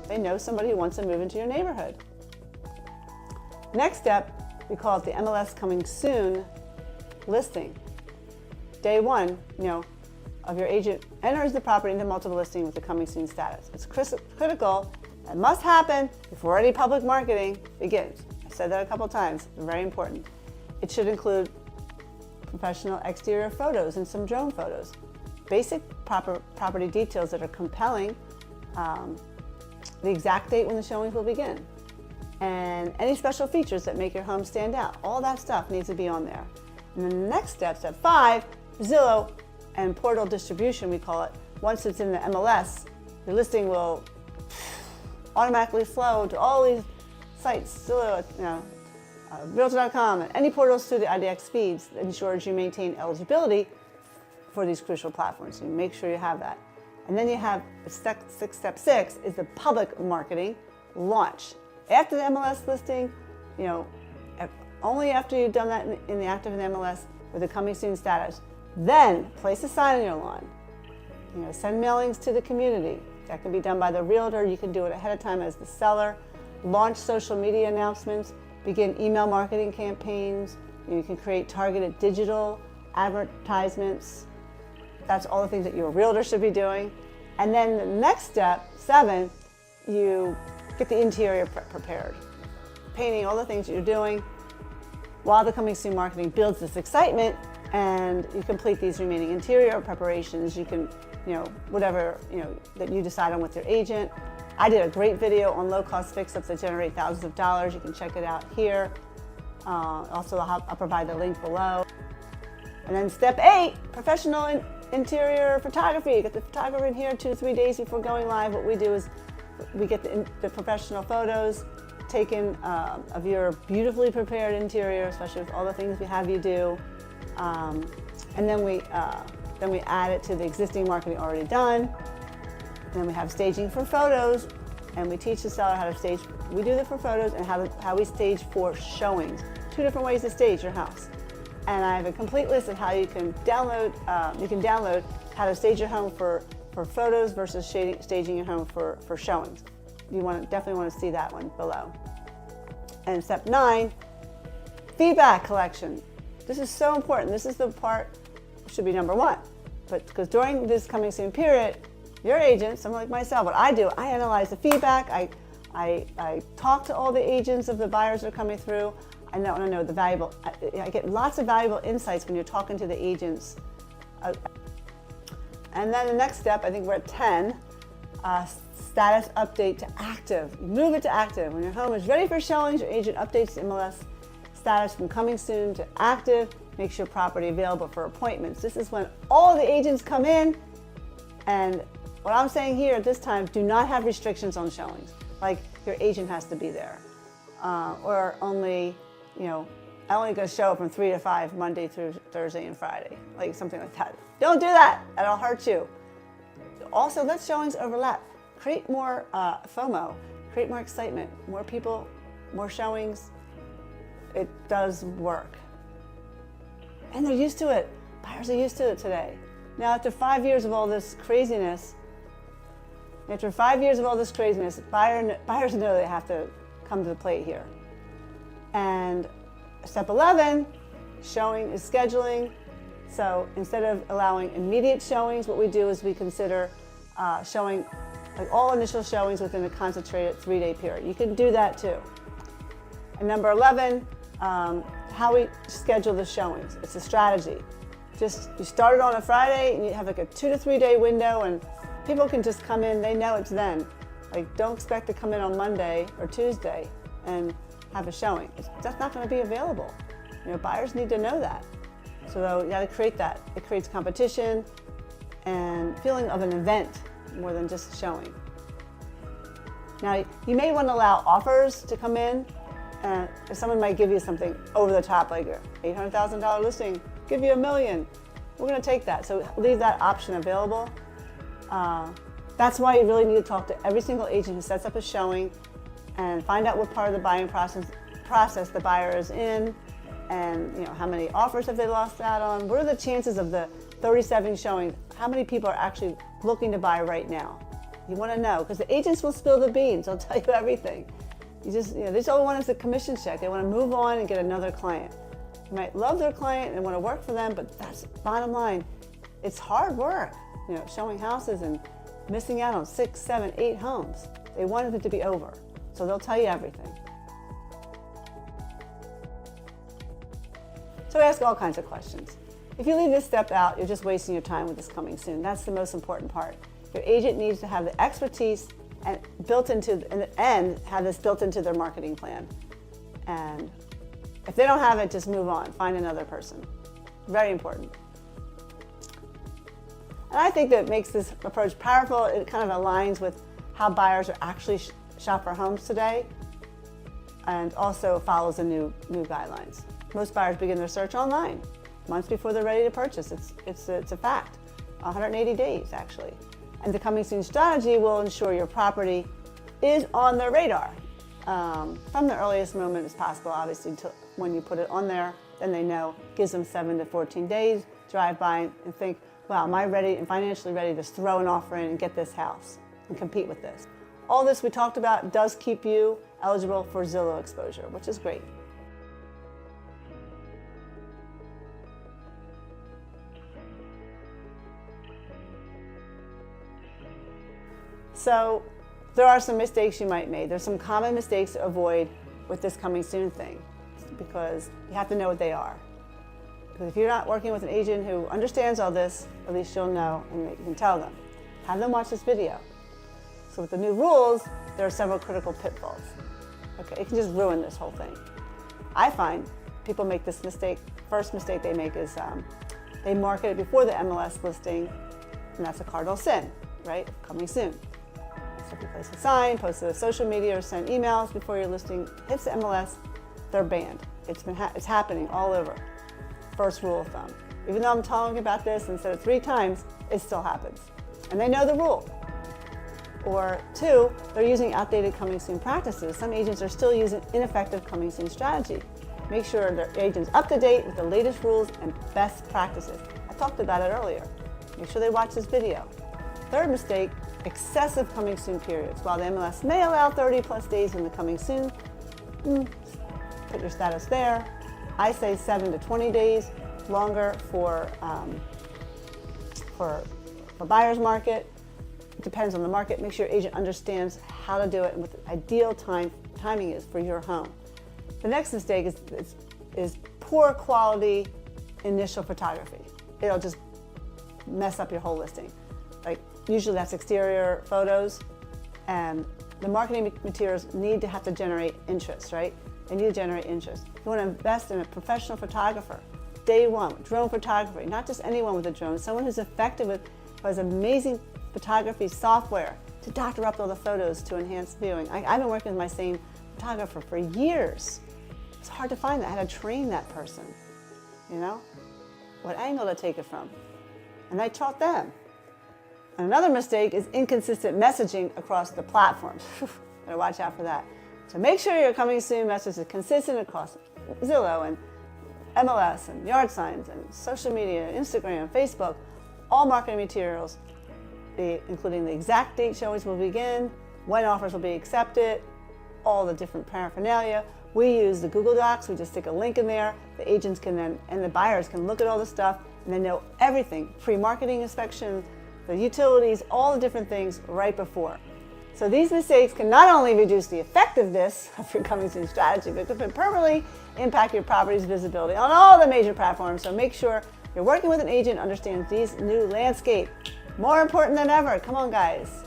They know somebody who wants to move into your neighborhood. Next step, we call it the MLS Coming Soon listing. Day one, of your agent enters the property into multiple listing with the Coming Soon status. It's critical. It must happen before any public marketing begins. I said that a couple times. Very important. It should include professional exterior photos and some drone photos. Basic property details that are compelling, the exact date when the showings will begin, and any special features that make your home stand out. All that stuff needs to be on there. And then the next step, step 5, Zillow and portal distribution, we call it. Once it's in the MLS, your listing will automatically flow to all these sites, Zillow, Realtor.com, and any portals through the IDX feeds that ensures you maintain eligibility for these crucial platforms. So you make sure you have that. And then you have step 6 is the public marketing launch. After the MLS listing, only after you've done that in the active in the MLS with the Coming Soon status, then place a sign on your lawn. Send mailings to the community. That can be done by the realtor. You can do it ahead of time as the seller. Launch social media announcements. Begin email marketing campaigns. You can create targeted digital advertisements. That's all the things that your realtor should be doing. And then the next step, 7, you get the interior prepared. Painting, all the things that you're doing while the Coming Soon marketing builds this excitement, and you complete these remaining interior preparations. You can, whatever, that you decide on with your agent. I did a great video on low-cost fix-ups that generate thousands of dollars. You can check it out here. Also, I'll provide the link below. And then step 8, professional interior photography. Get the photographer in here 2 to 3 days before going live. What we do is we get the professional photos taken of your beautifully prepared interior, especially with all the things we have you do. And then we add it to the existing marketing already done. And then we have staging for photos, and we teach the seller how to stage. We do that for photos and how we stage for showings. 2 different ways to stage your house. And I have a complete list of how you can download. How to stage your home for photos versus staging your home for showings. You definitely want to see that one below. And step 9, feedback collection. This is so important. This is the part should be number 1. But because during this Coming Soon period, your agent, someone like myself, what I do, I analyze the feedback. I talk to all the agents of the buyers that are coming through. I want to know the valuable. I get lots of valuable insights when you're talking to the agents. And then the next step, I think we're at 10, status update to active. Move it to active. When your home is ready for showings, your agent updates the MLS status from Coming Soon to active, makes your property available for appointments. This is when all the agents come in, and what I'm saying here at this time, do not have restrictions on showings. Like your agent has to be there, or only, only going to show up from 3 to 5 Monday through Thursday and Friday, like something like that. Don't do that. That'll hurt you. Also, let showings overlap. Create more FOMO. Create more excitement. More people, more showings. It does work. And they're used to it. Buyers are used to it today. Now, after 5 years of all this craziness, buyers know they have to come to the plate here. And step 11, showing is scheduling. So instead of allowing immediate showings, what we do is we consider showing, like all initial showings within a concentrated 3-day period. You can do that too. And number 11, how we schedule the showings. It's a strategy. You start it on a Friday and you have like a 2 to 3 day window, and people can just come in, they know it's then. Like, don't expect to come in on Monday or Tuesday and have a showing. That's not going to be available. Buyers need to know that. So you got to create that. It creates competition and feeling of an event more than just showing. Now, you may want to allow offers to come in. If someone might give you something over the top, like $800,000 listing, give you $1 million. We're going to take that. So leave that option available. That's why you really need to talk to every single agent who sets up a showing and find out what part of the buying process the buyer is in, and how many offers have they lost out on. What are the chances of the 37 showings? How many people are actually looking to buy right now? You want to know, because the agents will spill the beans. They'll tell you everything. They just all want is a commission check. They want to move on and get another client. You might love their client and want to work for them, but that's bottom line. It's hard work, showing houses and missing out on 6, 7, 8 homes. They wanted it to be over, so they'll tell you everything. So ask all kinds of questions. If you leave this step out, you're just wasting your time with this coming soon. That's the most important part. Your agent needs to have the expertise and have this built into their marketing plan. And if they don't have it, just move on. Find another person. Very important. And I think that makes this approach powerful. It kind of aligns with how buyers are actually shop for homes today, and also follows the new guidelines. Most buyers begin their search online months before they're ready to purchase. It's a fact. 180 days actually. And the coming soon strategy will ensure your property is on their radar from the earliest moment as possible, obviously, to when you put it on there. Then they know. Gives them 7 to 14 days. Drive by and think, wow, am I ready and financially ready to throw an offer in and get this house and compete with this? All this we talked about does keep you eligible for Zillow exposure, which is great. So there are some mistakes you might make. There's some common mistakes to avoid with this coming soon thing, because you have to know what they are. Because if you're not working with an agent who understands all this, at least you'll know and you can tell them. Have them watch this video. So with the new rules, there are several critical pitfalls. Okay, it can just ruin this whole thing. I find people make this mistake. First mistake they make is they market it before the MLS listing, and that's a cardinal sin, right? Coming soon. So if you place a sign, post it on social media, or send emails before your listing hits the MLS, they're banned. It's happening all over. First rule of thumb. Even though I'm talking about this and said it 3 times, it still happens. And they know the rule. Or 2, they're using outdated coming soon practices. Some agents are still using ineffective coming soon strategy. Make sure their agent's up to date with the latest rules and best practices. I talked about it earlier. Make sure they watch this video. Third mistake, excessive coming soon periods. While the MLS may allow 30+ days in the coming soon, put your status there. I say 7 to 20 days, longer for buyer's market. It depends on the market. Make sure your agent understands how to do it and what the ideal timing is for your home. The next mistake is poor quality initial photography. It'll just mess up your whole listing. Like, usually that's exterior photos, and the marketing materials need to have to generate interest, right? They need to generate interest. You want to invest in a professional photographer. Day one, drone photography, not just anyone with a drone, someone who's effective with, who has amazing photography software to doctor up all the photos to enhance viewing. I've been working with my same photographer for years. It's hard to find that. I had to train that person, what angle to take it from. And I taught them. And another mistake is inconsistent messaging across the platforms. Better watch out for that. So make sure your coming soon message is consistent across Zillow and MLS and yard signs and social media, Instagram, Facebook, all marketing materials, including the exact date showings will begin, when offers will be accepted, all the different paraphernalia. We use the Google Docs. We just stick a link in there. The agents can then, and the buyers can look at all the stuff and they know everything, pre-marketing inspection, the utilities, all the different things right before. So these mistakes can not only reduce the effectiveness of your coming soon strategy, but can permanently impact your property's visibility on all the major platforms. So make sure you're working with an agent who understands these new landscape. More important than ever. Come on, guys.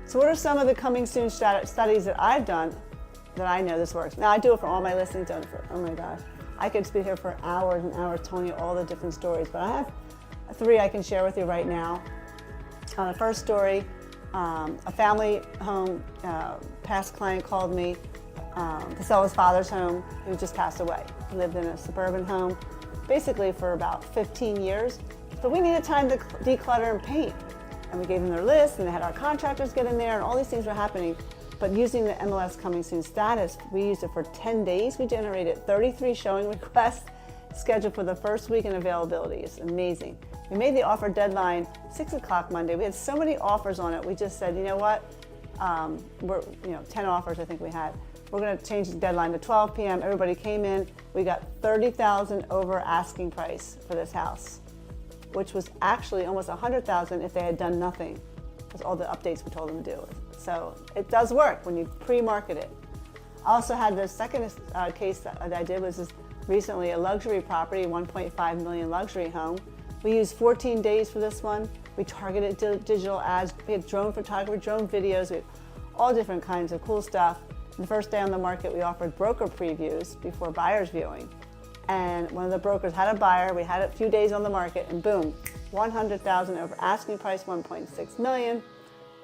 So what are some of the coming soon studies that I've done that I know this works. Now I do it for all my listings, don't it? Oh my gosh. I could be here for hours and hours telling you all the different stories, but I have 3 I can share with you right now. The first story, a family home, past client called me to sell his father's home, who just passed away. He lived in a suburban home basically for about 15 years, but we needed time to declutter and paint. And we gave them their list, and they had our contractors get in there, and all these things were happening. But using the MLS Coming Soon status, we used it for 10 days. We generated 33 showing requests scheduled for the first week in availability. It's amazing. We made the offer deadline 6 o'clock Monday. We had so many offers on it. We just said, you know what? 10 offers I think we had. We're going to change the deadline to 12 p.m. Everybody came in. We got $30,000 over asking price for this house, which was actually almost $100,000 if they had done nothing, because all the updates we told them to do. So it does work when you pre-market it. I also had the second case that I did was just recently a luxury property, 1.5 million luxury home. We used 14 days for this one. We targeted digital ads. We had drone photography, drone videos. We had all different kinds of cool stuff. The first day on the market, we offered broker previews before buyers viewing. And one of the brokers had a buyer. We had it a few days on the market, and boom, $100,000 over asking price, $1.6 million.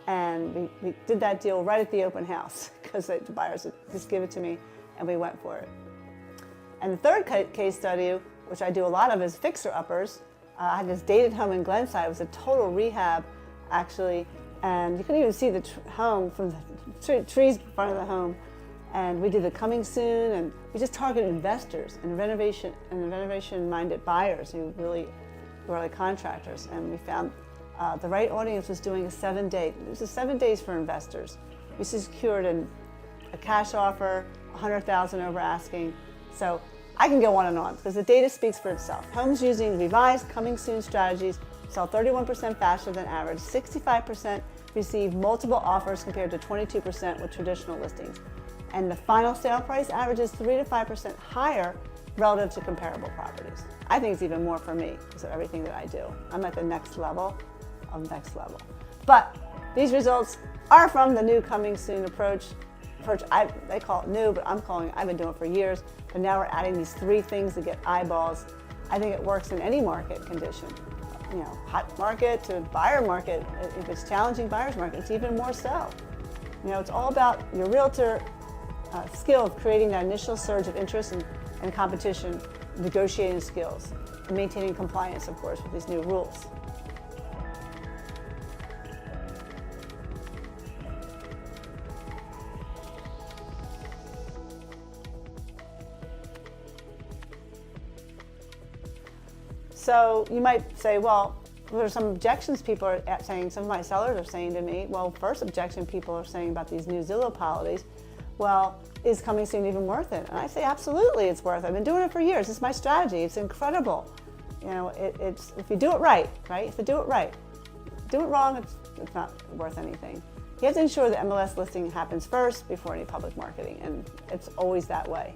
And we did that deal right at the open house because the buyers would just give it to me, and we went for it. And the third case study, which I do a lot of, is fixer-uppers. I had this dated home in Glenside. It was a total rehab, actually, and you couldn't even see the home from the trees in front of the home. And we did the coming soon, and we just targeted investors and renovation-minded buyers who really were like contractors. And we found the right audience was doing a 7-day. It was 7 days for investors. We secured a cash offer, $100,000 over asking. So I can go on and on because the data speaks for itself. Homes using revised coming soon strategies sell 31% faster than average. 65% receive multiple offers compared to 22% with traditional listings. And the final sale price averages 3 to 5% higher relative to comparable properties. I think it's even more for me because of everything that I do. I'm at the next level of next level. But these results are from the new coming soon approach. They call it new, but I've been doing it for years. But now we're adding these 3 things to get eyeballs. I think it works in any market condition. Hot market to buyer market. If it's challenging buyer's market, it's even more so. It's all about your realtor skill of creating that initial surge of interest and competition, negotiating skills, and maintaining compliance, of course, with these new rules. So you might say, well, there's some objections people are saying, some of my sellers are saying to me. Well, first objection people are saying about these new Zillow policies, well, is coming soon even worth it? And I say, absolutely, it's worth it. I've been doing it for years. It's my strategy. It's incredible. It's if you do it right? If you do it right. Do it wrong, it's not worth anything. You have to ensure the MLS listing happens first before any public marketing, and it's always that way.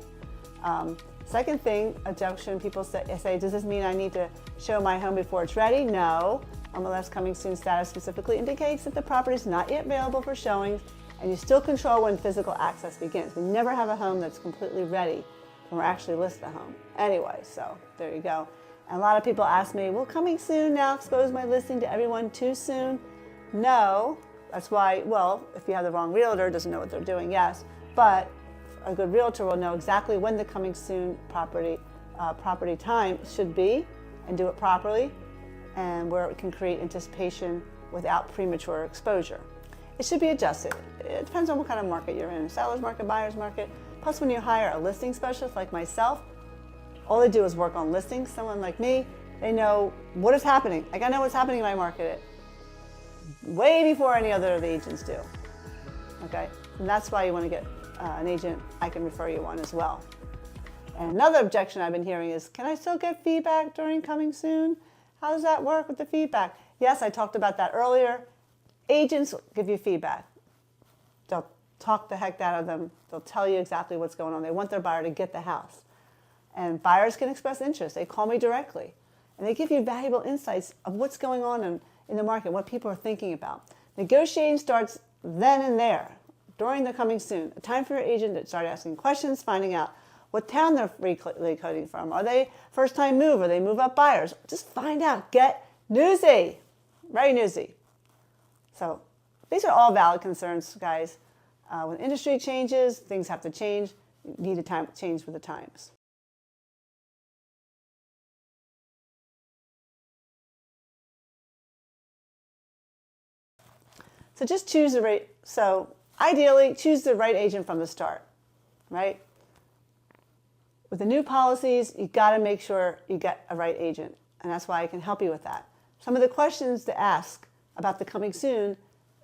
Second thing, objection, people say, does this mean I need to show my home before it's ready? No. MLS Coming Soon status specifically indicates that the property is not yet available for showings, and you still control when physical access begins. We never have a home that's completely ready when we're actually list the home. Anyway, so there you go. And a lot of people ask me, will Coming Soon now expose my listing to everyone too soon? No. That's why, well, if you have the wrong realtor, doesn't know what they're doing, yes. But a good realtor will know exactly when the coming soon property time should be and do it properly, and where it can create anticipation without premature exposure. It should be adjusted. It depends on what kind of market you're in, seller's market, buyer's market. Plus, when you hire a listing specialist like myself, all they do is work on listings. Someone like me, they know what is happening. Like, I know what's happening in my market way before any other of the agents do. Okay, and that's why you want to get an agent. I can refer you one as well. And another objection I've been hearing is, can I still get feedback during coming soon? How does that work with the feedback? Yes, I talked about that earlier. Agents give you feedback. They'll talk the heck out of them. They'll tell you exactly what's going on. They want their buyer to get the house. And buyers can express interest. They call me directly. And they give you valuable insights of what's going on in the market, what people are thinking about. Negotiating starts then and there. during the coming soon, a time for your agent to start asking questions, finding out what town they're recoding from. Are they first-time move? Are they move-up buyers? Just find out. Get newsy. Very newsy. So these are all valid concerns, guys. When industry changes, things have to change. You need to change with the times. So just choose the right, so ideally choose the right agent from the start, right? With the new policies, you got to make sure you get a right agent, and that's why I can help you with that. Some of the questions to ask about the coming soon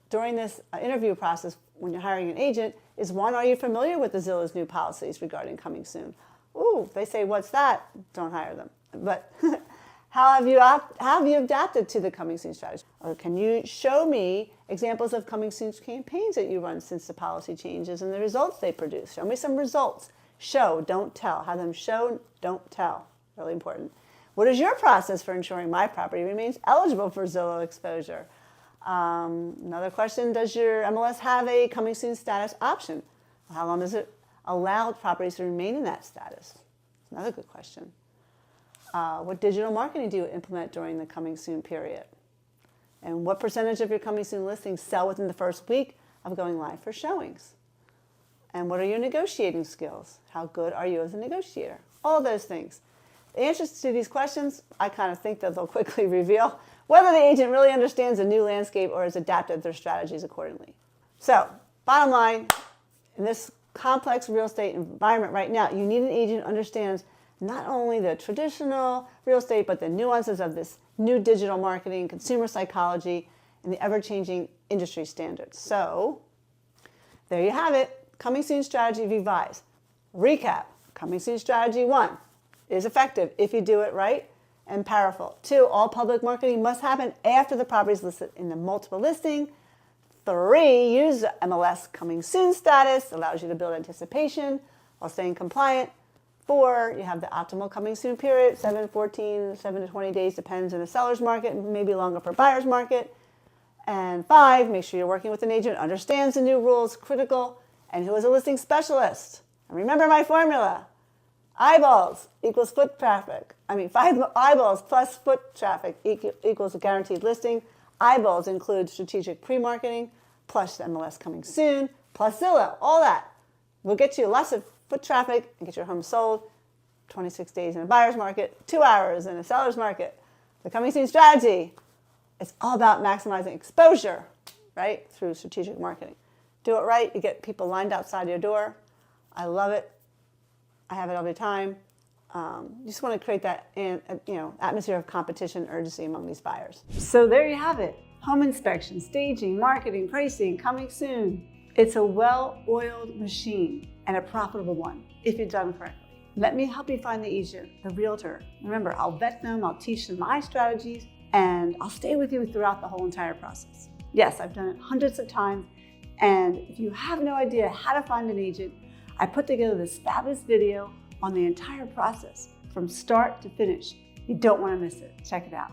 during this interview process when you're hiring an agent is, one, are you familiar with the Zillow's new policies regarding coming soon? Ooh, they say, what's that? Don't hire them. But how have you adapted to the coming soon strategy? Or can you show me examples of coming soon campaigns that you run since the policy changes and the results they produce? Show me some results. Show, don't tell. Have them show, don't tell. Really important. What is your process for ensuring my property remains eligible for Zillow exposure? Another question, does your MLS have a coming soon status option? How long does it allow properties to remain in that status? Another good question. What digital marketing do you implement during the coming soon period? And what percentage of your coming soon listings sell within the first week of going live for showings? And what are your negotiating skills? How good are you as a negotiator? All those things. The answers to these questions, I kind of think that they'll quickly reveal whether the agent really understands the new landscape or has adapted their strategies accordingly. So, bottom line, in this complex real estate environment right now, you need an agent who understands not only the traditional real estate, but the nuances of this new digital marketing, consumer psychology, and the ever-changing industry standards. So, there you have it. Coming soon strategy revised. Recap. Coming soon strategy 1 is effective if you do it right and powerful. 2, all public marketing must happen after the property is listed in the multiple listing. 3, use the MLS coming soon status, allows you to build anticipation while staying compliant. 4, you have the optimal coming soon period, 7 to 20 days, depends on the seller's market, maybe longer for buyer's market. And 5, make sure you're working with an agent who understands the new rules, critical, and who is a listing specialist. And remember my formula. Eyeballs equals foot traffic. 5 eyeballs plus foot traffic equals a guaranteed listing. Eyeballs include strategic pre-marketing, plus the MLS coming soon, plus Zillow. All that will get you lots of foot traffic and get your home sold. 26 days in a buyer's market, 2 hours in a seller's market. The coming soon strategy, it's all about maximizing exposure, right, through strategic marketing. Do it right, you get people lined outside your door. I love it. I have it all the time. You just want to create that atmosphere of competition, urgency among these buyers. So there you have it. Home inspection, staging, marketing, pricing, coming soon. It's a well-oiled machine and a profitable one if it's done correctly. Let me help you find the agent, the realtor. Remember, I'll vet them, I'll teach them my strategies, and I'll stay with you throughout the whole entire process. Yes, I've done it hundreds of times. And if you have no idea how to find an agent, I put together this fabulous video on the entire process from start to finish. You don't want to miss it. Check it out.